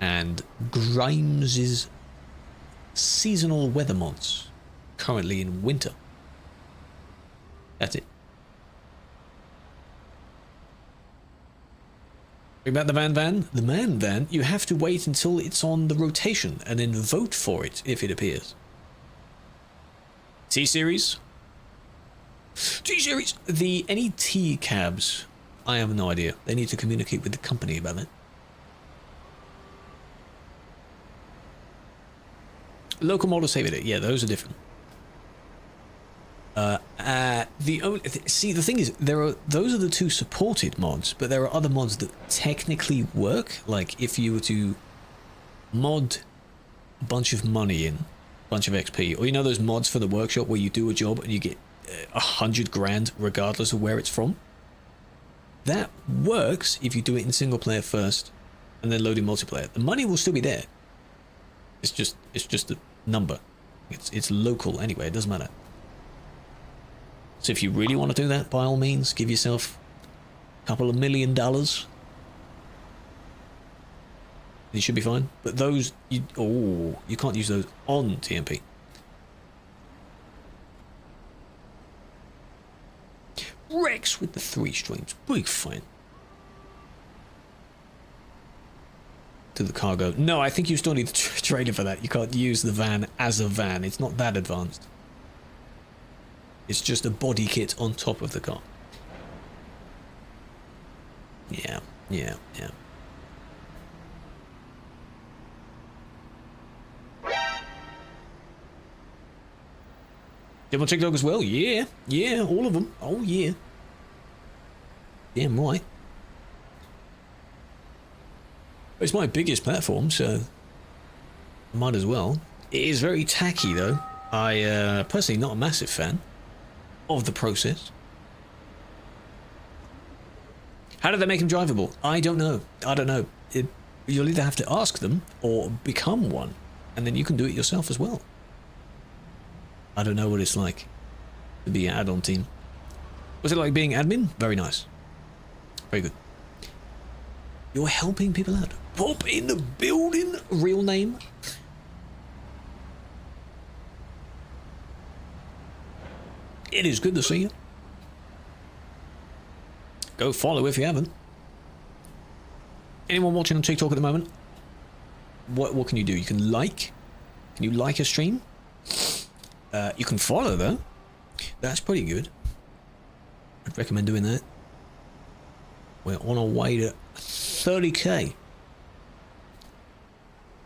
and Grimes's seasonal weather mods, currently in winter. That's it. About the van? The man van, you have to wait until it's on the rotation and then vote for it if it appears. T-Series? T-Series! Any T cabs, I have no idea. They need to communicate with the company about that. Local model save it. Yeah, those are different. See, the thing is, those are the two supported mods, but there are other mods that technically work. Like if you were to mod a bunch of money in, a bunch of XP, or you know those mods for the workshop where you do a job and you get 100 grand regardless of where it's from. That works if you do it in single player first and then load in multiplayer. The money will still be there. It's just a number. It's local anyway. It doesn't matter. So if you really want to do that, by all means, give yourself a couple of $1 million. You should be fine. But those, you can't use those on TMP. Rex with the 3 streams. Big fine. To the cargo. No, I think you still need the trailer for that. You can't use the van as a van. It's not that advanced. It's just a body kit on top of the car. Yeah. Do you want TikTok as well? Yeah, all of them. Oh yeah. Damn right. It's my biggest platform, so might as well. It is very tacky though. I personally not a massive fan of the process. How did they make him drivable? I don't know. You'll either have to ask them or become one, and then you can do it yourself as well. I don't know what it's like to be an add-on team. Was it like being admin? Very nice. Very good. You're helping people out. Pop in the building. Real name. It is good to see you. Go follow if you haven't. Anyone watching on TikTok at the moment? What can you do? You can like. Can you like a stream? You can follow though. That's pretty good. I'd recommend doing that. We're on our way to 30k.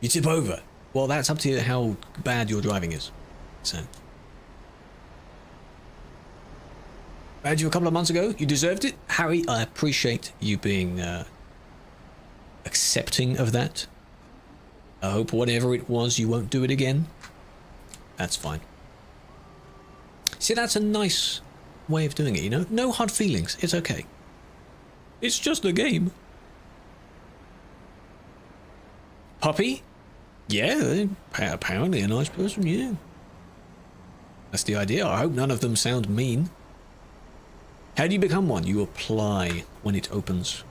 You tip over. Well, that's up to how bad your driving is. So. I had you a couple of months ago. You deserved it. Harry, I appreciate you being accepting of that. I hope whatever it was, you won't do it again. That's fine. See, that's a nice way of doing it, you know? No hard feelings. It's okay. It's just a game. Puppy? Yeah, apparently a nice person, yeah. That's the idea. I hope none of them sound mean. How do you become one? You apply when it opens.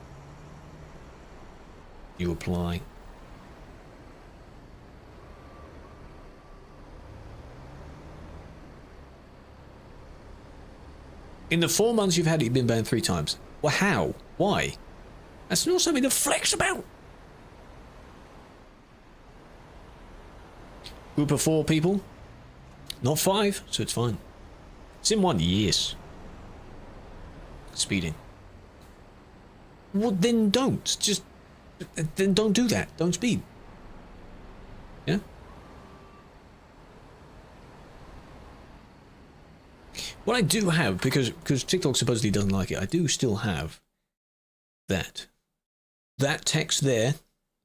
You apply. In the 4 months you've had it, you've been banned 3 times. Well, how? Why? That's not something to flex about. Group of 4 people. Not 5, so it's fine. Sim 1, yes. Speeding. Well, then don't. Then don't do that. Don't speed. Yeah? What I do have, because TikTok supposedly doesn't like it, I do still have that. That text there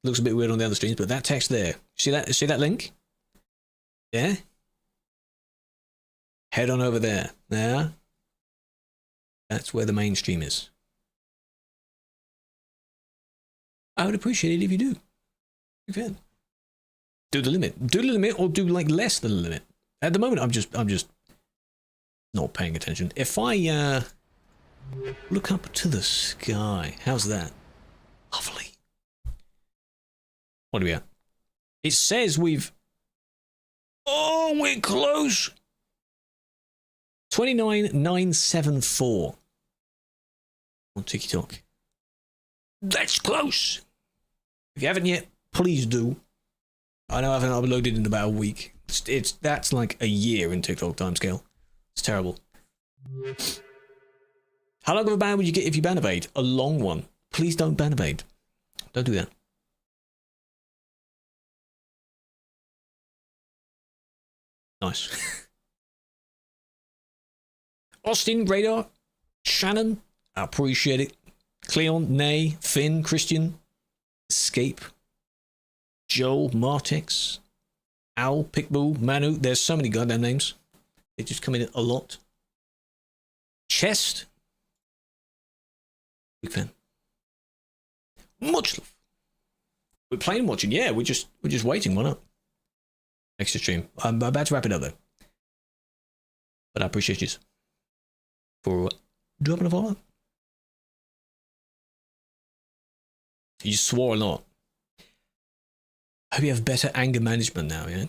looks a bit weird on the other streams, but that text there. See that link? Yeah? Head on over there. Yeah? That's where the mainstream is. I would appreciate it if you do. You can. Do the limit. Do the limit or do like less than the limit. At the moment I'm just not paying attention. If I look up to the sky. How's that? Lovely. What are we at? It says we've... Oh, we're close. 29,974 on TikTok. That's close. If you haven't yet, please do. I know I haven't uploaded in about a week. That's like a year in TikTok timescale. It's terrible. How long of a ban would you get if you ban evade? A long one. Please don't ban evade. Don't do that. Nice. Austin, Radar, Shannon, I appreciate it. Cleon, Nay, Finn, Christian, Escape, Joel, Martex, Al, Pickbull, Manu. There's so many goddamn names. They just come in a lot. Chest. Big fan. Much love. We're playing and watching. Yeah, we're just waiting. Why not? Extra stream. I'm about to wrap it up though. But I appreciate you for dropping a follow. You swore a lot. Hope you have better anger management now, yeah?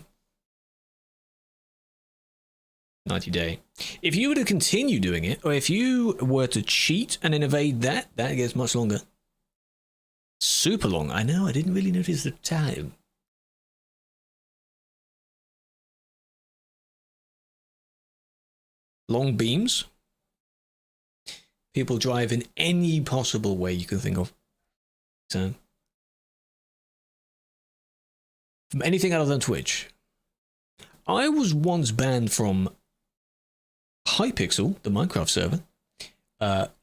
90 day. If you were to continue doing it, or if you were to cheat and then evade that gets much longer. Super long. I know, I didn't really notice the time. Long beams. People drive in any possible way you can think of. So, from anything other than Twitch. I was once banned from Hypixel, the Minecraft server,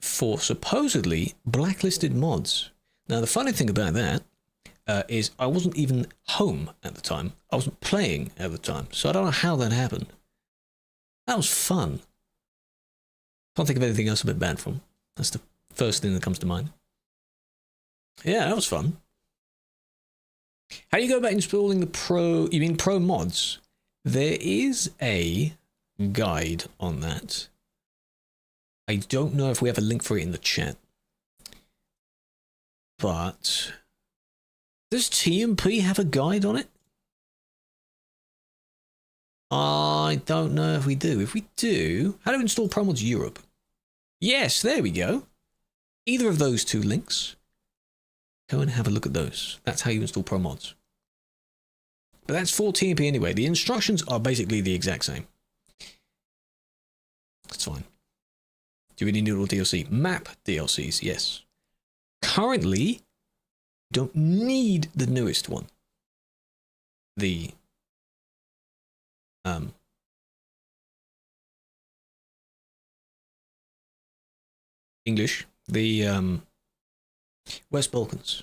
for supposedly blacklisted mods. Now, the funny thing about that is I wasn't even home at the time. I wasn't playing at the time. So I don't know how that happened. That was fun. Can't think of anything else I've been banned from. That's the first thing that comes to mind. Yeah, that was fun. How do you go about installing the pro... You mean pro mods? There is a guide on that. I don't know if we have a link for it in the chat. But Does TMP have a guide on it? I don't know if we do. If we do, how to install ProMods Europe? Yes, there we go. Either of those two links. Go and have a look at those. That's how you install ProMods. But that's for TMP anyway. The instructions are basically the exact same. That's fine. Do we need all DLC? Map DLCs, yes. Currently, don't need the newest one. The English, the West Balkans.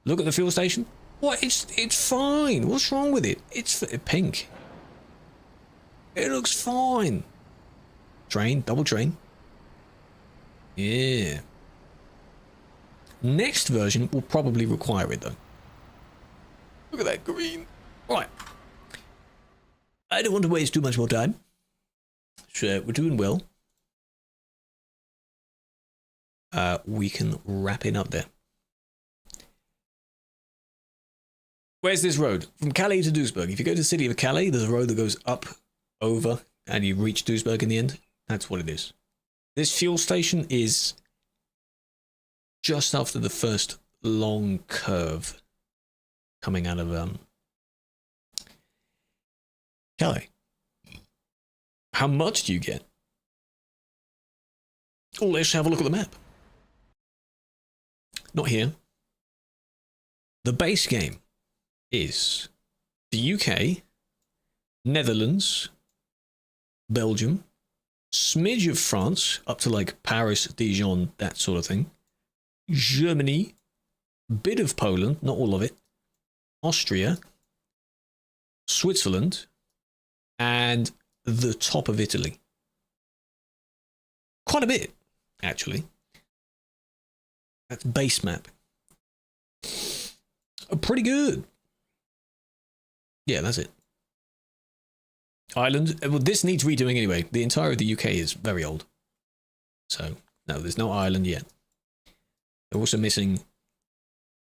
Look at the fuel station. What? It's fine. What's wrong with it? It's pink. It looks fine. Train, double train. Yeah. Next version will probably require it though. Look at that green. Right. I don't want to waste too much more time. So we're doing well. We can wrap it up there. Where's this road? From Calais to Duisburg. If you go to the city of Calais, there's a road that goes up, over, and you reach Duisburg in the end. That's what it is. This fuel station is just after the first long curve coming out of Calais. How much do you get? Oh, let's have a look at the map. Not here. The base game is the UK, Netherlands, Belgium, smidge of France, up to like Paris, Dijon, that sort of thing. Germany, bit of Poland, not all of it. Austria, Switzerland, and the top of Italy. Quite a bit, actually. That's base map. Pretty good. Yeah, that's it. Ireland. Well, this needs redoing anyway. The entire of the UK is very old. So, no, there's no Ireland yet. They're also missing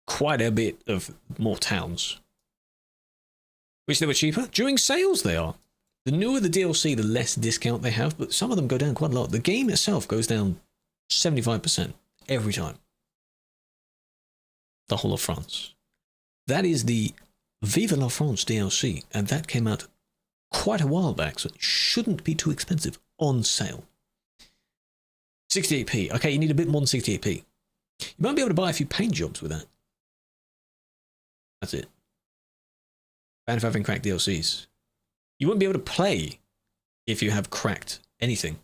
quite a bit of more towns. Wish they were cheaper. During sales, they are. The newer the DLC, the less discount they have, but some of them go down quite a lot. The game itself goes down 75% every time. The whole of France. That is the Vive la France DLC, and that came out quite a while back, so it shouldn't be too expensive on sale. 68p. Okay, you need a bit more than 68p. You might be able to buy a few paint jobs with that. That's it. Banned for having cracked DLCs. You won't be able to play if you have cracked anything.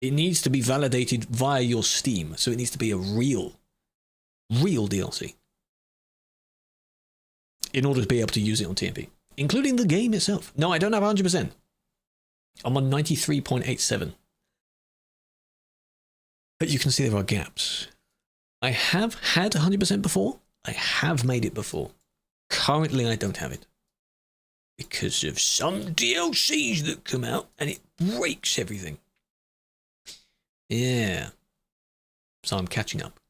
It needs to be validated via your Steam, so it needs to be a real DLC. In order to be able to use it on TMP. Including the game itself. No, I don't have 100%. I'm on 93.87. But you can see there are gaps. I have had 100% before. I have made it before. Currently, I don't have it. Because of some DLCs that come out and it breaks everything. Yeah. So I'm catching up.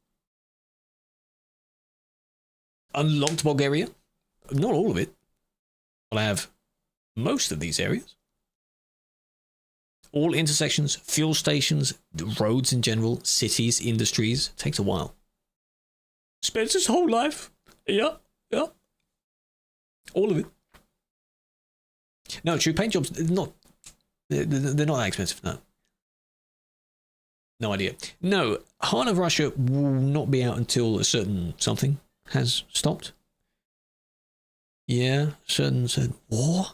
Unlocked Bulgaria. Not all of it. But I have most of these areas. All intersections, fuel stations, roads in general, cities, industries. Takes a while. Spends his whole life. Yeah. All of it. No, true paint jobs, they're not that expensive, no. No idea. No, Heart of Russia will not be out until a certain something has stopped. Yeah, certain war,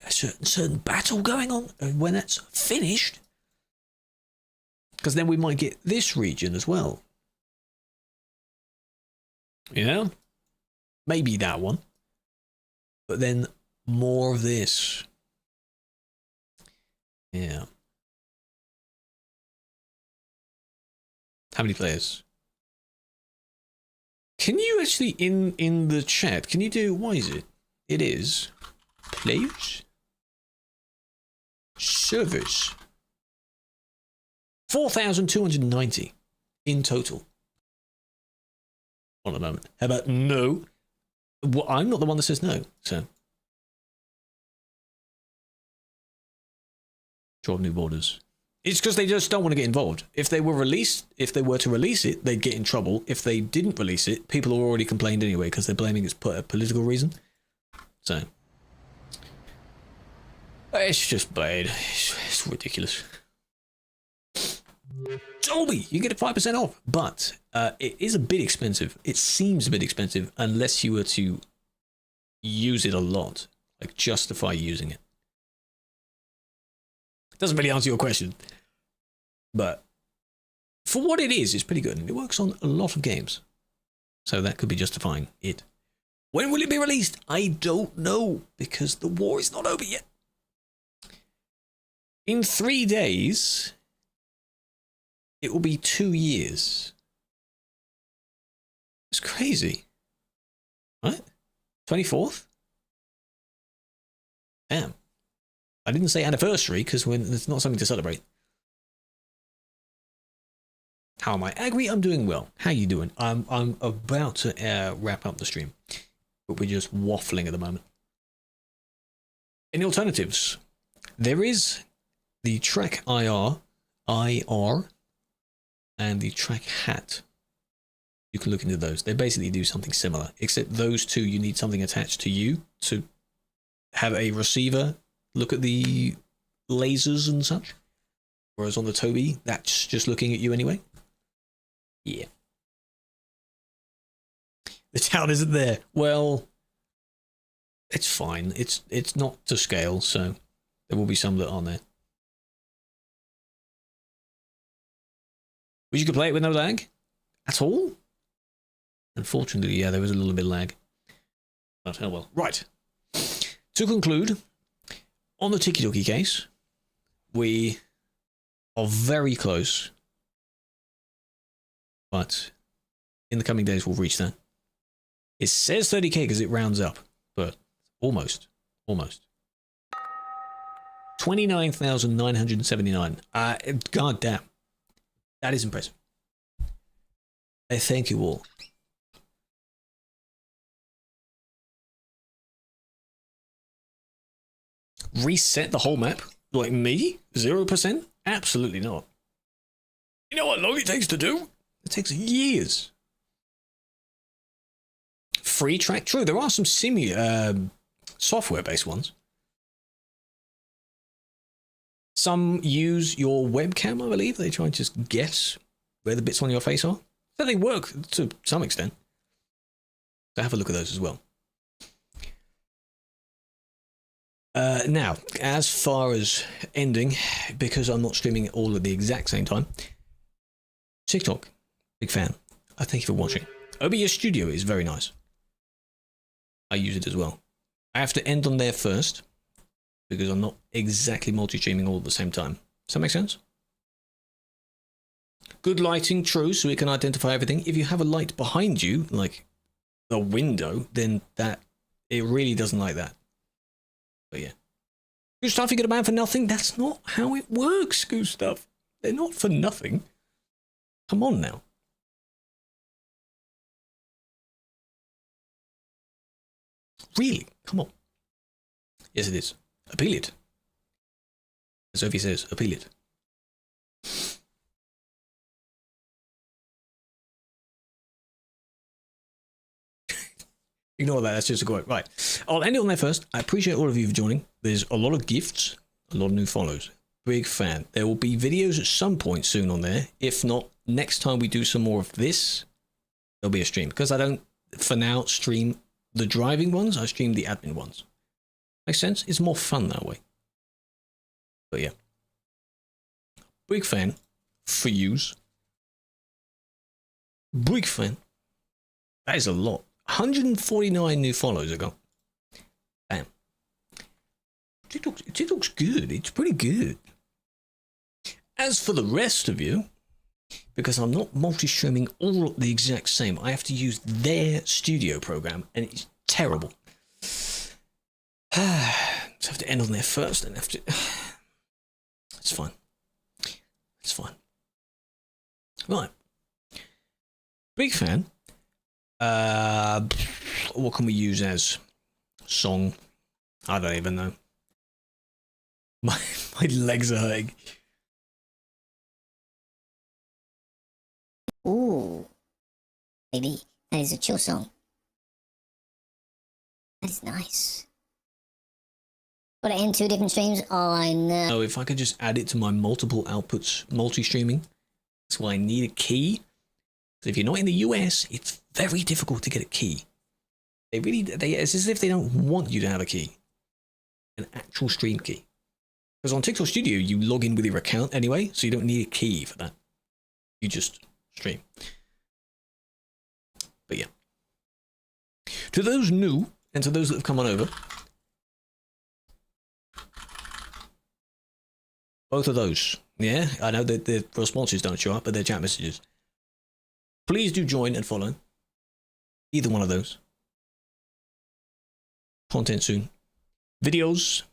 a certain battle going on, and when that's finished, because then we might get this region as well. Yeah, maybe that one, but then more of this. Yeah. How many players? Can you actually, in the chat, can you do, why is it? It is players, servers, 4,290 in total. Hold on a moment. How about no? Well, I'm not the one that says no, so. Draw new borders. It's because they just don't want to get involved. If they were to release it, they'd get in trouble. If they didn't release it, people have already complained anyway because they're blaming it's a political reason. So. It's just bad. It's ridiculous. Dolby, you get it 5% off, but it is a bit expensive. It seems a bit expensive unless you were to use it a lot, like justify using it. Doesn't really answer your question, but for what it is, it's pretty good, and it works on a lot of games, so that could be justifying it. When will it be released? I don't know, because the war is not over yet. In 3 days, it will be 2 years. It's crazy. What? 24th? Damn. I didn't say anniversary because it's not something to celebrate. How am I? Agri, I'm doing well. How you doing? I'm about to wrap up the stream, but we're just waffling at the moment. Any alternatives? There is the Track IR, and the Track Hat. You can look into those. They basically do something similar, except those two you need something attached to you to have a receiver look at the lasers and such. Whereas on the Toby, that's just looking at you anyway. Yeah. The town isn't there. Well, it's fine. It's not to scale, so there will be some that aren't there. Wish you could play it with no lag at all? Unfortunately, yeah, there was a little bit of lag. But oh well. Right. To conclude, on the Tiki Toki case, we are very close. But in the coming days, we'll reach that. It says 30k because it rounds up, but almost. 29,979. God damn. That is impressive. I thank you all. Reset the whole map? Like me? 0%? Absolutely not. You know what long it takes to do? It takes years. Free track? True, there are some software-based ones. Some use your webcam, I believe. They try and just guess where the bits on your face are. So they work to some extent. So have a look at those as well. Now, as far as ending, because I'm not streaming it all at the exact same time, TikTok, big fan. I thank you for watching. OBS Studio is very nice. I use it as well. I have to end on there first, because I'm not exactly multi-streaming all at the same time. Does that make sense? Good lighting, true, so we can identify everything. If you have a light behind you, like a window, then it really doesn't like that. But yeah. Gustav, you get a man for nothing? That's not how it works, Gustav. They're not for nothing. Come on now. Really? Come on. Yes, it is. Appeal it. As Sophie says, appeal it. Ignore that, that's just a quote. Right. I'll end it on there first. I appreciate all of you for joining. There's a lot of gifts, a lot of new follows. Big fan. There will be videos at some point soon on there. If not, next time we do some more of this, there'll be a stream. Because I don't, for now, stream the driving ones. I stream the admin ones. Makes sense? It's more fun that way. But yeah. Big fan for yous. Big fan. That is a lot. 149 new follows I got. Damn. TikTok's good. It's pretty good. As for the rest of you, because I'm not multi-streaming all the exact same, I have to use their studio program, and it's terrible. So I have to end on there first, and have to... It's fine. It's fine. Right. Big fan. What can we use as song? I don't even know. My legs are hurting. Ooh. Maybe that is a chill song. That is nice. Got it in 2 different streams? Oh, I know. So if I could just add it to my multiple outputs, multi-streaming. That's why I need a key. So if you're not in the US, it's very difficult to get a key. It's as if they don't want you to have a key. An actual stream key. Because on TikTok Studio, you log in with your account anyway, so you don't need a key for that. You just stream. But yeah. To those new, and to those that have come on over, both of those, yeah, I know that the responses don't show up, but they're chat messages. Please do join and follow either one of those. Content soon. Videos.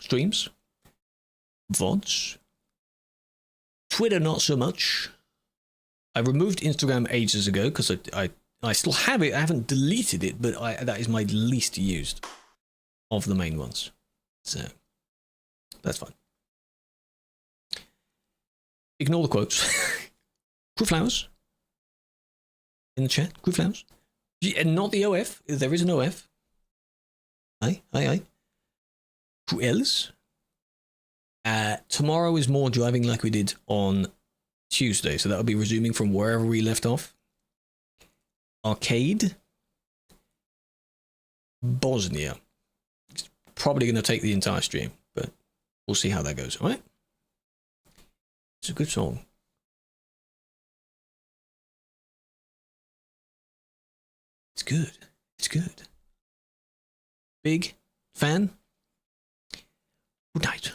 Streams. VODs. Twitter not so much. I removed Instagram ages ago because I still have it. I haven't deleted it, but that is my least used of the main ones. So that's fine. Ignore the quotes. Krew Flowers in the chat. Krew Flowers. And not the OF. There is an OF. Aye. Krewlex. Tomorrow is more driving like we did on Tuesday, so that'll be resuming from wherever we left off. Arcade. Bosnia. It's probably going to take the entire stream, but we'll see how that goes, alright? It's a good song. It's good. It's good. Big fan. Good night.